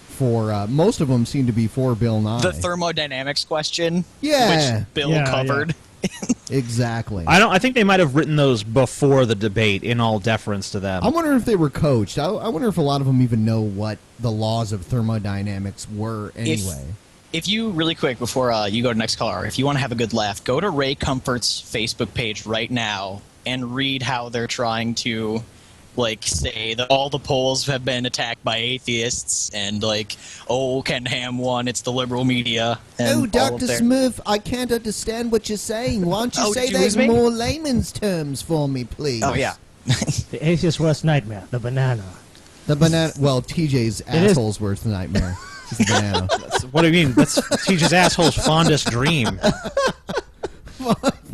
B: For most of them seem to be for Bill Nye.
N: The thermodynamics question,
B: Yeah.
N: which Bill covered.
B: Exactly.
D: I think they might have written those before the debate, in all deference to them.
B: I wonder if they were coached. I wonder if a lot of them even know what the laws of thermodynamics were anyway.
N: If you, really quick, before you go to next caller, if you want to have a good laugh, go to Ray Comfort's Facebook page right now and read how they're trying to like say that all the polls have been attacked by atheists, and like, oh, Ken Ham won, it's the liberal media. And
B: Oh, Dr. Smith, I can't understand what you're saying. Why don't you
N: Oh,
B: say
N: did you lose
B: that in
N: me?
B: more layman's terms for me, please?
N: Oh, yeah.
F: The atheist's worst nightmare, the banana.
B: The banana. Well, TJ's asshole's worst nightmare. Is the banana.
D: What do you mean? That's TJ's asshole's fondest dream.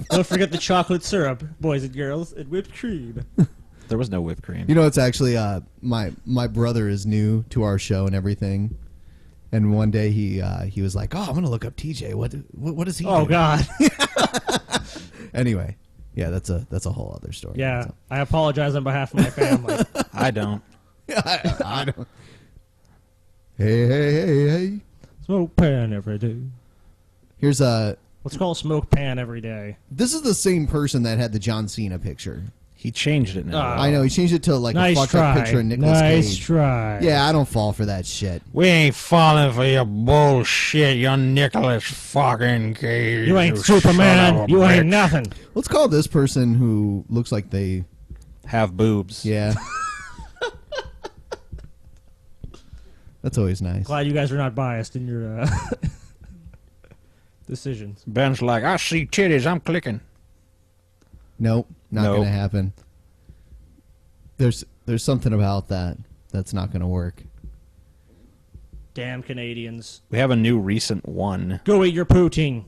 F: Don't forget the chocolate syrup, boys and girls, and whipped cream.
D: There was no whipped cream.
B: You know, it's actually my brother is new to our show and everything, and one day he was like, "Oh, I'm gonna look up TJ. What does he do?"
F: Oh God.
B: Anyway, yeah, that's a whole other story.
F: Yeah,
B: So-
F: I apologize on behalf of my family.
D: I don't.
B: I don't. Hey.
F: Smoke pan every day.
B: Here's a.
F: Let's call smoke pan every day.
B: This is the same person that had the John Cena picture.
D: He changed it now.
B: I know, he changed it to like
F: Nice
B: a fucked up
F: try.
B: picture of Nicolas
F: Nice
B: Cage.
F: try.
B: Yeah, I don't fall for that shit.
M: We ain't falling for your bullshit, you Nicolas fucking Cage.
F: You ain't
M: son
F: Superman.
M: of a
F: You ain't
M: bitch.
F: nothing.
B: Let's call this person who looks like they
D: have boobs.
B: Yeah. That's always nice.
F: Glad you guys are not biased in your decisions.
M: Ben's like, I see titties, I'm clicking.
B: Nope, not
D: Nope.
B: gonna happen. There's something about that that's not gonna work.
F: Damn Canadians.
D: We have a new recent one.
F: Go eat your poutine.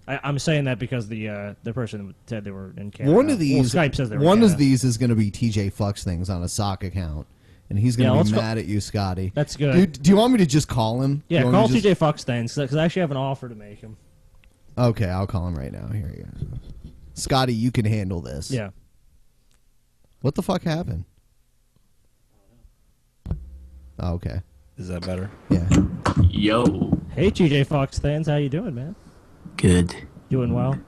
F: I'm saying that because the person said they were in Canada.
B: One of these,
F: Well, Skype says they were in
B: one
F: Canada.
B: of these is gonna be TJ fucks things on a sock account, and he's gonna
F: let's
B: be
F: go-
B: mad at you, Scotty.
F: That's good.
B: Do you want me to just call him?
F: Yeah,
B: Do you want
F: call
B: me to
F: TJ Fox things because I actually have an offer to make him.
B: Okay, I'll call him right now. Here you go. Scotty, you can handle this.
F: Yeah.
B: What the fuck happened? Oh, okay.
D: Is that better?
B: Yeah.
E: Yo.
F: Hey, TJ Fox fans, how you doing, man?
E: Good.
F: Doing well.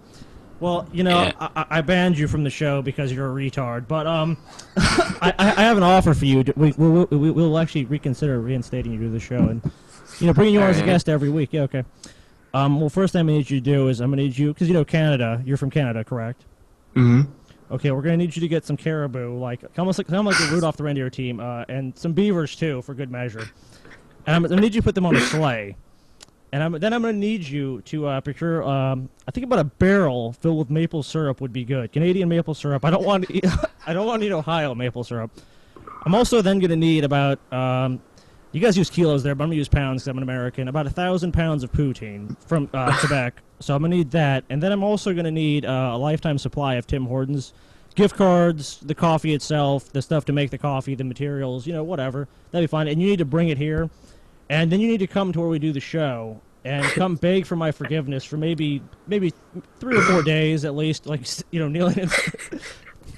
F: Well, you know, I banned you from the show because you're a retard, but I have an offer for you. We'll actually reconsider reinstating you to the show and bringing you on as a guest every week. Yeah, okay. Well, first thing I'm gonna need you to do is I'm gonna need you because Canada. You're from Canada, correct?
E: Mm-hmm.
F: Okay, we're gonna need you to get some caribou, like almost like the Rudolph the Reindeer team, and some beavers too, for good measure. And I'm gonna need you to put them on a sleigh. And then I'm going to need you to procure, I think about a barrel filled with maple syrup would be good. Canadian maple syrup. I don't want to eat Ohio maple syrup. I'm also then going to need about, you guys use kilos there, but I'm going to use pounds because I'm an American, about 1,000 pounds of poutine from Quebec. So I'm going to need that. And then I'm also going to need a lifetime supply of Tim Hortons gift cards, the coffee itself, the stuff to make the coffee, the materials, whatever. That'd be fine. And you need to bring it here. And then you need to come to where we do the show and come beg for my forgiveness for maybe 3 or 4 days at least, like kneeling in.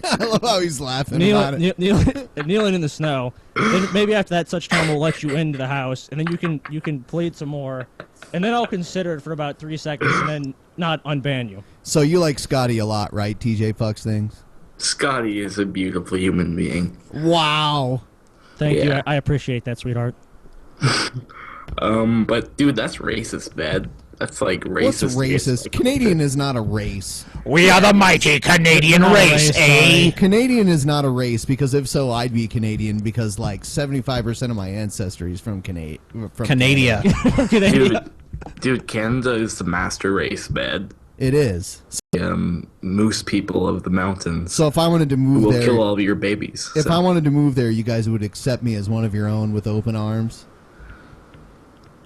B: I love how he's laughing about it.
F: Kneeling in the snow. Then maybe after that, such time we'll let you into the house, and then you can plead some more, and then I'll consider it for about 3 seconds, and then not unban you.
B: So you like Scotty a lot, right? TJ fucks things.
E: Scotty is a beautiful human being.
B: Wow.
F: Thank you. I appreciate that, sweetheart.
E: But dude, that's racist, man. That's like racist.
B: What's racist? Canadian is not a race.
M: We are the mighty Canadian race, eh?
B: Canadian is not a race because if so, I'd be Canadian because like 75% of my ancestry is from Canada.
E: Dude, Canada is the master race, man.
B: It is.
E: Moose people of the mountains.
B: So if I wanted to move
E: will
B: there,
E: kill all of your babies.
B: If I wanted to move there, you guys would accept me as one of your own with open arms.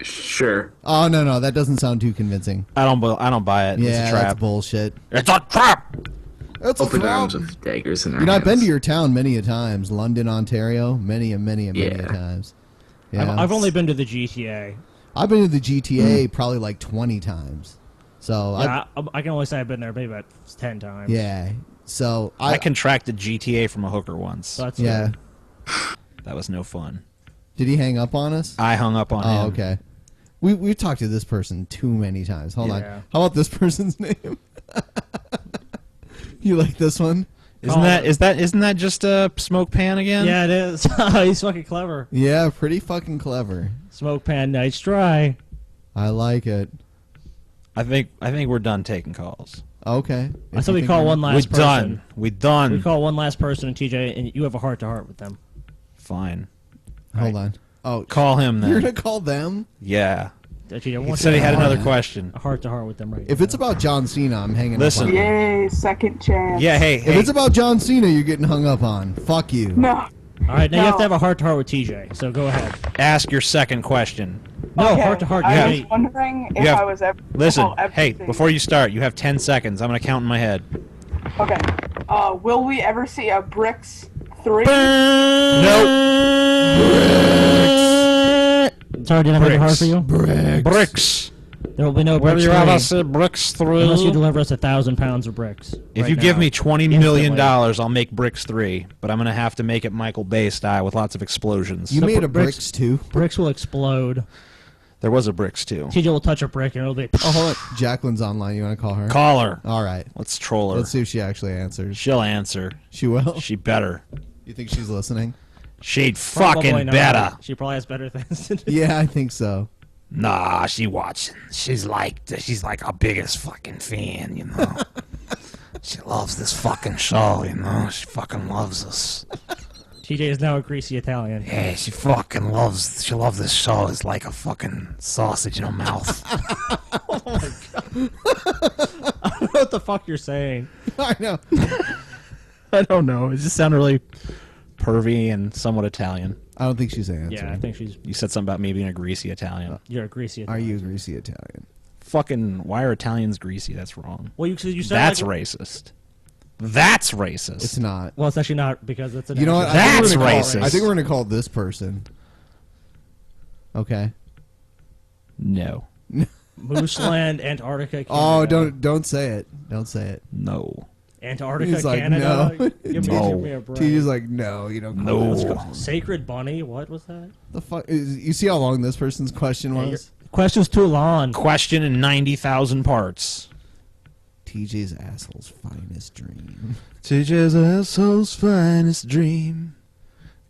E: Sure.
B: Oh no, that doesn't sound too convincing.
D: I don't buy it.
B: Yeah,
D: It's a trap.
B: that's bullshit.
M: It's a trap.
B: It's
E: open
B: a trap.
E: arms with daggers in their
B: You know, I've been
E: hands.
B: to your town many a times, London, Ontario, many a times. Yeah.
F: I've only been to the GTA.
B: I've been to the GTA probably like 20 times. So
F: Yeah, I can only say I've been there maybe about 10 times.
B: yeah. So
D: I contracted GTA from a hooker once.
F: That's
B: yeah.
D: That was no fun.
B: Did he hang up on us?
D: I hung up on him.
B: Oh, okay. We've talked to this person too many times. Hold on.
F: Yeah.
B: How about this person's name? You like this one?
D: Isn't that just a smoke pan again?
F: Yeah, it is. He's fucking clever.
B: Yeah, pretty fucking clever.
F: Smoke pan, nice try.
B: I like it.
D: I think we're done taking calls.
B: Okay.
F: I said we call one last person.
D: We done.
F: We call one last person, and TJ, and you have a heart-to-heart with them.
D: Fine.
B: Hold on. Oh,
D: call him then.
B: You're gonna call them?
D: Yeah.
F: TJ,
D: He said he had another question.
F: A heart-to-heart with them, right?
B: If it's about John Cena, I'm hanging
D: Listen.
B: up on.
I: Yay, second chance.
D: Yeah, hey.
B: If it's about John Cena, you're getting hung up on. Fuck you.
I: No.
F: All right, now you have to have a heart-to-heart with TJ. So go ahead.
D: Ask your second question.
F: No,
I: Okay,
F: heart-to-heart.
I: I was wondering if I was ever.
D: Listen,
I: oh,
D: hey,
I: everything.
D: before you start, you have 10 seconds. I'm gonna count in my head.
I: Okay. Will we ever see a Bricks 3?
F: Sorry, did I make it hard for you?
D: Bricks.
F: There will be no
D: Will
F: bricks.
D: you
F: 3
D: ever see bricks 3?
F: Unless you deliver us 1,000 pounds of bricks.
D: If
F: right
D: you give
F: now.
D: me $20 million,
F: Instantly.
D: I'll make Bricks 3. But I'm gonna have to make it Michael Bay style with lots of explosions.
B: You made a Bricks 2?
F: Bricks will explode.
D: There was a Bricks 2.
F: TJ will touch a brick and it'll be.
B: Oh, hold on. Jacqueline's online. You want to call her?
D: Call her.
B: All right.
D: Let's troll her.
B: Let's see if she actually answers.
D: She'll answer.
B: She will?
D: She better.
B: You think she's listening?
D: She'd
F: Probably
D: fucking
F: not.
D: better.
F: She probably has better things to do.
B: Yeah, I think so.
W: Nah, she watching. She's like our biggest fucking fan, you know. She loves this fucking show, you know. She fucking loves us.
F: TJ is now a greasy Italian.
W: Yeah, she fucking loves. She loves this show. It's like a fucking sausage in her mouth.
F: Oh my god! I don't know what the fuck you're saying.
B: I know.
D: I don't know. It just sounded really pervy and somewhat Italian.
B: I don't think she's answering.
F: Yeah, I think she's.
D: You said something about me being a greasy Italian.
F: You're a greasy
B: Are
F: Italian.
B: you a greasy Italian?
D: Fucking, why are Italians greasy? That's wrong.
F: Well, you said
D: That's
F: like,
D: racist. That's racist.
B: It's not.
F: Well, it's actually not because it's an.
B: You know what?
D: That's
B: racist.
D: racist.
B: I think we're gonna call this person. Okay.
D: No.
F: Mooseland, Antarctica. Canada.
B: Oh, don't say it. Don't say it.
D: No.
F: Antarctica,
B: He's like,
F: Canada.
B: no.
F: Give me a break.
B: TJ's like, no, you don't. Call
F: Let's
B: it.
F: go. Sacred Bunny. What was that?
B: The fuck? You see how long this person's question
F: Yeah,
B: was?
F: Question's too long.
D: Question in 90,000 parts.
B: TJ's asshole's finest dream.
C: TJ's asshole's finest dream.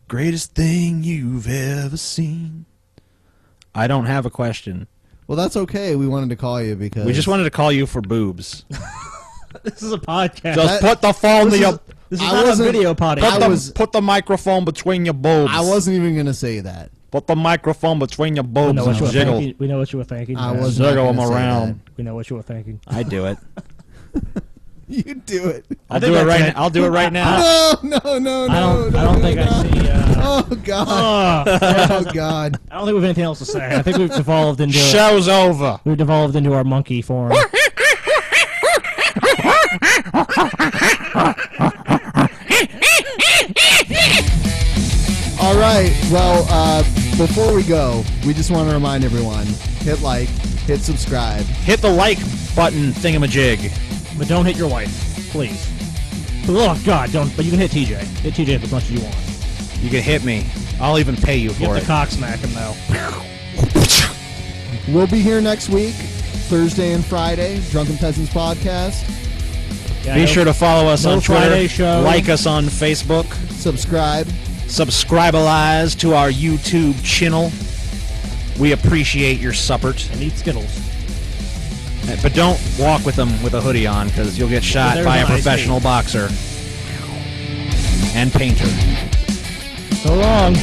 C: Greatest thing you've ever seen.
D: I don't have a question.
B: Well, that's okay. We wanted to call you because
D: We just wanted to call you for boobs.
F: This is a podcast.
D: Just put the phone to your...
F: This is not a video podcast.
D: Put the microphone between your boobs.
B: I wasn't even gonna say that.
D: Put the microphone between your
F: We
D: boobs
F: know what
D: and
F: you were
D: jiggle.
F: thinking. We know what you were thinking.
B: I
F: man.
B: was not
D: Jiggle them
B: gonna say
D: around.
F: We know what you were thinking.
D: I do it.
B: You do it.
D: I'll do it right. I'll do it right now.
B: No.
F: I don't think I see.
B: Oh God. Oh God.
F: I don't think we have anything else to say. I think we've devolved into.
D: Show's over.
F: We've devolved into our monkey form.
B: All right. Well, before we go, we just want to remind everyone: hit like, hit subscribe.
D: Hit the like button thingamajig.
F: But don't hit your wife, please. Oh God, don't. But you can hit TJ. Hit TJ as much as you want.
D: You can hit me. I'll even pay you
F: You
D: for
F: have
D: it.
F: to cock smack him though.
B: We'll be here next week, Thursday and Friday. Drunken Peasants podcast.
F: Yeah,
D: Be sure to follow us
F: no
D: on Twitter.
F: Friday show.
D: Like us on Facebook.
B: Subscribe.
D: Subscribe-alize to our YouTube channel. We appreciate your support.
F: And eat Skittles.
D: But don't walk with them with a hoodie on, because you'll get shot
F: There's
D: by a
F: an ice
D: professional boxer and painter.
F: So long.